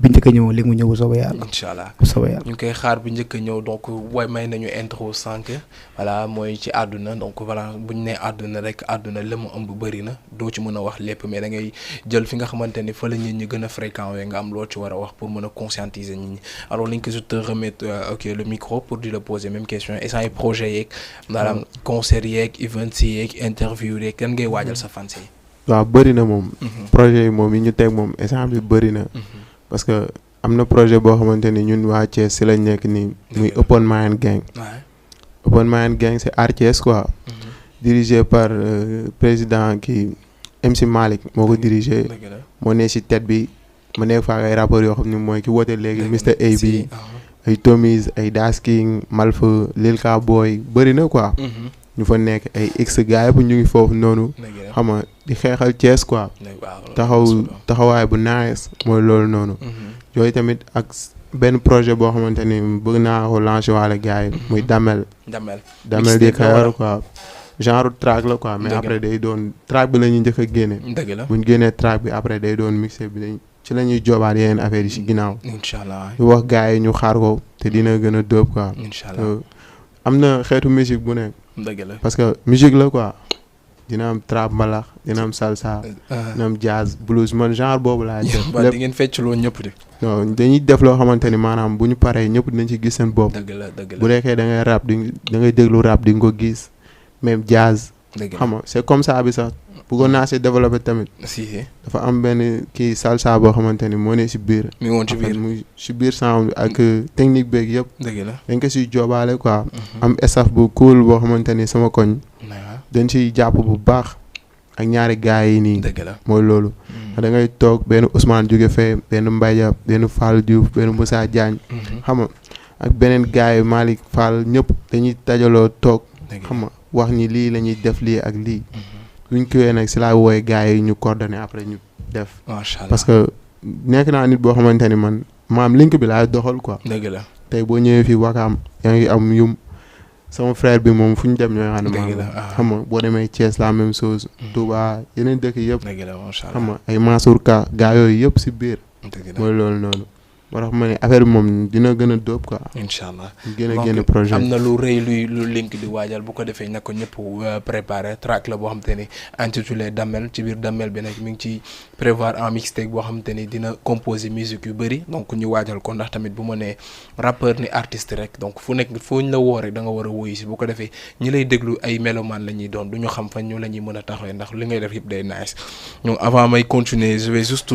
njëkk a ñëw léegi mu ñëw bu soobee yàlla. incha allah bu soobee yàlla ñu ngi koy xaar bu njëkk a ñëw donc way may nañu intro sànq voilà mooy ci àdduna donc voilà bu ñu nee àdduna rek àdduna li mu ëmb bëri na doo ci mën a wax lépp mais da ngay jël fi nga xamante ni fa la nit ñi gën a fréquent we nga am loo ci war a wax pour mën a conscientiser nit ñi alors li nga ko je te remettre le micro pour di la poser même question instant yi projet yeeg maanaam concert yeeg events yeeg interview yeeg kan ngay waajal sa fans yi. waaw bëri na moom. projet yi moom yi ñu teg moom instant bi bëri na. parce que am na projet boo xamante ni ñun waa Thiès si lañ nekk nii muy Open Mind Gang. Open Mind Gang c'est Art Thiès quoi. dirigé par président kii MC Malick moo ko dirigé. moo ne si tête bi ma nekk fa ay rappeurs yoo xam ne mooy ki woote léegi Mr AB ay Tomis ay Das King Malfa Lil Ka Boy bëri na quoi. ñu fa nekk ay x gars yëpp ñu ngi foofu noonu. xam nga di xeexal Thiès quoi. taxawaay bu nice mooy loolu noonu. yooyu tamit ak benn projet boo xamante ni bëgg naa ko lancer waale gars yi muy Damel di Kayor quoi. genre track la quoi mais après day doon track bi la ñuy njëkk a génne. bu ñu génnee track bi après day doon mixé bi ci la ñuy joobaat yeneen affaire yi si ginnaaw. incha allah ñu wax gars yi ñu xaar ko te dina gën a dóob quoi. incha allah am na xeetu musique bu nekk. dëgg la parce que musique la quoi dina am trap mbalax dina am salsa. dina am jazz blues man genre boobu laa def. lépp di ngeen fecc loo ñëpp de. non dañuy def loo xamante ni maanaam bu ñu paree ñëpp dinañ ci gis seen bopp. dëgg la bu nekkee da ngay rap da ngay déglu rap di nga ko gis même jazz. xam nga c'est comme ça bi sax bëggoon naa si développer tamit. dafa am benn kii salsa boo xamante ni moo ne si biir. mi ngi woon ci biir muy si biir sound ak technique beeg yëpp. dëgg la dañ ko siy joobaale quoi. am staff bu cool boo xamante ni sama koñ. dañ siy jàpp bu baax ak ñaari gars yi nii. dëgg la mooy loolu. da ngay toog benn Ousmane jóge fee benn Mbaye benn Fall Diouf benn Moussa Diagne. xam nga ak beneen gars yi Malick Fall ñëpp dañuy dajaloo toog. xam nga wax ni lii la ñuy def lii ak lii. suñ kiwee nag si laa wooye gars yi ñu coordonné après ñu def. macha allah parce que nekk naa nit boo xamante ni man maam link bi laay doxal quoi. dëgg la tey boo ñëwee fii Wakaam yaa ngi am yum sama frère bi moom fu ñu dem ñooy xam ne xam nga boo demee Thiès la même chose. Touba yeneen dëkk yëpp. dëgg la macha allah xam nga ay Mansour Ka gars yooyu yëpp si biir. mooy loolu noonu. moo tax ma ne affaire bi moom dina gën a dóob quoi. incha allah gën a génn projet am na lu rëy lu link di waajal bu ko defee na ko ñëpp préparé track la boo xam te ni intitulé Damel ci biir Damel bi nag mi ngi ci prévoir en mixtape boo xam te ni dina composer musique yu bëri donc ñu waajal ko ndax tamit bu ma nee rappeur ni artiste rek donc fu nekk foo ñu la woo rek da nga war a wuyu si bu ko defee ñi lay déglu ay mélomane la ñuy doon du ñu xam fan ñu la ñuy mën a taxawee ndax li ngay def yëpp day nice donc avant may continuer je vais juste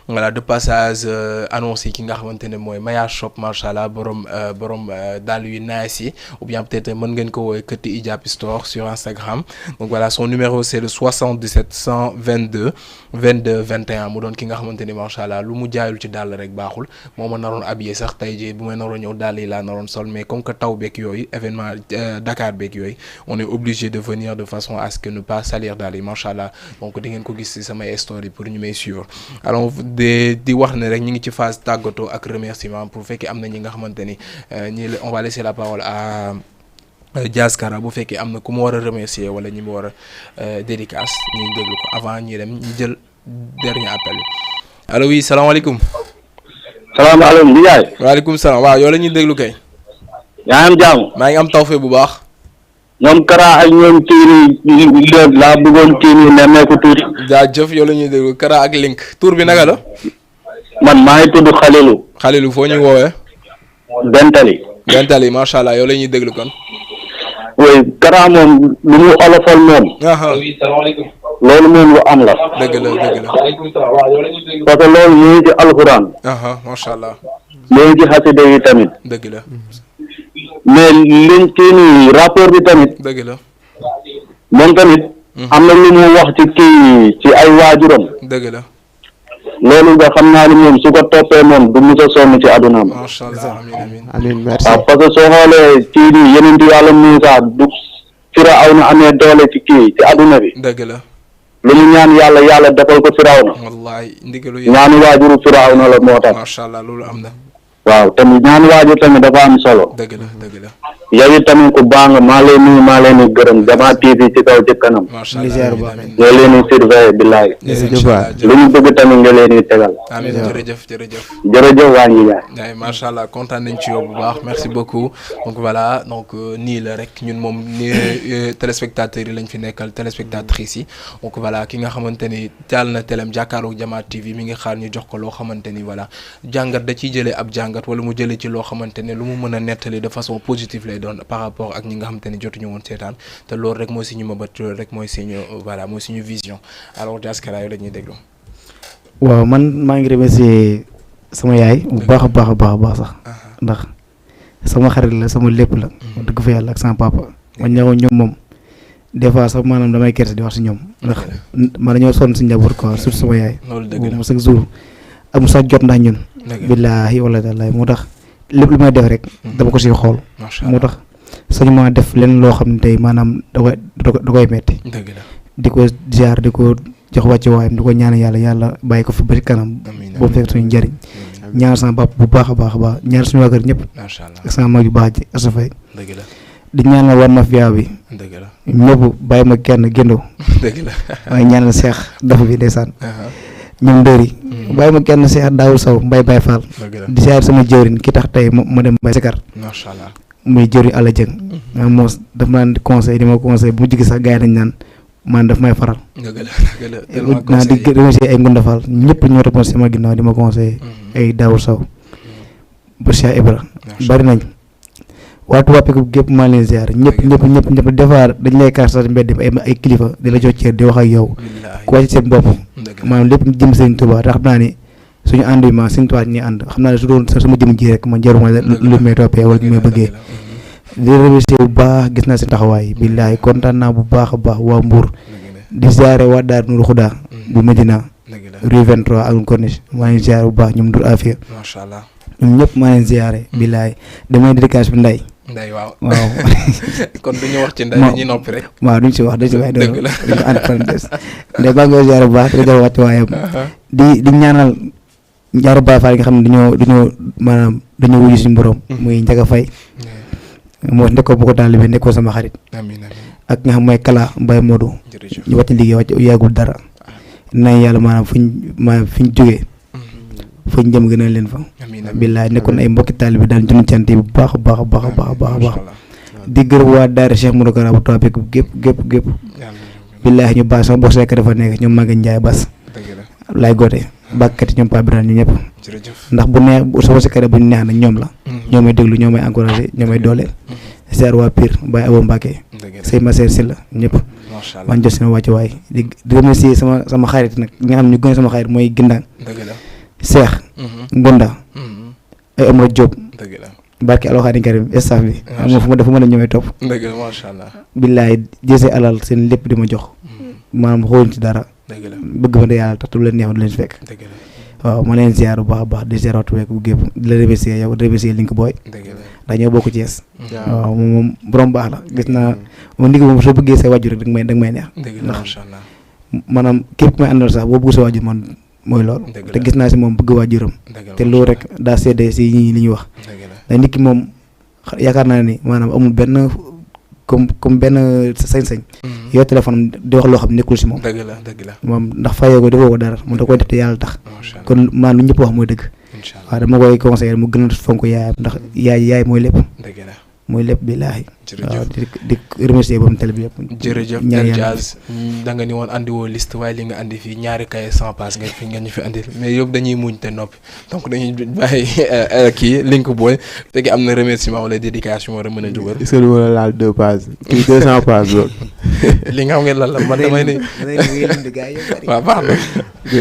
voilà de passage annoncer ki nga xamante ne mooy Maya Shop macha allah borom dàll yu nice yi ou bien peut-être mën ngeen ko woowee Këtti Ijapi Store sur Instagram donc voilà son numéro c'est le 77 122 22 21 mu doon ki nga xamante ni macha allah lu mu jaayul ci dàll rek baaxul moo ma naroon habillé sax tey jii bu may naroon ñëw dàll yi laa naroon sol mais comme que taw beeg yooyu événement Dakar beeg yooyu on est obligé de venir de façon à ce que ne pas salir dàll yi macha allah donc di ngeen ko gis ci samay story pour ñu may suivre alors di wax ne rek ñu ngi ci phase tàggatoo ak remerciement pour fekkee am na ñi nga xamante ni on va laisser la parole à Diaz Kara bu fekkee am na ku ma war a remercier wala ñi ma war a dédicace ñuy déglu ko avant ñuy dem ñu jël dernier appel bi allo oui salaamaaleykum. salaamaaleykum Ndiaye. waaleykum salaam waaw yow la ñuy déglu kay. yaa ngi am jàmm. maa ngi am tawfeex bu baax. ñoom Kara ak ñoom Tiiri laa bëggoon Tiiri nemmeeku tuuti. jaajëf yow la ñuy déglu Kara ak Link tur bi naka la. man maa ngi tudd Khalilou foo ñu woowee. Bentali macha allah yow la ñuy déglu kon. oui Kara moom lu mu olofal moom. loolu moom lu am la. dëgg la. parce que loolu ñu ngi ci alxuraan. macha allah. ñu ngi ci xasida yi tamit. dëgg la. mais liñ kii nii rapport bi tamit. dëgg la. moom tamit. am na lu mu wax ci kii ci ay waajuram. dëgg la. loolu nga xam naa ni moom su ko toppee moom du mos a sonn ci addunaam. macha allah amiin merci. waaw parce que soo xoolee kii nii yeneen di yàlla Muusaa du Firawna amee doole ci kii ci adduna bi. dëgg la. lu mu ñaan yàlla defal ko Firawna. wallaay ndigalu ñaanu waajuru Firawna la moo tax. macha allah loolu am na. waaw tamit ñaanu waajur tamit dafa am solo. dëgg la. yow tamit ku baax nga maa lay nuyu maa leen di gërëm Jama TV ci kaw ci kanam. ñoo leen di surveiller billaay. lu ñu bëgg tamit nga leen di tegal. amiin jërëjëf. jërëjëf waa Ndiaye. macha allah kontaan nañ ci yow bu baax merci beaucoup donc voilà donc nii la rek ñun moom ni téléspectateurs yi lañ fi nekkal téléspectatrices yi donc voilà ki nga xamante ni taal na telem jàkkaarloog Jama TV mi ngi xaar ñu jox ko loo xamante ni voilà jàngat da ciy jëlee ab jàngat wala mu jëlee ci loo xamante ne lu mu mën a nettali de façon positive lay doon par rapport ak ñi nga xamante ni jotuñu woon seetaan te loolu rek mooy suñu mëbët loolu rek mooy suñu voilà mooy suñu vision alors Diaskara yow la ñuy déglu. waaw man maa ngi remercier sama yaay bu baax a baax sax ndax sama xarit la sama lépp la. dëgg fa yàlla ak sama papa. ma ñëw ñoom moom des fois sax maanaam damay kerse di wax si ñoom ndax man dañoo sonn si njaboot quoi surtout sama yaay. loolu dëgg la moom chaque jour amul sax jot ndax ñun. billaahi wala taalaay moo tax lépp lu may def rek. dama ko siy xool. moo tax sañu ma def leen loo xam ne tey maanaam da koy metti. dëgg la di ko ziar di ko jox wàcce waayam di ko ñaan yàlla bàyyi ko fi ba ci kanam. boobu fekk suñu njëriñ. ñaar sama bopp bu baax a baax ñaar suñu waa kër ñëpp. macha allah ak sama mag yu baax ji asafay. dëgg la di ñaanal war mafia bi. dëgg la ñëpp bàyyi ma kenn géndoo. dëgg la waaye ñaanal seex dafa bi ndeysaan. ñoom ndëri bàyyi ma kenn seex daawul saw mbay bay fall di siyaar sama jëwrin ki tax tey ma dem bay sikar macha allah muy jëwrin àlla jëng moo daf ma naan di conseil bu mu jigi sax gars yi dañ naan man daf may faral naa di remercier ay Ngunda Fall ñëpp ñoo toppoon sama ginnaaw di ma conseillé ay daawul saw ba Cheikh Ibra bari nañ waa Touba Peku gépp maa leen ziar ñëpp des fois dañ lay kaas sax mbedd ay kilifa di la jox cër di wax ak yow ku wàcc seen bopp maanaam lépp jëm Sëriñ Touba te xam naa ni suñu ànd bi ma Sëriñ Touba ñuy ànd xam naa ne su doon sama jëm ji rek man jaruma lu may toppee wala lu may bëggee di remercier bu baax gis naa seen taxawaay billaahi kontaan naa bu baax a baax waa Mbour di ziare waa Daar Nourou Xuda bu Medina rue 23 ak Corniche maa ngi ziare bu baax ñoom Ndour Afia macha allah ñoom ñëpp maa leen ziare billaahi damay dédicace bi Ndeye waaw kon duñu wax ci Ndeye dañuy noppi rek waaw duñ si wax dañ si waaye dëgg la duñu ànd parenthèse Ndeye baa ngi ziare bu baax di jox wàcc waayam di ñaanal ñaari Baay Faal yi nga xam ne dañoo wuyu suñu borom muy Njaga Fay moo nekkoo bu ko taalibe nekkoo sama xarit ak nga xam mooy Kala Mbaye Modou ñu wàcc liggéey wàcc yàggul dara nañ yàlla maanaam fi ñu jógee fu ñu jëm gën a leen fa billaay nekkoon ay mbokki taalibe daal junu cant yi bu baax a baax di gërëm waa daara Cheikh Modou Kara bu Touba Peku gépp billaay ñu baax sama bokk sekk dafa nekk ñoom Maguette Ndiaye Bass lay goote bàkkat yi ñoom Pape Birane ñu ñëpp ndax bu neex sama sekkare bu ñu neex nag ñoom la ñoo may déglu ñoo may encouragé ñoo may dooleel ziar waa Pire Baye Abo Mbacke Sey Maseer Silla ñëpp man jot seen wàcc waay di remercier sama xarit nag ñi nga xam ne ñu gën sama xarit mooy Gindaan Seex Ngunda ay Omar Diop barke alxaani karim staff bi am fu ma def fu ma ne ñëwee topp macha allah billaay jësee alal seen lépp di ma jox maanaam xooluñ ci dara bëgg ma de yàlla tax tu leen neex du leen si fekk waaw ma leen ziar bu baax a baax di ziar waxtu week bu gépp di la remercier yow remercier Link Boy ndax ñoo bokk Thiès waaw moom borom baax la gis naa moom ndig moom soo bëggee say wàjjur rek danga may neex ndax maanaam képp ku may àndal sax boo bëgg sa wàjjur man mooy loolu te gis naa si moom bëgg waajuram te loolu rek daa seede si ñi li ñuy wax ndax nit ki moom yaakaar naa ni maanaam amul benn comme benn sañ-sañ yow téléphone di wax loo xam nekkul si moom dëgg la moom ndax fayoo ko defoo ko dara moom da koy def te yàlla tax kon maanaam lu ñëpp wax mooy dëgg waaw dama koy conseillé mu gën a fonk yaayam ndax yaay mooy lépp mooy lépp billaahi waaw di remercier boom télé bi yëpp jërëjëf El Jazz da nga ni woon andi woo liste waaye li nga andi fii ñaari kaye 100 pages nga ñu fi andi mais yëpp dañuy muñ te noppi donc dañuy bàyyi kii Link Boy te am na remerciement wala dédication war a mën a dugal est-ce que du ma la laal 2 pages kii 200 pages loolu li nga xam ngeen lan la man damay ne waaw baax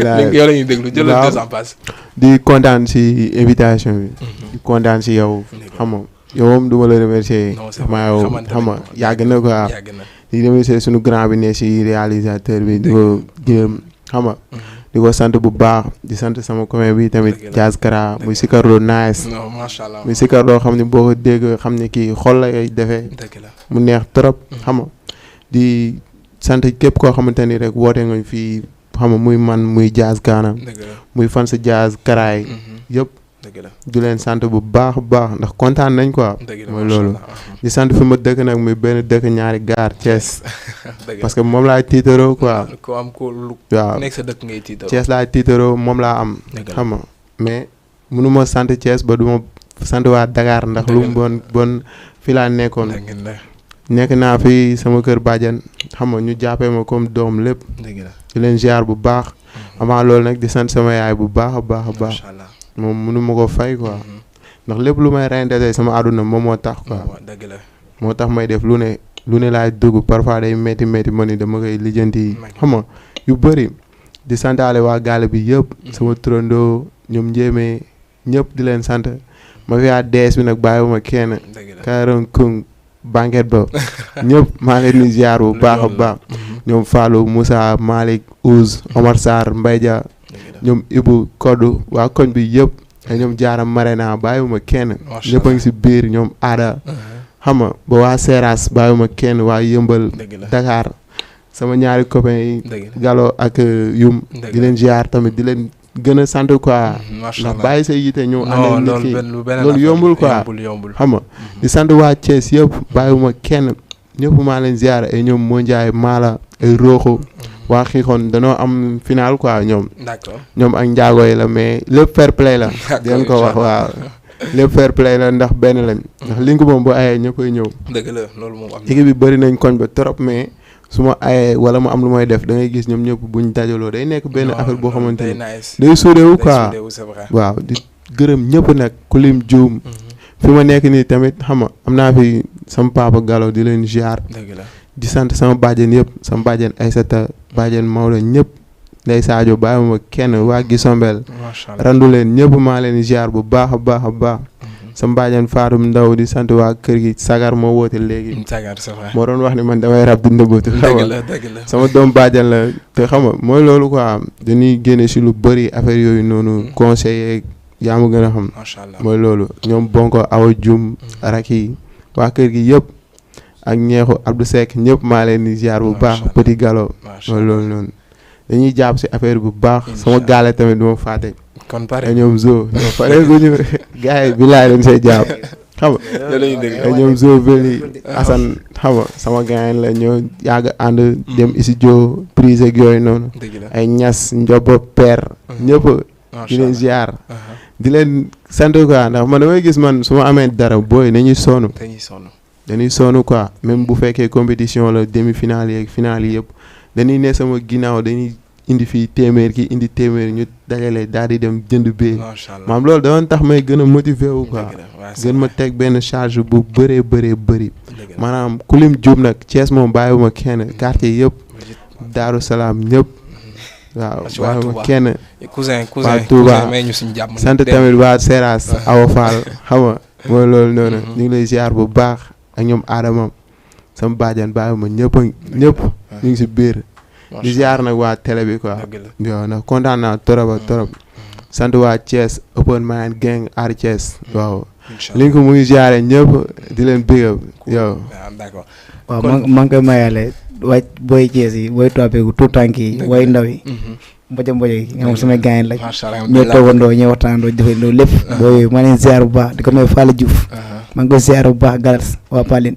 na Link yow la ñuy déglu jëlal 200 pages di kontaan si invitation bi di kontaan si yow xam nga yow moom du ma la remercier maa yow xam nga yàgg na quoi di remercier suñu grand bi ne si réalisateur bi di ko gërëm xam nga di ko sant bu baax di sant sama commune bi tamit Diaskara muy sikarloo nice muy sikarloo xam ne boo ko dégg xam ne kii xol la ngay defee mu neex trop xam nga di sant képp koo xamante ni rek woote nga fii xam nga muy man muy Jazz Kaana muy fan sa Jazz Karaay yëpp di leen sant bu baax ndax kontaan nañ quoi mooy loolu di sant fi ma dëkk nag muy benn dëkk ñaari gaar Thiès parce que moom laay tiitaroo quoi waaw nekk sa dëkk ngay tiitaroo Thiès laay tiitaroo moom laa am xam nga mais mënuma sant Thiès ba duma sant waa Dakar ndax lu mu bon fi laa nekkoon nekk naa fi sama kër bàjjan xam nga ñu jàppee ma comme doom lépp di leen ziar bu baax avant loolu nag di sant sama yaay bu baax a baax moom mënu ma ko fay quoi ndax lépp lu may reyante tey sama àdduna moom moo tax quoi moo tax may def lu ne laay dugg parfois day métti ma ni dama koy lijjanti xam nga yu bëri di santaale waa gaale bi yëpp sama turandoo ñoom njéemee ñëpp di leen sant ma fi dees bi nag bàyyiwuma kenn Kaaron Kung banquet ba ñëpp maa leen di ziar bu baax a baax ñoom Fallou Moussa Malick Ouz Omar Sarr Mbaye Dia ñoom Ibou Kodou waa koñ bi yëpp ak ñoom jaaram Marena bàyyiwuma kenn ñëpp a ngi si biir ñoom aada xam nga ba waa Seras bàyyiwuma kenn waa Yëmbal Dakar sama ñaari copains yi Gallo ak Yum di leen ziar tamit di leen gën a sant quoi ndax bàyyi say yite ñëw ànd ak nit ki loolu yombul quoi xam nga di sant waa Thiès yëpp bàyyiwuma kenn ñëpp maa leen ziar ay ñoom Mondiaye Mala ay Roxo waa Xiixoon danoo am final quoi ñoom ak njaago yi la mais lépp fair play la di leen ko wax waaw lépp fair play la ndax benn lañ ndax li nga moom bu ayee ñëppay ñëw dëgg la loolu moom am équipe bi bëri nañ koñ ba trop mais su ma ayee wala ma am lu may def da ngay gis ñoom ñëpp buñ dajaloo day nekk benn affaire boo xamante ni day suudewu quoi waaw di gërëm ñëpp nag ku lim juum fi ma nekk nii tamit xam nga am naa fi sama papa Gallo di leen ziar di sant sama bàjjen yëpp sama bàjjen Aysata bàjjen Maodo ñëpp Ndey Sadio bàyyi ma kenn waa Gisombel randu leen ñëpp maa leen ziar bu baax a baax sama bàjjen Fatou Ndaw di sant waa kër gi Sagar moo woote léegi moo doon wax ni man damay rab di nëbbatu sama doom bàjjen la te xam nga mooy loolu quoi dañuy génne si lu bëri affaire yooyu noonu conseiller yaa ma gën a xam mooy loolu ñoom Bonko Awa Dioum Raki waa kër gi yëpp ak ñeexu Abdou Seck ñëpp maa leen di ziar bu baax Petit Gallo mooy loolu noonu dañuy jàpp si affaire bu baax sama gaale tamit du ma fàtte kon pare ñoom Zo ñoom pare guñu gars yi bi laay dañ say jàpp xam nga ñoom Zo Veli Assane xam nga sama gars la ñoo yàgg ànd dem studio prise ak yooyu noonu ay ñas njoba père ñëpp di leen ziar di leen sant quoi ndax man damay gis man su ma amee dara booy dañuy sonn quoi même bu fekkee compétition la demi-finale yi ak finale yi yëpp dañuy ne sama ginnaaw dañuy indi fii téeméer ki indi téeméer ñu dajale daal di dem jënd bee maam loolu da doon tax may gën a motiver wu quoi gën ma teg benn charge bu bëree bëri maanaam ku lim juum nag Thiès moom bàyyiwuma kenn quartier yëpp Daaru Salaam ñëpp waaw bàyyiwuma kenn waa Touba sant tamit waa Seras Awa Fall xam nga mooy loolu noonu ñu ngi lay ziar bu baax ak ñoom Adama sama bàjjan bàyyiwuma ñëpp ñu ngi si biir di ziar nag waa télé bi quoi yow nag kontaan naa torop sant waa Thiès Open Mind Gang Aar Thiès waaw li ko mu ngi ziare ñëpp di leen big yow waaw maa ngi koy mayaale waaj booy Thiès yi booy toppeeku tout tànk yi booy ndaw yi mboja yi nga xam samay gaañ lañ ñoo toogandoo ñoo waxtaanandoo jëfandoo lépp boo yooyu maa leen ziar bu baax di ko may Fallou Diouf maa ngi koy ziar bu baax Galas waa Paline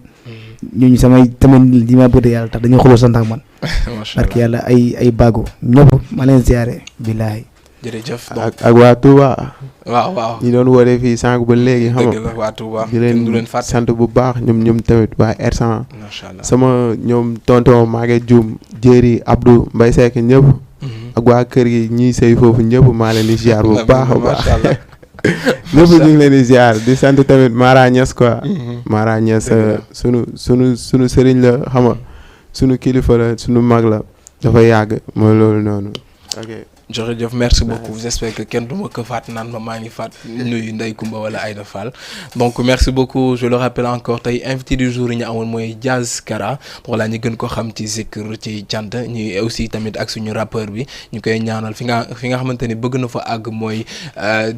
ñooñu samay tamit li ma bëgg yàlla tax dañuy xuloo sant ak man parce que yàlla ay baago ñëpp ma leen ziare billaahi jërëjëf ak waa Touba waaw ñi doon woote fii sànq ba léegi xam nga waa Touba di leen sant bu baax ñoom tamit waa R100 sama ñoom tonton Maguette Dioum Jéeri Abdou Mbaye Seck ñëpp ak waa kër gi ñiy sëy foofu ñëpp maa leen di ziar bu baax a baax ñëpp ñu ngi leen di ziar di sant tamit Mara Niass quoi Mara Niass sunu sëriñ la xam nga sunu kilifa la sunu mag la dafa yàgg mooy loolu noonu ok jërëjëf merci beaucoup j'espère que kenn du ma ko faat naan ma maa ngi faat nuyu Ndeye Coumba wala Aïda Fall donc merci beaucoup je le rappelle encore tey invité du jour yi ñu amoon mooy Jazz Kara voilà ñu gën ko xam ci zikr ci cant ñu aussi tamit ak suñu rappeur bi ñu koy ñaanal fi nga xamante ni bëgg na fa àgg mooy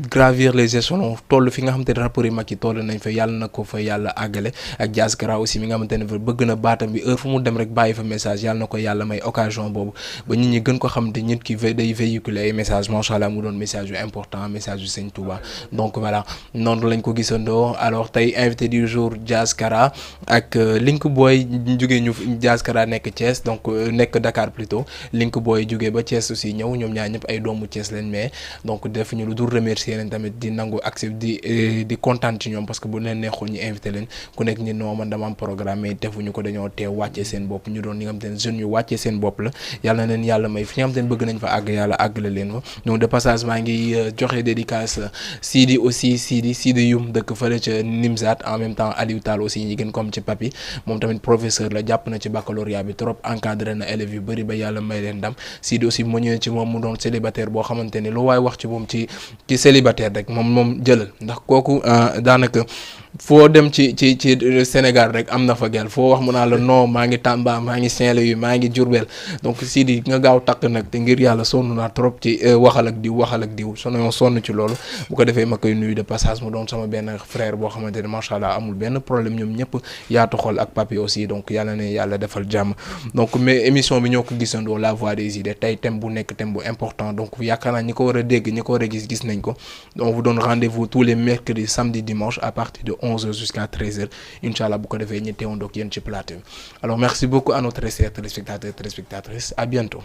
gravir les échelons toll fi nga xamante ni rappeurs yi mag yi toll nañ fa yàlla na ko fa yàlla àggale ak Jazz Kara aussi mi nga xamante ne bëgg na baatam bi heure fu mu dem rek bàyyi fa message yàlla na ko yàlla may occasion boobu ba nit ñi gën ko xam te nit ki day véhiculer ay message machallah mu doon message yu important message yu Sëñ Touba donc voilà noonu lañ ko gisandoo alors tey invité du jour Jazz Kara ak Link Boy jógee ñu Jazz Kara nekk Thiès donc nekk Dakar plutôt Link Boy jógee ba Thiès aussi ñëw ñoom ñaar ñëpp ay doomu Thiès lañ mais donc def ñu lu dul remercier leen tamit di nangu accès di kontaan ci ñoom parce que bu leen neexoon ñu invité leen ku nekk ñi noo man dama am programme mais defuñu ko dañoo teew wàccee seen bopp ñu doon ñi nga xam te ne jeunes yu wàccee seen bopp la yàlla na leen yàlla may fi nga xam te ne bëgg nañ fa àgg yàlla àggale leen fa donc de passage maa ngi joxe dédicace Sidi aussi Sidi Youm dëkk fële ca Nimzat en même temps Aliou Tall aussi ñi gën comme ci papi moom tamit professeur la jàpp na ci baccalauréat bi trop encadré na élèves yu bëri ba yàlla may leen ndam Sidi aussi mu ñëwee ci moom mu doon célibataire boo xamante ne lu waay wax ci moom ci célibataire rek moom jëlal ndax kooku daanaka foo dem ci Sénégal rek am na fa gel foo wax mu naa la non maa ngi Tamba maa ngi Saint-Louis maa ngi Diourbel donc Sidi nga gaaw takk nag te ngir yàlla sonn naa trop ci waxal ak diw sonn ci loolu bu ko defee ma koy nuyu de passage mu doon sama benn frère boo xamante ne macha allah amul benn problème ñoom ñëpp yaatu xol ak papi aussi donc yàlla ne yàlla defal jàmm donc mais émission bi ñoo ko gisandoo la voix des idées tey thème bu nekk thème bu important donc yaakaar naa ñi ko war a dégg ñi ko war a gis nañ ko donc on vous donne rendez-vous tous les mercredis samedi dimanche à partir de 11h jusqu'à 13h Inch'Allah bu ko defee ñu teewandoog yéen ci plateau alors merci beaucoup à nos très chers téléspectateurs téléspectatrices à bientôt.